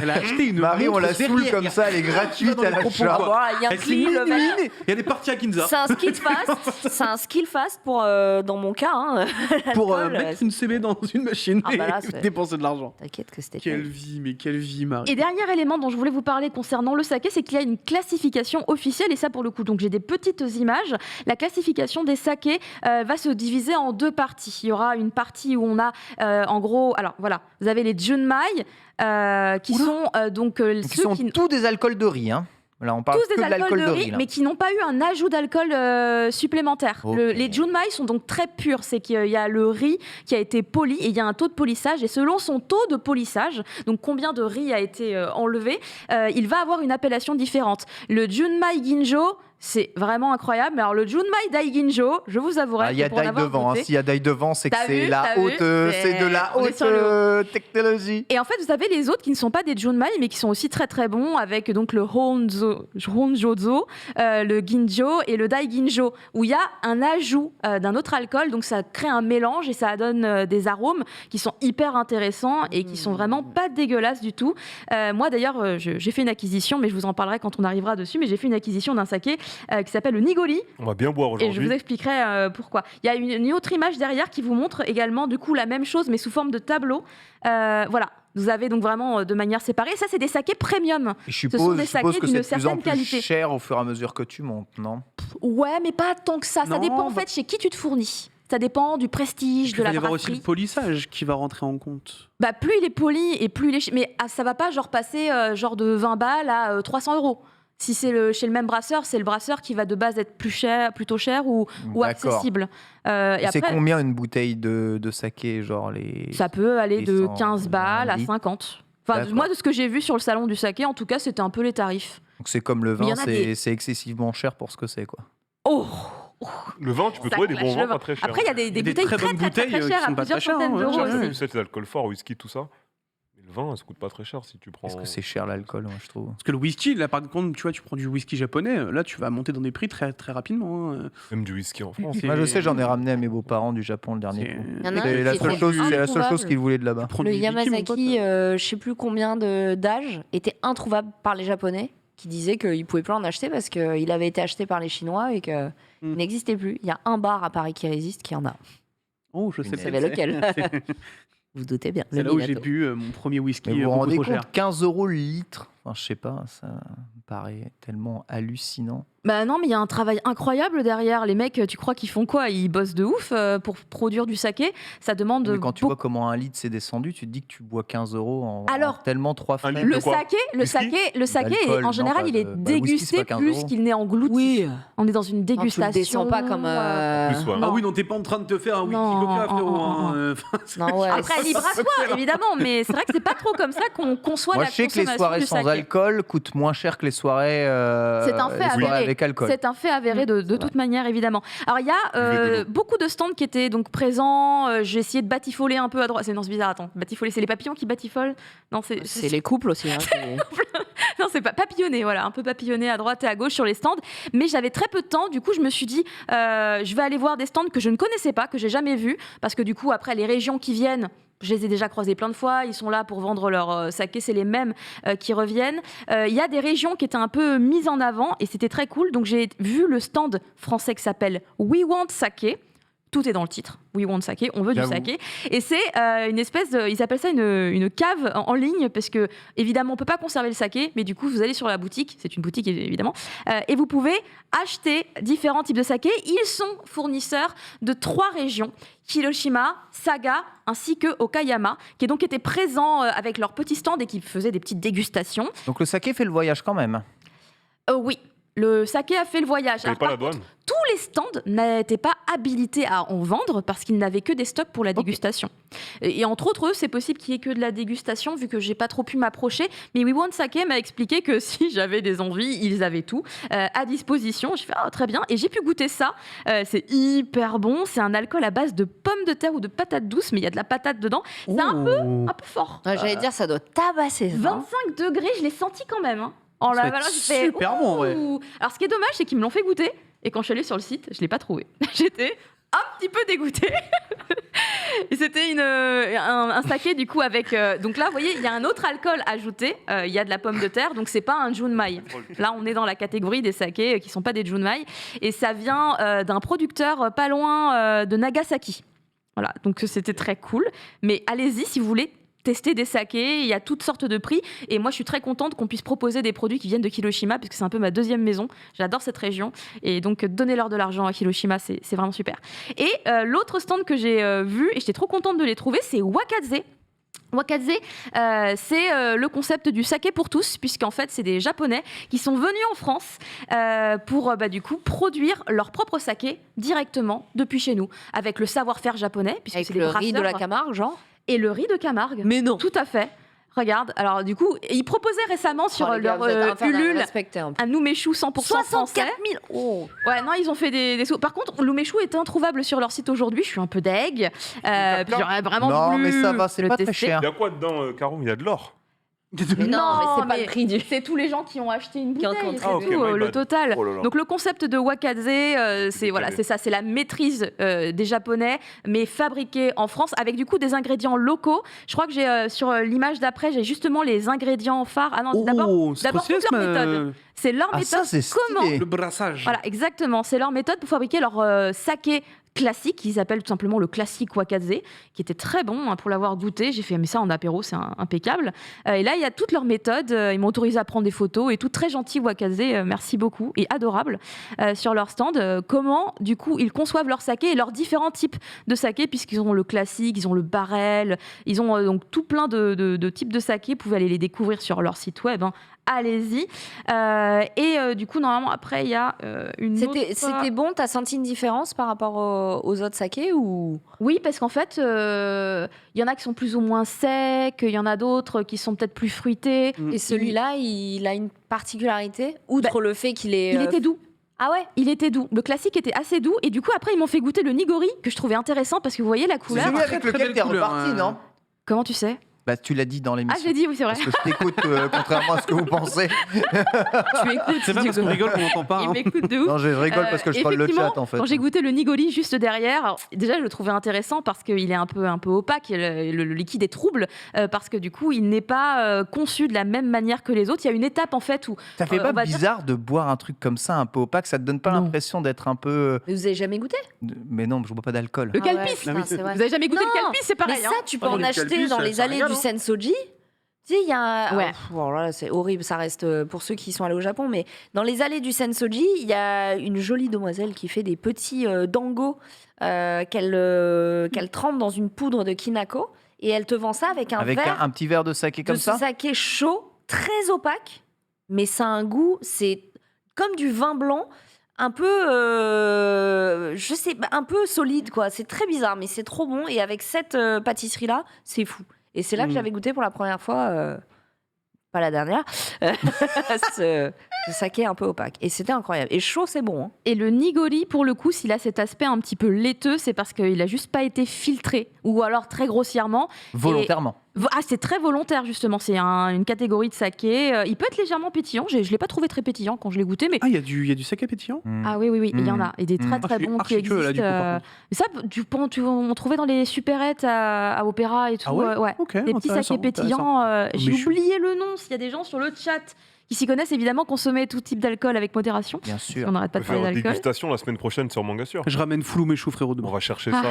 Elle a acheté une Marie, on montre la saoule derrière. comme ça, elle est gratuite à l'achat. Il y a un Elle s'est pli, le mec. Il y a des parties à Kinza. C'est un skill fast. C'est un skill fast pour, dans mon cas, hein, Pour l'alcool, mettre une CB dans une machine Ah bah là, et c'est- dépenser de l'argent. T'inquiète que c'était. Quelle vie, mais quelle vie, Marie. Et dernier élément dont je voulais vous parler concernant le saké, c'est qu'il y a une classification officielle, et ça pour le coup, donc j'ai des petites images. La classification des sakés va se diviser en 2 parties. Il y aura une partie où on a en gros, alors voilà, vous avez les junmai qui sont donc Qui ceux sont qui tous des alcools de riz. Hein. Là, on parle tous que des de l'alcool alcools de riz, là. mais qui n'ont pas eu un ajout d'alcool supplémentaire. Ok. Les junmai sont donc très purs. C'est qu'il y a le riz qui a été poli et il y a un taux de polissage. Et selon son taux de polissage, donc combien de riz a été enlevé, il va avoir une appellation différente. Le junmai ginjo, c'est vraiment incroyable. Mais alors le junmai daiginjo, je vous avouerai Il y a que pour en Dai avoir devant. goûté- S'il y a Dai devant, c'est que T'as c'est vu, la t'as vu, haute, c'est de la on est haute sur le- technologie. Et en fait, vous avez les autres qui ne sont pas des junmai, mais qui sont aussi très très bons, avec donc le honjozo, le ginjo et le daiginjo, où il y a un ajout d'un autre alcool, donc ça crée un mélange et ça donne des arômes qui sont hyper intéressants et qui sont vraiment pas dégueulasses du tout. Moi d'ailleurs, j'ai fait une acquisition, mais je vous en parlerai quand on arrivera dessus, mais j'ai fait une acquisition d'un saké qui s'appelle le Nigori. On va bien boire Et je vous aujourd'hui. expliquerai pourquoi. Il y a une autre image derrière qui vous montre également du coup la même chose mais sous forme de tableau. Voilà. Vous avez donc vraiment de manière séparée. Ça, c'est des sakés premium. Et sont je des suppose sakés que d'une c'est de plus en certaine plus qualité. cher au fur et à mesure que tu montes, non? Ouais, mais pas tant que ça. Ça Non, dépend en fait chez qui tu te fournis. Ça dépend du prestige, Il de va la y avoir aussi le brasserie. polissage qui va rentrer en compte. Bah, plus il est poli et plus il est... Mais ça va pas genre passer genre de 20 balles à 300 €. Si c'est chez le même brasseur, c'est le brasseur qui va de base être plutôt cher ou D'accord. accessible. Et C'est après, combien une bouteille de saké, genre les... ça peut aller de 100, 15 balles à litres. 50. Enfin, D'accord. moi, de ce que j'ai vu sur le salon du saké, en tout cas, c'était un peu les tarifs. Donc c'est comme le Mais il y vin, en a des- c'est excessivement cher pour ce que c'est, quoi. Oh, Le vin, tu peux ça trouver des clash bons le vins vin. pas très chers. Après, il y a des des bouteilles très très, bonnes très, très, bouteilles très qui chères, sont à pas plusieurs très chères, centaines hein, d'euros ouais. aussi. Ouais, c'est l'alcool fort, whisky, tout ça. Mais le vin, ça coûte pas très cher si tu prends. Est-ce que c'est cher l'alcool, moi, je trouve? Parce que le whisky, là par contre, tu vois, tu prends du whisky japonais, là tu vas monter dans des prix très, très rapidement. Hein. Même du whisky en France. C'est- Moi, je sais, j'en ai ramené à mes beaux-parents du Japon le dernier C'est- coup. Il y en a un C'est qui la est seule chose, c'est la seule chose introuvable. qu'ils voulaient de là-bas. Prends Le du Vicky, mon pote. Yamazaki, je sais plus combien d'âge, était introuvable par les Japonais, qui disaient qu'ils pouvaient plus en acheter parce qu'il avait été acheté par les Chinois et qu'il n'existait plus. Il y a un bar à Paris qui résiste qui en a. Oh, je sais Vous pas. savez lequel? Vous doutez bien. C'est le là où j'ai Minato. bu mon premier whisky Mais vous vous beaucoup rendez trop compte, cher. 15 € le litre? Enfin, je sais pas, ça me paraît tellement hallucinant. Bah non, mais il y a un travail incroyable derrière. Les mecs, tu crois qu'ils font quoi? Ils bossent de ouf pour produire du saké. Ça demande Mais quand tu beaucoup. vois comment un litre s'est descendu, tu te dis que tu bois 15 € en Alors, tellement 3 frais. litre Le de quoi? saké, le saké, D'alcool, en général, non, il est pas de- bah, le whisky, c'est dégusté pas 15 plus €. qu'il n'est englouti. Oui. On est dans une Non, tu le dégustation. descends pas comme. Plus, ouais. Non. Ah oui, non, t'es pas en train de te faire un whisky Non, coca, frérot. non, hein, non. Non, ouais. Après, libre à soi, évidemment, mais c'est vrai que c'est pas trop comme ça qu'on conçoit Moi, la je sais que les consommation soirées du sans saké. alcool coûtent moins cher que les soirées, C'est un fait les soirées avéré. avec alcool. C'est un fait avéré de toute manière, évidemment. Alors, il y a Buvez de l'eau. beaucoup de stands qui étaient donc présents. J'ai essayé de batifoler un peu à droite. C'est bizarre, attends. Batifoler, c'est les papillons qui batifolent? Non, C'est les couples aussi. Hein, Non, c'est pas papillonné, voilà, un peu papillonné à droite et à gauche sur les stands. Mais j'avais très peu de temps, du coup, je me suis dit, je vais aller voir des stands que je ne connaissais pas, que j'ai jamais vus, parce que du coup, après, les régions qui viennent, je les ai déjà croisées plein de fois. Ils sont là pour vendre leur saké, c'est les mêmes qui reviennent. Il y a des régions qui étaient un peu mises en avant et c'était très cool. Donc j'ai vu le stand français qui s'appelle We Want Saké. Tout est dans le titre. We want saké, on veut J'avoue. du saké. Et c'est une espèce de. Ils appellent ça une cave en ligne, parce que, évidemment, on ne peut pas conserver le saké, mais du coup, vous allez sur la boutique, c'est une boutique évidemment, et vous pouvez acheter différents types de saké. Ils sont fournisseurs de 3 régions, Hiroshima, Saga, ainsi que Okayama, qui donc étaient présents avec leur petit stand et qui faisaient des petites dégustations. Donc le saké fait le voyage quand même. Oui, le saké a fait le voyage. Paye Alors, pas par la douane. tous les stands n'étaient pas habilités à en vendre parce qu'ils n'avaient que des stocks pour la dégustation. Et entre autres, eux, c'est possible qu'il y ait que de la dégustation vu que j'ai pas trop pu m'approcher. Mais We Want Sake m'a expliqué que si j'avais des envies, ils avaient tout à disposition. Je fais très bien et j'ai pu goûter ça. C'est hyper bon. C'est un alcool à base de pommes de terre ou de patates douces, mais il y a de la patate dedans. C'est un peu fort. J'allais dire, ça doit tabasser. ça, hein. 25 degrés, je l'ai senti quand même. Hein. En Ça la va être valeur, j'ai fait super bon, ouais. ouh. Alors, ce qui est dommage, c'est qu'ils me l'ont fait goûter. Et quand je suis allée sur le site, je ne l'ai pas trouvé. J'étais un petit peu dégoûtée. Et c'était un saké, du coup, avec... donc là, vous voyez, il y a un autre alcool ajouté. Il y a de la pomme de terre, donc c'est pas un junmai. Là, on est dans la catégorie des sakés qui sont pas des junmai. Et ça vient d'un producteur pas loin de Nagasaki. Voilà, donc c'était très cool. Mais allez-y si vous voulez tester des sakés, il y a toutes sortes de prix et moi je suis très contente qu'on puisse proposer des produits qui viennent de Hiroshima parce que c'est un peu ma deuxième maison, j'adore cette région et donc donnez-leur de l'argent à Hiroshima, c'est vraiment super. Et l'autre stand que j'ai vu et j'étais trop contente de les trouver, c'est Wakadze. Wakadze, c'est le concept du saké pour tous, puisqu'en fait, c'est des Japonais qui sont venus en France pour du coup produire leur propre saké directement depuis chez nous, avec le savoir-faire japonais, puisque Avec c'est des le riz de la brasseurs. Camargue, genre. Et le riz de Camargue. Mais non. Tout à fait. Regarde, alors du coup, ils proposaient récemment sur Oh, les gars, leur vous êtes infernal, Ulule respectez un peu. un Umeshu 100% 64 français. 000. Oh. Ouais, non, ils ont fait des sous. Par contre, l'Umeshu est introuvable sur leur site aujourd'hui. Je suis un peu deg. Puis j'aurais vraiment Non, voulu mais ça va, c'est le pas très tester. cher. Il y a quoi dedans, Caro? Il y a de l'or. Mais non, mais c'est pas le prix du. C'est tous les gens qui ont acheté une Qui ont bouteille, contribué. c'est Ah, ok, tout, my le bad. total. Oh là là. Donc le concept de Wakadze, c'est voilà, c'est ça, c'est la maîtrise des Japonais, mais fabriqué en France avec du coup des ingrédients locaux. Je crois que j'ai sur l'image d'après, j'ai justement les ingrédients phares. Ah non, d'abord toute leur méthode. C'est leur Ah, méthode. ça, c'est Comment stylé. Le brassage. Voilà, exactement. C'est leur méthode pour fabriquer leur saké classique, qu'ils appellent tout simplement le classique Wakadze, qui était très bon hein, pour l'avoir goûté. J'ai fait, mais ça en apéro, c'est impeccable. Et là, il y a toutes leurs méthodes. Ils m'ont autorisé à prendre des photos et tout. Très gentil Wakadze, merci beaucoup. Et adorable sur leur stand. Comment, du coup, ils conçoivent leur saké et leurs différents types de saké, puisqu'ils ont le classique, ils ont le barrel, ils ont donc tout plein de types de saké. Vous pouvez aller les découvrir sur leur site web. Hein. Allez-y. Du coup, normalement, après, il y a une autre... C'était bon. T'as senti une différence par rapport aux autres sakés ou? Oui, parce qu'en fait, il y en a qui sont plus ou moins secs, il y en a d'autres qui sont peut-être plus fruités. Et celui-là, il a une particularité, outre le fait qu'il est. Il était doux. Ah ouais. Il était doux. Le classique était assez doux. Et du coup, après, ils m'ont fait goûter le nigori, que je trouvais intéressant parce que vous voyez la C'est couleur. celui avec très, très lequel belle t'es couleur, reparti, non? Comment tu sais? Bah, tu l'as dit dans Ah, l'émission. je l'ai dit, oui, c'est vrai. Parce que je t'écoute, contrairement à ce que vous pensez. Tu m'écoutes. C'est pas parce qu'on rigole qu'on n'entend pas. Il hein. m'écoute de ouf. Non, je rigole parce que je troll le Effectivement, chat, en fait. Quand j'ai goûté le nigori juste derrière, alors, déjà je le trouvais intéressant parce qu'il est un peu opaque, et le liquide est trouble, parce que du coup il n'est pas conçu de la même manière que les autres. Il y a une étape en fait où Ça fait on pas va dire- bizarre de boire un truc comme ça, un peu opaque? Ça te donne pas Non. l'impression d'être un peu. Mais vous avez jamais goûté? Mais non, je bois pas d'alcool. le Ah ouais, calpis. putain, c'est vrai. Vous avez jamais goûté Non, le calpis? C'est pareil. Mais ça, hein. tu peux Ah, en le acheter calpis, dans ça- les ça allées régale, du hein. Sensoji. Tu sais, il y a. Ouais. Bon, là, c'est horrible, ça reste pour ceux qui sont allés au Japon, mais dans les allées du Sensoji, il y a une jolie demoiselle qui fait des petits dango qu'elle trempe dans une poudre de kinako et elle te vend ça avec un Avec verre un petit verre de saké comme de ça? saké chaud, très opaque, mais ça a un goût, c'est comme du vin blanc. Un peu, je sais, un peu solide quoi. C'est très bizarre, mais c'est trop bon. Et avec cette pâtisserie là, c'est fou. Et c'est là que j'avais goûté pour la première fois, pas la dernière, ce saké un peu opaque. Et c'était incroyable. Et chaud, c'est bon. Hein. Et le nigori, pour le coup, s'il a cet aspect un petit peu laiteux, c'est parce qu'il a juste pas été filtré, ou alors très grossièrement. Volontairement. Ah, c'est très volontaire justement. C'est une catégorie de saké. Il peut être légèrement pétillant. Je l'ai pas trouvé très pétillant quand je l'ai goûté, mais Ah, il y a du saké pétillant. ah oui, il y en a. Et des très Mm. très Ah, je suis bons qui archi curieux, existent. là, du coup, par contre. Mais ça, on trouvait dans les supérettes à Opéra et tout. Ah ouais ouais. Ok, Des petits intéressant, sakés pétillants. J'ai Mais je suis- oublié le nom. S'il y a des gens sur le chat qui s'y connaissent évidemment consommer tout type d'alcool avec modération. Bien sûr. On n'arrête On pas peut de faire parler une d'alcool. dégustation la semaine prochaine sur Manga Sûr. Je ramène full ou mes choux, frérot, On demain. va chercher ça.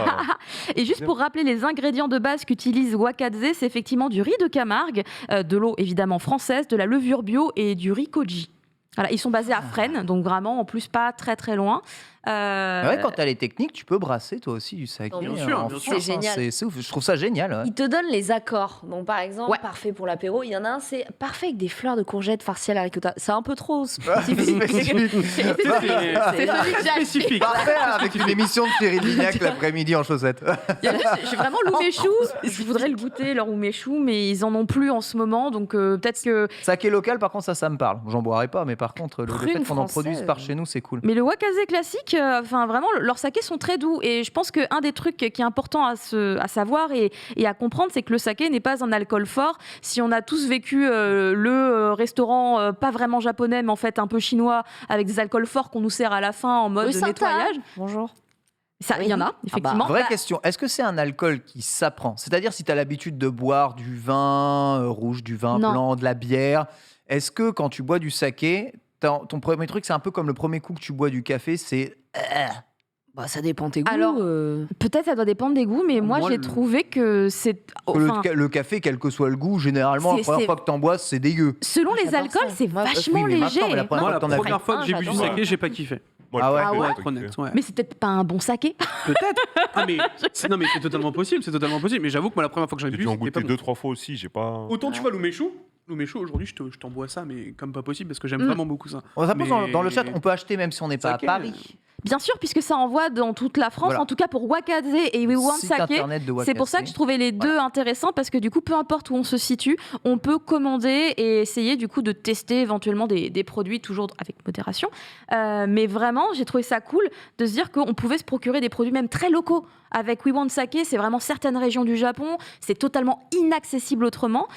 Et juste pour rappeler les ingrédients de base qu'utilise Wakadze, c'est effectivement du riz de Camargue, de l'eau évidemment française, de la levure bio et du riz koji. Voilà, ils sont basés à Fresnes, donc vraiment en plus pas très très loin. Ouais, quand t'as les techniques, tu peux brasser toi aussi du saké. Bien sûr, en bien France, sûr. C'est génial. C'est ouf. Je trouve ça génial. Ouais. Il te donne les accords. Donc, par exemple, Ouais. parfait pour l'apéro. Il y en a un, c'est parfait avec des fleurs de courgettes farcies à la ricotta. C'est un peu trop Spécifique. C'est celui que j'ai acheté. spécifique. Parfait avec une émission de Cyril Lignac l'après-midi en chaussettes. J'ai vraiment l'oumeshou. Je voudrais le goûter, leur oumeshou, mais ils en ont plus en ce moment. Donc peut-être que. Saké local, par contre, ça me parle. J'en boirais pas, mais par contre, le fait Prune qu'on en française. produise par chez nous, c'est cool. Mais le Wakadze classique, enfin vraiment, leurs sakés sont très doux. Et je pense qu'un des trucs qui est important à savoir et à comprendre, c'est que le saké n'est pas un alcool fort. Si on a tous vécu le restaurant pas vraiment japonais, mais en fait un peu chinois, avec des alcools forts qu'on nous sert à la fin en mode Oui, Santa. nettoyage, Bonjour. ça, il y en a, effectivement. Vraie Bah, question, est-ce que c'est un alcool qui s'apprend? C'est-à-dire si tu as l'habitude de boire du vin rouge, du vin Non. blanc, de la bière, est-ce que quand tu bois du saké, ton premier truc, c'est un peu comme le premier coup que tu bois du café, c'est... Bah, ça dépend tes goûts. Alors, peut-être ça doit dépendre des goûts, mais moi Moi, j'ai le- trouvé que c'est. Enfin, le café, quel que soit le goût, généralement, la C'est- première c'est- fois que t'en bois, c'est dégueu. selon les J'adore alcools, ça. c'est Moi, vachement oui, mais maintenant, léger. mais la première Moi, fois la que t'en as première pris. fois que j'ai bu du j'adore. saké, j'ai pas kiffé. Moi, Ah ouais. Pour ouais être honnête, ouais. Mais c'est peut-être pas un bon saké. Peut-être. Ah, mais non, mais c'est totalement possible, c'est totalement possible. Mais j'avoue que moi, la première fois que j'en ai J'ai bu, dû en c'était pas goûter bon. 2-3 fois aussi. J'ai pas. Autant tu vois l'oumeshou, aujourd'hui, je t'en bois ça, mais comme pas possible parce que j'aime Mm. vraiment beaucoup ça. On s'appelle Mais- dans le chat, on peut acheter même si on n'est pas à Saké, Paris. Bien sûr, puisque ça envoie dans toute la France, Voilà. en tout cas pour Wakadze et We Want Site Saké. internet de C'est pour ça que je Wakadze. trouvais les deux intéressants parce que du coup, peu importe où on se situe, on peut commander et essayer du coup de tester éventuellement des produits toujours avec modération. Mais vraiment, j'ai trouvé ça cool de se dire qu'on pouvait se procurer des produits même très locaux. Avec We Want Saké, c'est vraiment certaines régions du Japon, c'est totalement inaccessible autrement.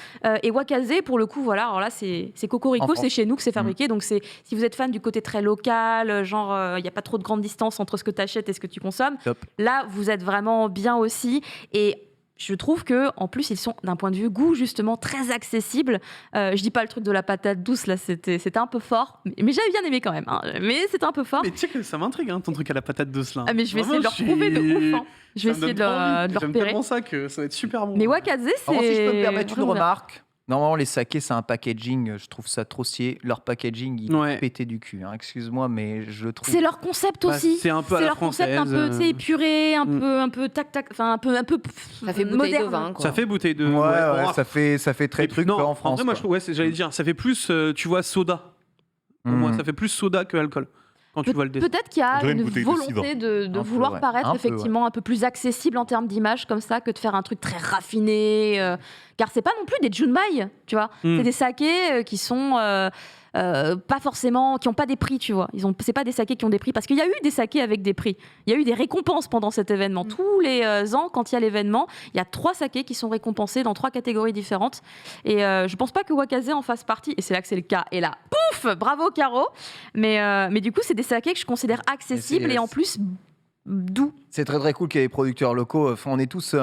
Et Wakadze, pour le coup, voilà, alors là, c'est En Cocorico, France. c'est chez nous que c'est fabriqué. Donc, si vous êtes fan du côté très local, genre, il n'y a pas trop de grande distance entre ce que tu achètes et ce que tu consommes, Top. là, vous êtes vraiment bien aussi. Et je trouve que en plus ils sont d'un point de vue goût justement très accessibles. Je dis pas le truc de la patate douce là, c'était un peu fort, mais j'avais bien aimé quand même. Hein. Mais c'était un peu fort. Mais tu sais que ça m'intrigue, hein, ton truc à la patate douce là. Ah, mais je vais essayer Vraiment, de leur prouver de ouf. Hein. Je vais Ça me essayer donne trop envie. de leur J'aime repérer. tellement ça que ça va être super bon. Mais Wakadze, c'est. Alors, si je peux me permettre une vraiment bien. remarque, normalement les sakés c'est un packaging, je trouve ça trop stylé. Leur packaging il Ouais. est pété du cul. Hein. Excuse-moi, mais je le trouve. C'est leur concept Bah, aussi. c'est un peu à C'est la leur concept un peu, tu sais, française, épuré, un peu tac tac, enfin un peu Ça fait bouteille de moderne. vin, quoi. Ça fait bouteille de. Ouais, ouais, bon, ça fait très et truc non, en France. En vrai, moi, quoi. ouais, j'allais dire, ça fait plus, tu vois, soda. Pour moi, Mhm. ça fait plus soda que alcool. Quand tu vois le dessin. Peut-être qu'il y On a dirait une une bouteille de volonté de Un peu, vouloir ouais. paraître Un peu, effectivement un peu plus accessible en termes d'image comme ça que de faire un truc très raffiné. Car c'est pas non plus des junmai, tu vois. Mm. C'est des sakés qui sont pas forcément, qui ont pas des prix, tu vois. C'est pas des sakés qui ont des prix parce qu'il y a eu des sakés avec des prix. Il y a eu des récompenses pendant cet événement. Tous les ans, quand il y a l'événement, il y a 3 sakés qui sont récompensés dans 3 catégories différentes. Et je pense pas que Wakadze en fasse partie. Et c'est là que c'est le cas. Et là, pouf, bravo Caro. Mais du coup, c'est des sakés que je considère accessibles et en plus doux. C'est très très cool qu'il y ait des producteurs locaux. Enfin, on est tous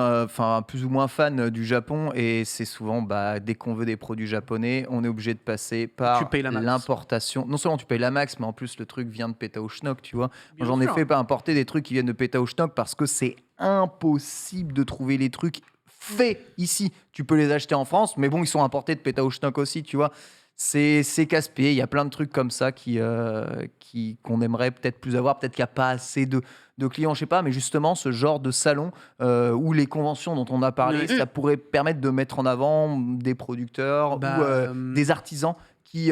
plus ou moins fans du Japon et c'est souvent dès qu'on veut des produits japonais, on est obligé de passer par Tu payes la max. l'importation. Non seulement tu payes la max, mais en plus le truc vient de Pétaouchnok, tu vois. Bien Moi, j'en ai sûr. fait pas importer des trucs qui viennent de Pétaouchnok parce que c'est impossible de trouver les trucs faits ici. Tu peux les acheter en France, mais bon, ils sont importés de Pétaouchnok aussi, tu vois. C'est casse-pied. Il y a plein de trucs comme ça qu'on aimerait peut-être plus avoir. Peut-être qu'il n'y a pas assez de clients, je sais pas. Mais justement, ce genre de salon où les conventions dont on a parlé, Ouais. ça pourrait permettre de mettre en avant des producteurs ou des artisans qui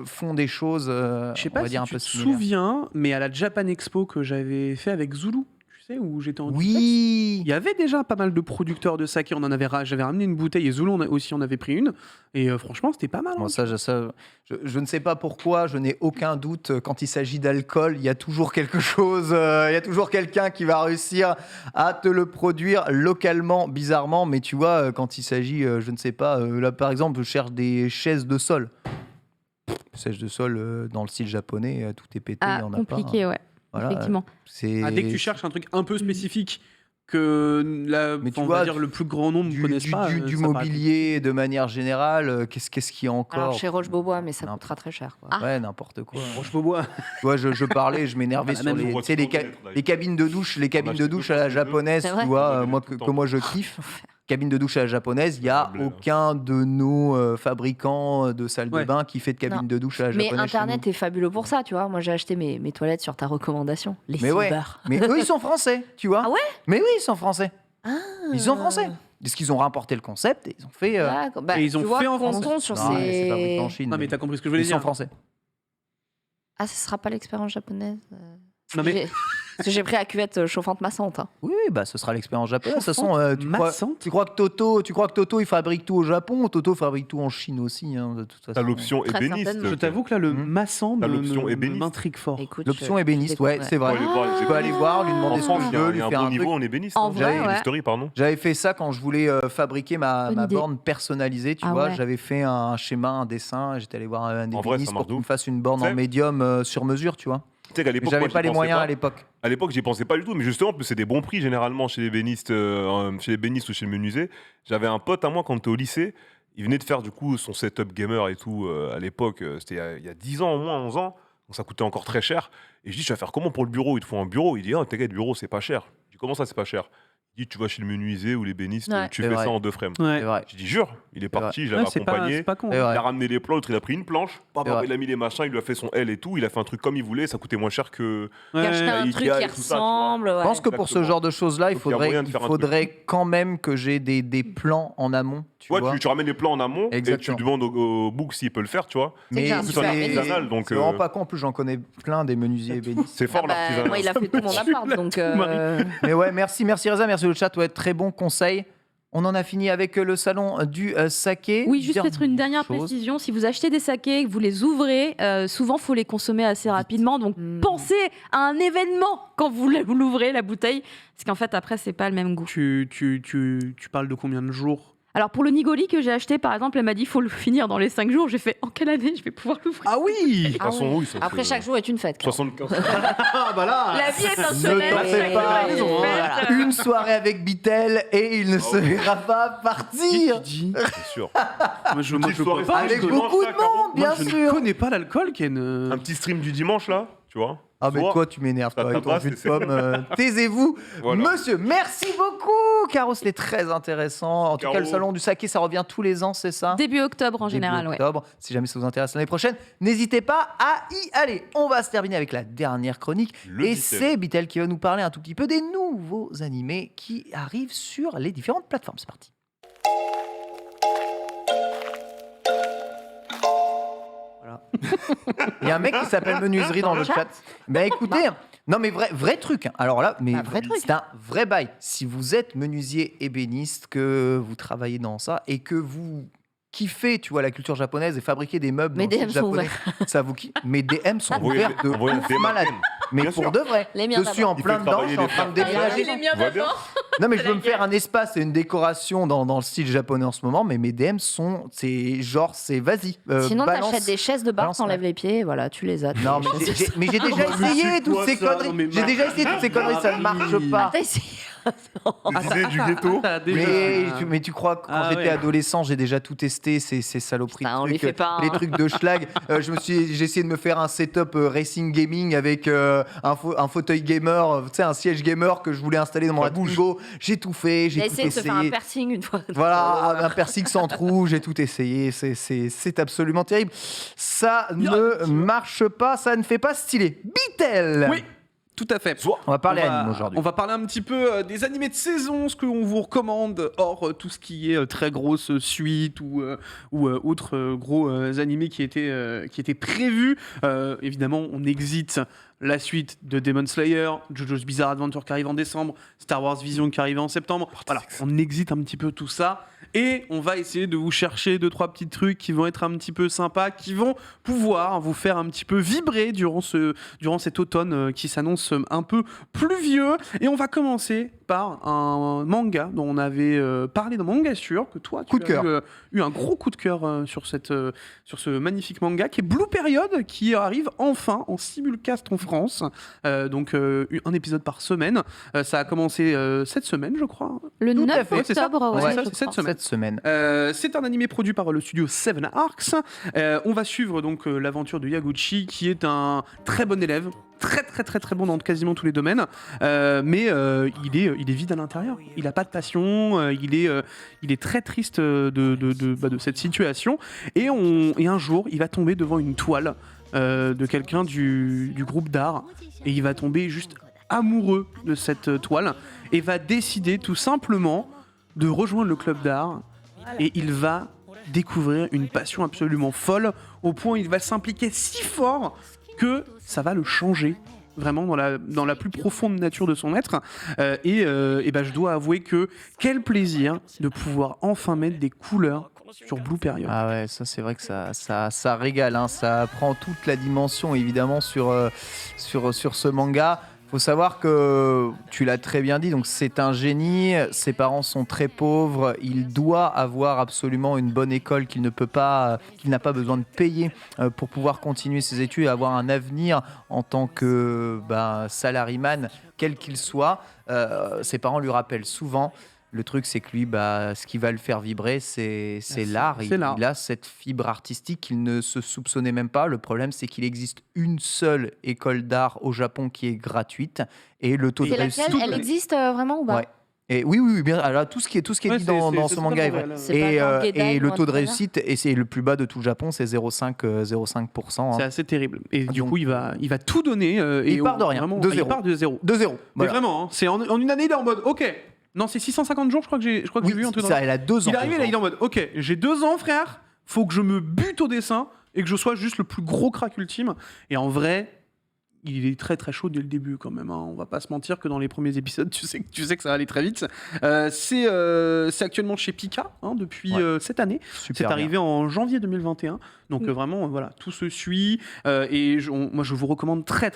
font des choses, Je sais on pas va si dire, un tu peu te similaires. souviens, mais à la Japan Expo que j'avais fait avec Zulu, tu sais, où j'étais en duplex, Oui. il y avait déjà pas mal de producteurs de saké. J'avais ramené une bouteille et Zulu aussi en avait pris une. Et franchement, c'était pas mal. hein. Bon, je ne sais pas pourquoi, je n'ai aucun doute. Quand il s'agit d'alcool, il y a toujours quelque chose, il y a toujours quelqu'un qui va réussir à te le produire localement, bizarrement. Mais tu vois, quand il s'agit, je ne sais pas, là par exemple, je cherche des chaises de sol. Chaises de sol dans le style japonais, tout est pété, il y en a Compliqué, pas. ouais. Voilà, Effectivement. c'est... Ah, dès que tu cherches un truc un peu spécifique que Mais tu on vois, va dire le plus grand nombre ne connaissent pas. du ça paraît mobilier de manière générale, qu'est-ce qu'il y a encore Alors chez Roche-Beaubois, mais ça Non. coûtera très cher. Quoi. Ouais, n'importe quoi. compliqué. Roche-Beaubois. Tu vois, je parlais, je m'énervais Ah, sur même les, je tu sais, les, vois tout le monde, les cabines de douche, les cabines de acheté douche deux à la pour deux. japonaise, C'est tu vrai vois, On en moi achète tout le que temps. moi je kiffe. Cabine de douche à la japonaise, il y a Blé, là. aucun de nos fabricants de salles de Ouais. bain qui fait de cabine Non. de douche à la Mais japonaise. chez Internet est fabuleux pour ça, tu vois. Moi, j'ai acheté mes toilettes sur ta recommandation. Les Mais ouais. Silver. nous. Mais eux, ils sont français, tu vois. Ah ouais Mais oui, ils sont français. Ah. Ils sont français. Est-ce qu'ils ont remporté le concept et ils ont fait. D'accord. Bah, Et ils ont tu vois, fait en France. comptons sur Non, mais c'est fabriqué en ces... Chine. Non, mais t'as compris ce que je voulais Ils dire. sont français. Ah, ce sera pas l'expérience japonaise Non, mais Parce que j'ai pris la cuvette chauffante massante. Hein. Oui, bah ce sera l'expérience japonaise. De toute façon, massante. tu crois que Toto, il fabrique tout au Japon. Toto fabrique tout en Chine aussi. Hein, de toute façon. T'as l'option Très ébéniste. certainement. Je t'avoue que là, le Mhm. massant T'as l'option ébéniste. m'intrigue fort. Écoute, L'option je ébéniste, ouais, c'est vrai. Faut aller voir les Tu peux aller voir, lui En demander ce France, qu'il il y a veut, un- il lui y a un faire bon un truc. niveau en ébéniste. En hein. vrai, J'avais- ouais. History, pardon. J'avais fait ça quand je voulais fabriquer ma Bonne idée. borne personnalisée, tu Ah vois. ouais. J'avais fait un schéma, un dessin, et j'étais allé voir un En vrai, ébéniste ça pour marche qu'il de me ouf. fasse une borne Tu en sais- médium sur mesure, tu vois. Tu sais qu'à Mais l'époque, j'avais moi, pas j'y les pensais moyens pas. à l'époque. À l'époque, j'y pensais pas du tout, mais justement, c'est des bons prix généralement chez les ébénistes, ou chez le menuisier. J'avais un pote à moi quand on était au lycée, il venait de faire du coup son setup gamer et tout à l'époque, c'était il y a 10 ans au moins, 11 ans, donc ça coûtait encore très cher. Et je dis, tu vas faire comment pour le bureau? Il te faut un bureau. Il dit, ah, t'inquiète, le bureau, c'est pas cher. Je dis, comment ça, c'est pas cher? Il dit, tu vas chez le menuisier ou l'ébéniste, Ouais. tu C'est fais vrai. ça en 2 frames. Ouais. C'est vrai. Je dis, jure, il est parti, je Ouais, l'avais c'est pas accompagné. con. C'est Il vrai. a ramené les plans, l'autre, il a pris une planche, C'est vrai. il a mis les machins, il lui a fait son L et tout, il a fait un truc comme il voulait, ça coûtait moins cher que. Qui achetait un Ikea truc et qui tout ça, tu vois. ressemble. ouais. Je pense que pour ce Exactement. genre de choses-là, il Donc, il y a moyen de faire un faudrait quand même que j'ai des plans en amont, tu Ouais, vois. tu ramènes les plans en amont Exactement. et tu demandes au book s'il peut le faire, tu vois. C'est que j'ai un C'est super un menuisier. artisanal, donc c'est vraiment pas con. En plus, j'en connais plein des menuisiers ébénistes. c'est fort Ah bah, l'artisanat. moi, il a fait tout mon appart, donc... Mais ouais, merci Reza, merci le chat. Ouais, très bon conseil. On en a fini avec le salon du saké. Oui, juste peut-être une dernière chose. précision. Si vous achetez des sakés et que vous les ouvrez, souvent, faut les consommer assez rapidement. Donc, Mhm. pensez à un événement quand vous l'ouvrez, la bouteille. Parce qu'en fait, après, c'est pas le même goût. Tu parles de combien de jours? Alors, pour le Nigoli que j'ai acheté, par exemple, elle m'a dit il faut le finir dans les 5 jours. J'ai fait en quelle année je vais pouvoir l'ouvrir? Ah oui. De toute façon, oui, ça Après, fait chaque jour est une fête. quoi. 75. Ah bah là. La vie est un Ne soleil. t'en fais chaque pas. jour est une Voilà. fête. Une soirée avec Bitel et il ne se verra pas partir. C'est sûr. Moi, je Petite peux soirée pas. Avec je beaucoup de mange ça, Caro. monde, bien Moi, je ne sûr. connais pas l'alcool, Ken. Un petit stream du dimanche là, tu vois. Ah mais Soit- toi tu m'énerves Ça toi, avec ton tabasse jus de et c'est- pomme. Taisez-vous, Voilà. monsieur. Merci beaucoup, Caro. C'était très intéressant. En tout cas, Caro. le salon du saké, ça revient tous les ans, c'est ça? Début octobre en Début général, ouais. octobre. Si jamais ça vous intéresse l'année prochaine, n'hésitez pas à y aller. On va se terminer avec la dernière chronique. Le et Bitel. c'est Bitel qui va nous parler un tout petit peu des nouveaux animés qui arrivent sur les différentes plateformes. C'est parti. Voilà. Il y a un mec qui s'appelle Menuiserie dans le chat. Ben écoutez, non mais vrai truc. Alors là, mais Un vrai truc. c'est un vrai bail. Si vous êtes menuisier ébéniste, que vous travaillez dans ça et que vous kiffez, tu vois, la culture japonaise et fabriquer des meubles Mes dans le DM style sont japonais, ça vous kiffe. Mes DM sont Envoyez- ouverts de envoyez un ouf DM. malade. Mais Bien pour sûr. de vrai, Les miens je suis en d'abord. Il plein fait dedans, je travailler suis en les train de femmes. déménager. Les On va bien. Non mais je veux me faire un espace et une décoration dans le style japonais en ce moment, mais mes DM sont, c'est genre, c'est vas-y. Sinon, balance. t'achètes des chaises de bar, balance, t'enlèves ouais. les pieds, et voilà, tu les as. Non mais mais j'ai déjà mais essayé c'est toutes quoi ces ça? conneries. Non, mais J'ai déjà essayé toutes ces conneries, ça ne marche pas. T'as essayé. Les idées du ghetto. Mais tu crois que quand Ah j'étais ouais. adolescent, j'ai déjà tout testé, ces saloperies Putain, on de les trucs, fait pas, les hein. trucs de schlag. J'ai essayé de me faire un setup racing gaming avec un fauteuil gamer, tu sais, un siège gamer que je voulais installer dans mon Ça bouge. Twingo. J'ai tout fait, J'ai j'ai tout essayé de se faire un essayé. piercing une fois. Voilà, un piercing sans trou, j'ai tout essayé, c'est absolument terrible. Ça ne marche pas, ça ne fait pas stylé. Bitel. Oui, tout à fait. On va parler On va- anime aujourd'hui. On va parler un petit peu des animés de saison, ce qu'on vous recommande, hors tout ce qui est très grosse suite ou autres gros animés qui étaient prévus. Évidemment, on exite la suite de Demon Slayer, JoJo's Bizarre Adventure qui arrive en décembre, Star Wars Vision qui arrive en septembre. Voilà, on exite un petit peu tout ça. Et on va essayer de vous chercher 2-3 petits trucs qui vont être un petit peu sympas, qui vont pouvoir vous faire un petit peu vibrer durant cet automne qui s'annonce un peu pluvieux. Et on va commencer par un manga dont on avait parlé dans Mangasture, que toi, Coup de cœur. eu un gros coup de cœur sur ce magnifique manga, qui est Blue Period, qui arrive enfin en simulcast en France. Donc un épisode par semaine. Ça a commencé cette semaine, je crois. Le Tout à 9 fait, c'est ça. octobre, Ouais, ouais, c'est ça, je cette crois. semaine. Cette semaine. C'est un animé produit par le studio Seven Arcs. On va suivre donc l'aventure de Yaguchi, qui est un très bon élève, très bon dans quasiment tous les domaines, mais il est vide à l'intérieur. Il a pas de passion, il est très triste de cette situation, et un jour il va tomber devant une toile de quelqu'un du groupe d'art, et il va tomber juste amoureux de cette toile et va décider tout simplement de rejoindre le club d'art, et il va découvrir une passion absolument folle, au point où il va s'impliquer si fort que ça va le changer vraiment dans la plus profonde nature de son être. Et je dois avouer que quel plaisir de pouvoir enfin mettre des couleurs sur Blue Period. Ah ouais, ça c'est vrai que ça régale, hein. Ça prend toute la dimension évidemment sur ce manga. Faut savoir que, tu l'as très bien dit, donc c'est un génie, ses parents sont très pauvres, il doit avoir absolument une bonne école qu'il n'a pas besoin de payer pour pouvoir continuer ses études et avoir un avenir en tant que salariman, quel qu'il soit. Ses parents lui rappellent souvent. Le truc, c'est que lui, ce qui va le faire vibrer, c'est l'art. c'est l'art. Il a cette fibre artistique qu'il ne se soupçonnait même pas. Le problème, c'est qu'il existe une seule école d'art au Japon qui est gratuite. Et le taux de C'est réussite... laquelle? Elle existe vraiment ou pas? Ouais. Et oui, bien. Alors, tout ce qui est Ouais, dit c'est- dans c'est ce manga est totalement vrai. réel. C'est Et, pas genre Gedai et ou le un taux de truc comme ça réussite, et c'est le plus bas de tout le Japon, c'est 0,5%. C'est Hein. assez terrible. Et du Donc- coup, il va tout donner. Et Il part de rien, vraiment, de il zéro. part de zéro. 2-0. Mais Voilà. vraiment, hein, c'est en une année, il est en mode, ok. Non, c'est 650 jours, je crois que j'ai Oui, vu un truc dans ça, elle a 2 ans. Il est arrivé là, il est en mode, ok, j'ai 2 ans, frère, faut que je me bute au dessin et que je sois juste le plus gros crack ultime. Et en vrai, il est très chaud dès le début quand même. Hein. On va pas se mentir que dans les premiers épisodes, tu sais que ça va aller très vite. C'est actuellement chez Pika depuis cette année. Super C'est bien. arrivé en janvier 2021. Donc vraiment, voilà, tout se suit. Moi, je vous recommande très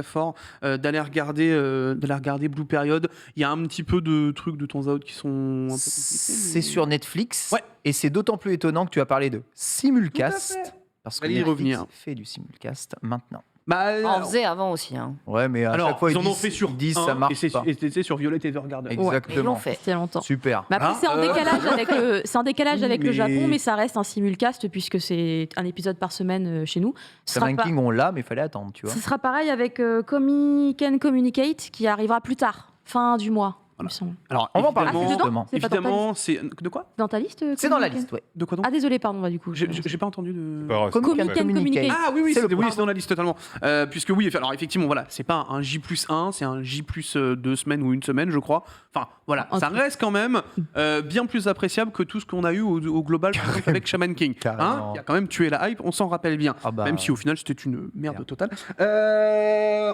fort d'aller regarder Blue Period. Il y a un petit peu de trucs de temps à autre qui sont un peu compliqués. C'est sur Netflix. Ouais. Et c'est d'autant plus étonnant que tu as parlé de simulcast. Tout à fait. Parce que Allez y Netflix revenir. fait du simulcast maintenant. Bah, On faisait avant aussi. Hein. Ouais, mais à alors, chaque fois, ils en ont fait sur ils disent un, ça marche et pas. c'est sur Violet Evergarden. Ils l'ont Exactement. fait. C'était il y a longtemps. Super. Mais après, Ah, c'est en décalage avec le mais- Japon, mais ça reste un simulcast puisque c'est un épisode par semaine chez nous. Ce sera, Shaman pas- King, on l'a, mais il fallait attendre, tu vois. ce sera pareil avec Can Communicate qui arrivera plus tard, fin du mois, il me semble. Alors, On va en parler, Ah, c'est justement. dedans C'est pas dans ta Évidemment, c'est de quoi Dans ta liste C'est dans la Communicate liste, ouais. De quoi donc Ah désolé, pardon, du coup. J'ai pas entendu de. Communicate. Ah oui, C'est le c'est point. dans la liste totalement. Puisque oui, alors effectivement, voilà, c'est pas un J+1, c'est un J+2 semaines ou une semaine, je crois. Enfin, voilà, Ok. ça reste quand même bien plus appréciable que tout ce qu'on a eu au global par exemple, avec Shaman King. Carrément. Il a quand même tué la hype, on s'en rappelle bien. Ah bah, Même si au final c'était une merde Merde. totale.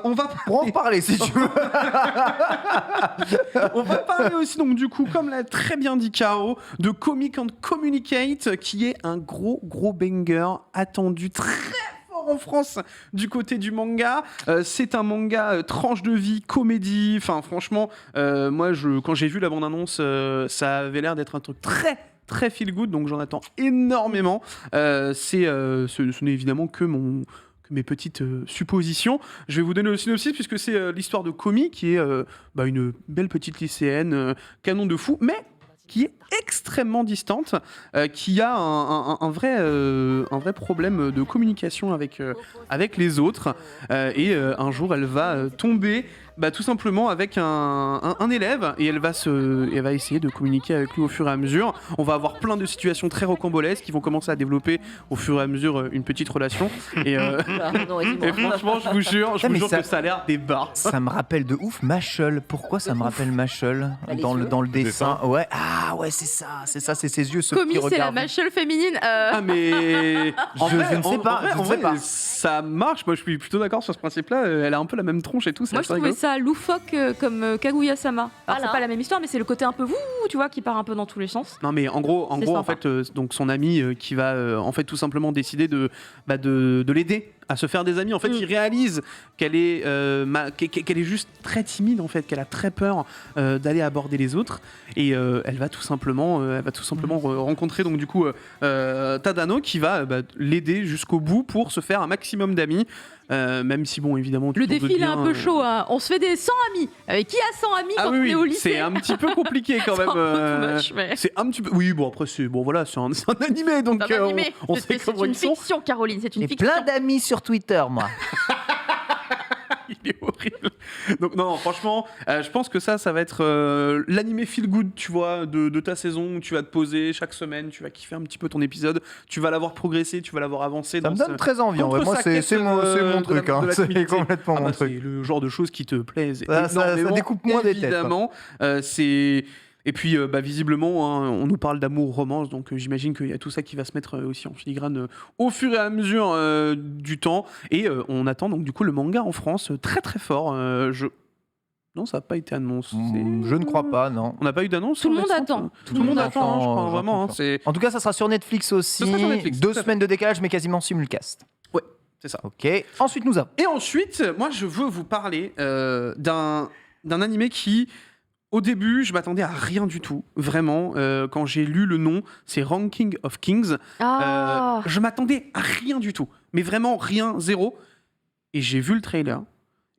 On va Pour en parler, si tu veux. On va parler aussi, donc, du coup, comme l'a très bien dit Caro, de Comic and Communicate, qui est un gros banger attendu très fort en France du côté du manga. C'est un manga tranche de vie, comédie. Enfin, franchement, moi, quand j'ai vu la bande-annonce, ça avait l'air d'être un truc très feel good, donc j'en attends énormément. Ce n'est évidemment que mes petites suppositions. Je vais vous donner le synopsis puisque c'est l'histoire de Komi qui est une belle petite lycéenne canon de fou, mais qui est extrêmement distante, qui a un vrai problème de communication avec les autres, et un jour elle va tomber tout simplement avec un élève, et elle va essayer de communiquer avec lui au fur et à mesure. On va avoir plein de situations très rocambolesques qui vont commencer à développer au fur et à mesure une petite relation, et Pardon, dis-moi. et franchement, je vous jure mais que ça- ça a l'air des barres. Ça me rappelle de ouf Machel. Pourquoi ça me rappelle Machel les dans le yeux. dessin? Ouais, ouais, c'est ça, c'est ses yeux, ce Commis, petit c'est la regard. machelle féminine. Ah mais Je ne sais pas, je ne sais pas. Ça marche. Moi, je suis plutôt d'accord sur ce principe-là. Elle a un peu la même tronche et tout. C'est Moi, je assez trouvais rigolo. ça loufoque comme Kaguya-sama. Alors, Voilà. c'est pas la même histoire, mais c'est le côté un peu tu vois, qui part un peu dans tous les sens. Non, mais en gros, C'est en sympa. fait, donc son ami qui va en fait tout simplement décider de l'aider à se faire des amis. En fait, il réalise qu'elle est, qu'elle est juste très timide, en fait, qu'elle a très peur d'aller aborder les autres. Et elle va tout simplement rencontrer donc du coup Tadano qui va l'aider jusqu'au bout pour se faire un maximum d'amis. Même si bon évidemment Le défi il est un peu chaud, hein. On se fait des 100 amis. Qui a 100 amis quand on est au lycée? C'est un petit peu compliqué quand même. C'est un petit peu. Oui, bon après c'est un animé donc on sait comment ils sont. C'est une fiction, Caroline. C'est une J'ai fiction. plein d'amis sur Twitter, moi. Il est horrible. Donc non, franchement, je pense que ça va être l'animé feel good, tu vois, de ta saison où tu vas te poser chaque semaine, tu vas kiffer un petit peu ton épisode, tu vas l'avoir progressé, tu vas l'avoir avancé. Ça me donne très envie. En vrai, moi, c'est mon truc. C'est complètement mon truc. C'est le genre de choses qui te plaisent. Ça découpe moins des têtes. Évidemment, c'est. Et puis, visiblement, hein, on nous parle d'amour-romance, donc j'imagine qu'il y a tout ça qui va se mettre aussi en filigrane au fur et à mesure du temps. Et on attend donc du coup le manga en France très très fort. Non, ça n'a pas été annoncé. Je ne crois pas, non. On n'a pas eu d'annonce. Tout le monde attend. Tout le monde attend, je crois vraiment. Hein, en tout cas, ça sera sur Netflix aussi. Ça sera sur Netflix, 2 semaines de décalage, mais quasiment simulcast. Ouais, c'est ça. Ok. Ensuite, nous avons. Et ensuite, moi, je veux vous parler d'un animé qui. Au début, je m'attendais à rien du tout, vraiment. Quand j'ai lu le nom, c'est Ranking of Kings. Je m'attendais à rien du tout, mais vraiment rien, zéro. Et j'ai vu le trailer,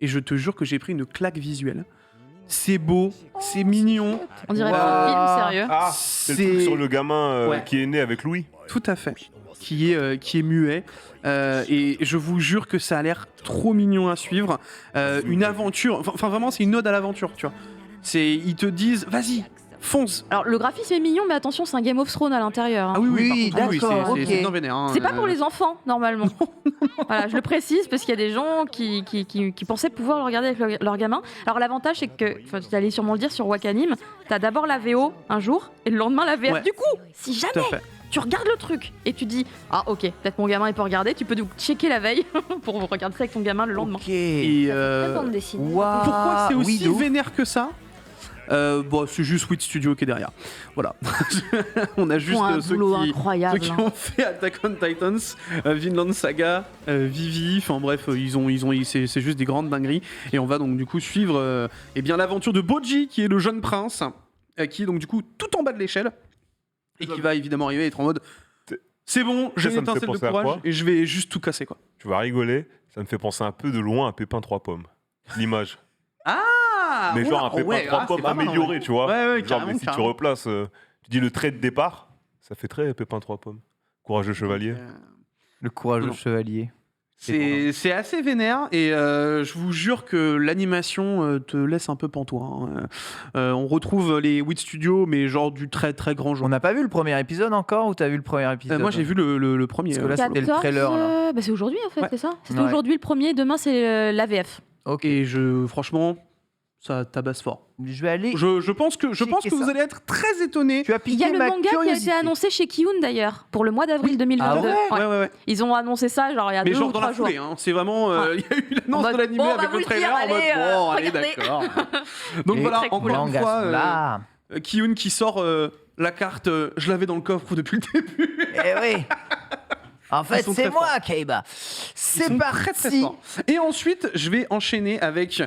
et je te jure que j'ai pris une claque visuelle. C'est beau, c'est mignon. On dirait un film sérieux. Ah, c'est le truc sur le gamin qui est né avec Louis. Tout à fait. Qui est muet. Et je vous jure que ça a l'air trop mignon à suivre. Une aventure. Enfin, vraiment, c'est une ode à l'aventure, tu vois. Ils te disent, vas-y, fonce. Alors le graphisme est mignon, mais attention, c'est un Game of Thrones à l'intérieur. Hein. Ah oui, d'accord. c'est bien vénère. Hein, c'est pas pour les enfants, normalement. Voilà, je le précise, parce qu'il y a des gens qui pensaient pouvoir le regarder avec leur gamin. Alors l'avantage, c'est que, tu allais sûrement le dire sur Wakanim, t'as d'abord la VO un jour, et le lendemain la VF. Ouais. Du coup, si jamais tu regardes le truc, et tu dis, ah ok, peut-être mon gamin il peut regarder, tu peux donc checker la veille pour regarder ça avec ton gamin le lendemain. Ok. Et bande dessinée. pourquoi c'est aussi oui, vénère que ça c'est juste Wit Studio qui est derrière. Voilà. On a juste ceux qui ont fait Attack on Titans, Vinland Saga, Vivi, enfin bref, c'est juste des grandes dingueries. Et on va donc du coup suivre l'aventure de Boji, qui est le jeune prince, qui est donc du coup tout en bas de l'échelle, et qui va évidemment arriver et être en mode c'est bon, j'ai une étincelle de courage, et je vais juste tout casser, quoi. Tu vas rigoler, ça me fait penser un peu de loin à Pépin 3 pommes. L'image. Mais genre un Pépin 3 pommes amélioré, tu vois. Genre, mais si tu replaces, tu dis le trait de départ, ça fait très Pépin 3 pommes. Courageux chevalier. Le courageux chevalier. C'est assez vénère, et je vous jure que l'animation te laisse un peu pantois. Hein. On retrouve les Wit Studios, mais genre du très très grand genre. On n'a pas vu le premier épisode encore, ou t'as vu le premier épisode? Moi j'ai vu le premier. Parce que là c'était le trailer. Là. C'est aujourd'hui en fait, Ouais. c'est ça? C'était aujourd'hui le premier, demain c'est l'AVF. Ok. Et franchement, ça tabasse fort. Je vais aller. Je pense que vous allez être très étonnés. Tu as Il y piqué a le ma manga qui a curiosité. été annoncé chez Kiyun d'ailleurs, pour le mois d'avril 2022. Ah ouais Ouais. Ils ont annoncé ça genre il y a Mais 2 genre ou dans 3 la jours. foulée, hein. C'est vraiment. Il y a eu l'annonce En mode, de l'animé bon, avec vous le le trailer. dire, En mode, allez, bon, allez, regardez. d'accord. Donc Et voilà, très cool. encore une Mangas fois, sont là. Kiyun qui sort la carte. Je l'avais dans le coffre depuis le début. Eh oui. En fait, sont c'est très moi, Kaiba. Ils C'est sont parti. très, très forts. Et ensuite, je vais enchaîner avec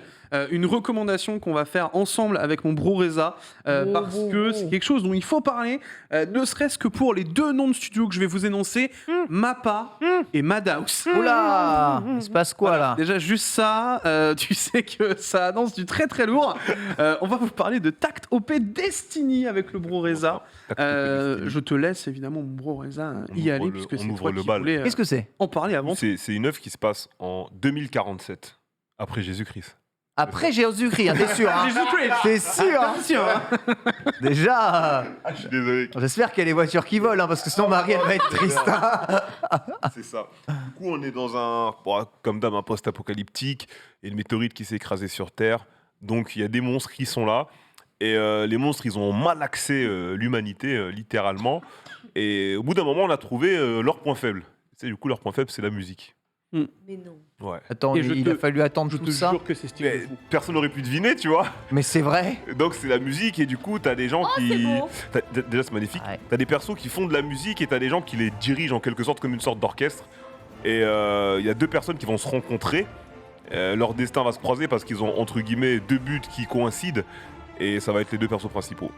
une recommandation qu'on va faire ensemble avec mon bro Reza, parce que c'est quelque chose dont il faut parler, ne serait-ce que pour les 2 noms de studios que je vais vous énoncer, Mappa et Madhouse. Oula, il se passe quoi là? Déjà, juste ça, tu sais que ça annonce du très très lourd. On va vous parler de Tact OP Destiny avec le bro Reza. Je te laisse évidemment, mon bro Reza, y aller, puisque c'est toi qui voulais Qu'est-ce que c'est? en parler avant. C'est une œuvre qui se passe en 2047, après Jésus-Christ. Après Jésus-Christ, hein, t'es sûr? Hein? Jésus-Christ. T'es sûr? Hein? Attention, hein. Déjà. Je suis désolé. J'espère qu'il y a les voitures qui volent, hein, parce que sinon Marie elle va être triste. Hein. C'est ça. Du coup, on est dans comme d'hab, un post-apocalyptique, et une météorite qui s'est écrasée sur Terre. Donc, il y a des monstres qui sont là. Et les monstres, ils ont malaxé l'humanité, littéralement. Et au bout d'un moment, on a trouvé leur point faible. Tu sais, du coup, leur point faible, c'est la musique. Mais non. Ouais. Attends, Et il a fallu attendre Je tout te ça. jure que c'est stylé. Mais personne n'aurait pu deviner, tu vois. Mais c'est vrai. Donc, c'est la musique, et du coup, t'as des gens qui. c'est beau. Déjà, c'est magnifique. Ouais. T'as des persos qui font de la musique, et t'as des gens qui les dirigent en quelque sorte comme une sorte d'orchestre. Et il y a 2 personnes qui vont se rencontrer. Leur destin va se croiser parce qu'ils ont entre guillemets 2 buts qui coïncident. Et ça va être les 2 persos principaux.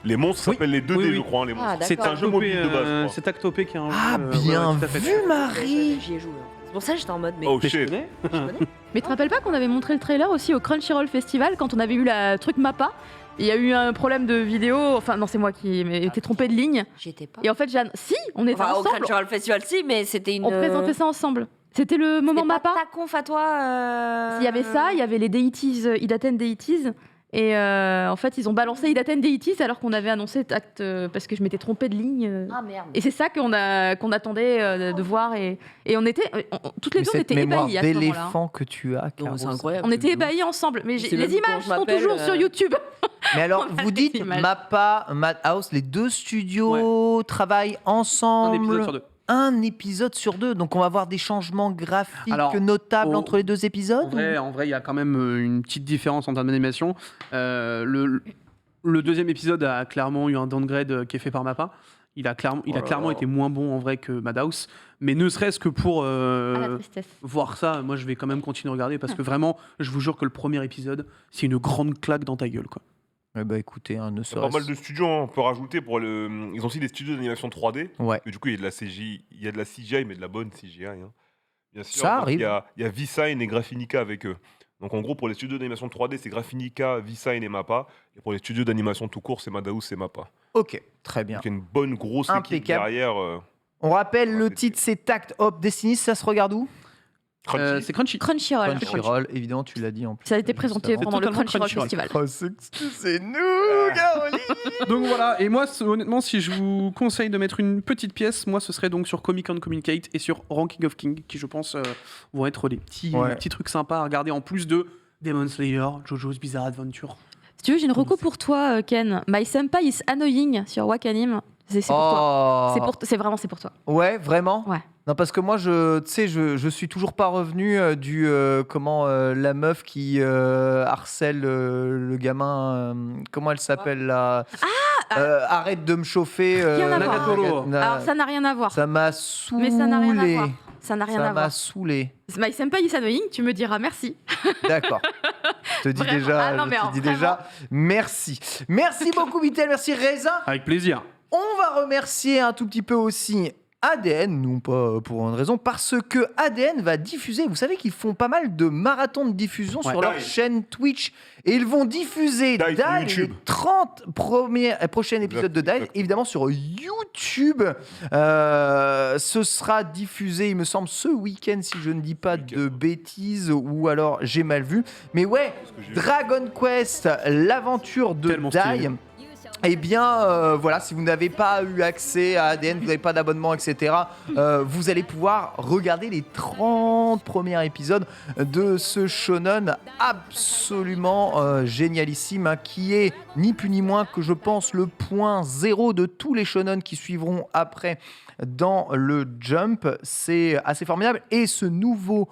Les monstres s'appellent les 2D, je crois, hein, les monstres. Ah, C'est d'accord. un jeu mobile de base, je crois. C'est Actopé qui a un jeu. Ah, bien ouais, tout à fait. vu, Marie. J'y ai joué. C'est pour ça que j'étais en mode. Mais Oh Mais je shit. connais. je connais. Mais tu te rappelles pas qu'on avait montré le trailer aussi au Crunchyroll Festival quand on avait eu la truc Mappa. Il y a eu un problème de vidéo, enfin non c'est moi qui m'étais trompé de ligne. J'y étais pas. Et en fait si, on était Enfin, au ensemble, Crunchyroll Festival, si, mais c'était une. on présentait ça ensemble. C'était le moment C'était pas Mappa. ta conf à toi. Il y avait ça, il y avait les Deities, Idaten Deities. Et en fait, ils ont balancé Idaten Deities alors qu'on avait annoncé Act parce que je m'étais trompée de ligne. Ah merde. Et c'est ça qu'on attendait de voir. Et on était, toutes les Mais deux, on cette était mémoire ébahis à ce moment-là. d'éléphant que tu as, Non, Caro, c'est incroyable. On était ébahis ensemble. Mais Je sais les même pas images comment je sont m'appelle, toujours sur YouTube. Mais alors, On a vous des dites images. Mappa, Madhouse, les 2 studios travaillent Un ensemble. épisode sur 2. Un épisode sur 2. Donc on va avoir des changements graphiques Alors, notables au- entre les 2 épisodes. En vrai, il y a quand même une petite différence en termes d'animation. Le 2e épisode a clairement eu un downgrade qui est fait par Mappa. Il a clairement été moins bon en vrai que Madhouse. Mais ne serait-ce que pour Ah, la tristesse. voir ça, moi je vais quand même continuer à regarder parce que vraiment, je vous jure que le premier épisode, c'est une grande claque dans ta gueule, quoi. Eh ben, écoutez, ne Il y a serait-ce... pas mal de studios, hein, on peut rajouter pour le. Ils ont aussi des studios d'animation 3D. Ouais. Et du coup, il y a de la CGI, il y a de la CGI, mais de la bonne CGI. Hein. Bien sûr. Ça donc, arrive. Il y a V-Sign et Graphinica avec eux. Donc en gros, pour les studios d'animation 3D, c'est Graphinica, V-Sign et Mappa. Et pour les studios d'animation tout court, c'est Madhouse et Mappa. Ok, très bien. Donc il y a une bonne grosse équipe Impeccable. derrière. On rappelle le Impeccable. titre, c'est Tact Op Destiny. Ça se regarde où? Crunchy. C'est Crunchy. Crunchyroll. Crunchyroll, évidemment, tu l'as dit en plus. Ça a été présenté Juste avant. pendant le totalement Crunchyroll Crunchyroll. Festival. Oh, c'est nous, Caroline. Donc voilà, et moi honnêtement, si je vous conseille de mettre une petite pièce, moi ce serait donc sur Comic Con Communicate et sur Ranking of King, qui je pense vont être des petits trucs sympas à regarder en plus de Demon Slayer, JoJo's Bizarre Adventure. Si tu veux, j'ai une reco pour toi, Ken. My Senpai is Annoying sur Wakanim. C'est pour toi. Oh. C'est pour toi. Ouais, vraiment. Ouais. Non, parce que moi, tu sais, je suis toujours pas revenu du la meuf qui harcèle le gamin. Comment elle s'appelle là? Arrête de me chauffer. Rien à voir. Nagatoro. Alors ça n'a rien à voir. Ça m'a saoulé. Mais ça n'a rien à voir. Ça n'a rien Ça à m'a voir. saoulé. My Senpai is Annoying, tu me diras merci. D'accord. Je te dis Vraiment. déjà, Ah non, mais je te alors, dis déjà merci. Merci beaucoup, Vitel. Merci, Raisin. Avec plaisir. On va remercier un tout petit peu aussi ADN, non pas pour une raison, parce que ADN va diffuser. Vous savez qu'ils font pas mal de marathons de diffusion sur leur Dive. chaîne Twitch. Et ils vont diffuser Dive sur Dive, YouTube. les 30 prochains épisodes de Dive, Exact. évidemment sur YouTube. Ce sera diffusé, il me semble, ce week-end, si je ne dis pas de bêtises, ou alors j'ai mal vu. Mais ouais, que j'ai vu. Dragon Quest, l'aventure de Tellement stylé. Dive. Eh bien, voilà, si vous n'avez pas eu accès à ADN, vous n'avez pas d'abonnement, etc., vous allez pouvoir regarder les 30 premiers épisodes de ce shonen absolument génialissime, hein, qui est ni plus ni moins que, je pense, le point zéro de tous les shonen qui suivront après dans le Jump. C'est assez formidable. Et ce nouvel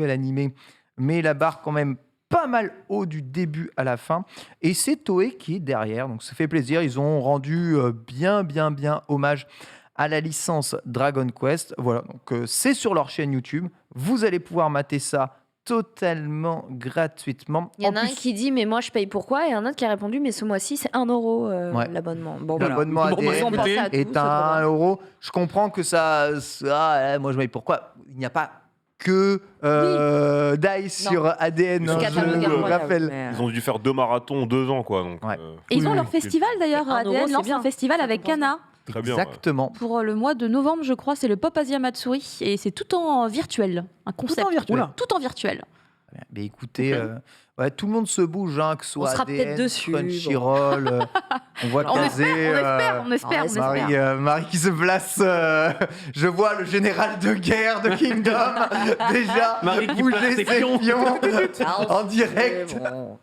animé met la barre quand même pas mal haut du début à la fin. Et c'est Toei qui est derrière, donc ça fait plaisir. Ils ont rendu bien hommage à la licence Dragon Quest. Voilà, donc c'est sur leur chaîne YouTube. Vous allez pouvoir mater ça totalement gratuitement. Il y en a un plus, qui dit mais moi je paye pourquoi et un autre qui a répondu mais ce mois-ci c'est 1 euro Ouais. l'abonnement. Bon voilà. l'abonnement Bon, bah, Ils ont ADN pensé à tout, est c'est trop à bien. 1 euro. Je comprends que moi je me dis pourquoi. Il n'y a pas que Dice sur ADN, Ils hein, sont Catalogue je incroyable, vous rappelle. mais, Ils ont dû faire 2 marathons en 2 ans, quoi. Donc, Ouais. Et ils ont Oui, leur oui. festival d'ailleurs. Un euro, ADN c'est lance bien. un festival Ça avec compense Kana très bien. ouais. Exactement. pour le mois de novembre, je crois. C'est le Pop Asia Matsuri et c'est tout en virtuel. Un concept. en virtuel. Oula. Tout en virtuel. Mais écoutez, Ok. ouais, tout le monde se bouge, hein, que ce soit On sera ADN, peut-être dessus, Crunchyroll. On voit On Kazé, espère, on espère. Marie qui se place. Je vois le général de guerre de Kingdom déjà Marie qui bouger place ses ses pions. pions Ah, en direct. bon,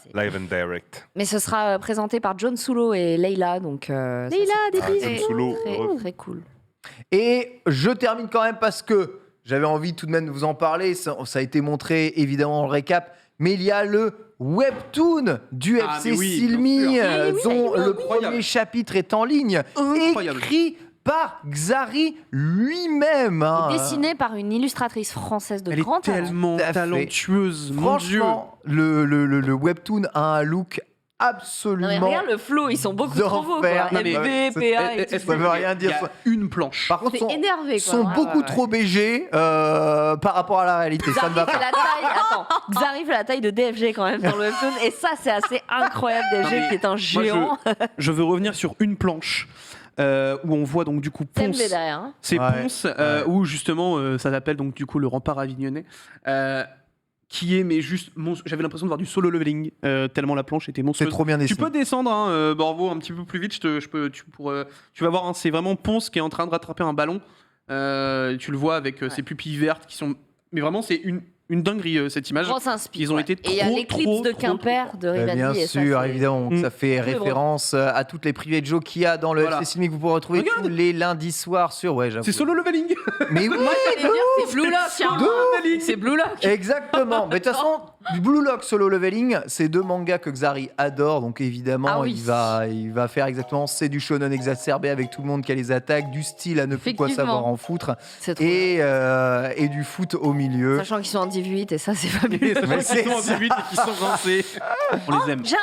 c'est- Live and direct. Mais ce sera présenté par John Sulo et Leila donc ça, Leila, c'est des Ah, bisous. John Sulo, très, heureux. très cool. Et je termine quand même parce que j'avais envie tout de même de vous en parler. Ça a été montré évidemment dans le récap. Mais il y a le webtoon du Ah, FC mais oui, Silmi, bien sûr. dont le premier chapitre est en ligne, Incroyable. écrit par Xari lui-même. hein. Dessiné par une illustratrice française de Elle est grand talent. tellement Tout à fait. talentueuse, mon Dieu. Franchement, le webtoon a un look Non, mais absolument regarde le flow, ils sont beaucoup trop beaux. d'enfer. Quoi. Non, mais- MV, PA et tout. Ça veut rien dire. Il y a une planche. Par contre, C'est sont, énervé, quoi. sont Ouais, beaucoup ouais, trop BG par rapport à la réalité. Ça ne Xari va fait pas. la taille. Attends, Xari fait la taille de DFG quand même dans le webtoon. Et ça, c'est assez incroyable. Non, DFG mais qui est un moi, géant. Je veux revenir sur une planche où on voit donc du coup C'est Ponce. MV derrière. Hein. C'est Ouais, Ponce, ouais. où justement ça s'appelle donc du coup le rempart avignonnais, qui est mais juste j'avais l'impression de voir du solo leveling tellement la planche était C'est monstrueuse. trop bien Tu dessiné. peux descendre, hein, Borvo, un petit peu plus vite. Tu vas voir, hein, c'est vraiment Ponce qui est en train de rattraper un ballon. Tu le vois avec ses pupilles vertes qui sont. Mais vraiment, c'est une dinguerie cette image. Grosse inspi. Ils ont été Et il y a trop, l'éclipse trop, de trop, Quimper de Bah, Rivali. bien et ça, sûr, c'est- évidemment, Mm. ça fait Très drôle. référence à toutes les privés de jeux qu'il y a dans le Voilà. FC Cinéma que vous pourrez retrouver Regarde. tous les lundis soirs sur. Ouais, j'avoue. C'est solo leveling. Mais oui, C'est Blue Lock, hein. C'est Blue Lock. exactement. Mais de toute façon, du Blue Lock Solo Leveling, c'est deux mangas que Xari adore, donc évidemment, Ah oui. il va faire exactement. C'est du shonen exacerbé avec tout le monde qui a les attaques, du style à ne plus quoi Effectivement. savoir en foutre, C'est trop bien. et du foot au milieu. Sachant qu'ils sont en 18 et ça, c'est fabuleux. Sachant qu'ils sont en 18 et qu'ils sont rincés. On les aime. J'ai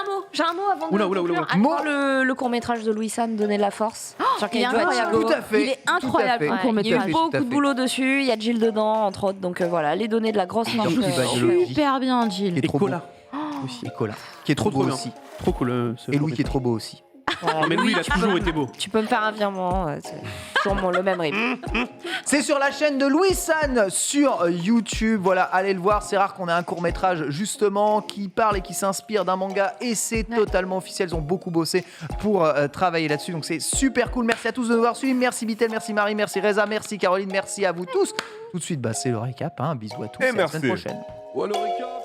un mot avant de Oula, conclure. oula. Allez voir le court-métrage de Louis San, Donner de la force. Sur il est Kaito incroyable. Hachiko. Tout à fait. Il est incroyable tout à comme fait. court-métrage. Il y a Tout à eu fait, beaucoup tout à de fait. boulot dessus. Il y a Jill dedans, entre autres. Donc voilà, les donner de la grosse marque. Surtout euh, biologie. Super bien, Jill. Et trop Cola. Aussi. Et Cola, qui est trop beau bien. aussi. Trop cool. Et Louis qui est trop beau aussi. voilà. Mais Louis, il a toujours été beau. Tu peux me faire un virement. C'est toujours le même rythme. C'est sur la chaîne de Louis San sur YouTube. Voilà, allez le voir. C'est rare qu'on ait un court-métrage justement qui parle et qui s'inspire d'un manga et c'est totalement officiel. Ils ont beaucoup bossé pour travailler là-dessus. Donc c'est super cool. Merci à tous de nous avoir suivis. Merci Bitel, merci Marie, merci Reza, merci Caroline, merci à vous tous. Tout de suite, c'est le récap. Hein. Bisous à tous Et et à la semaine merci. prochaine. Oh, le récap.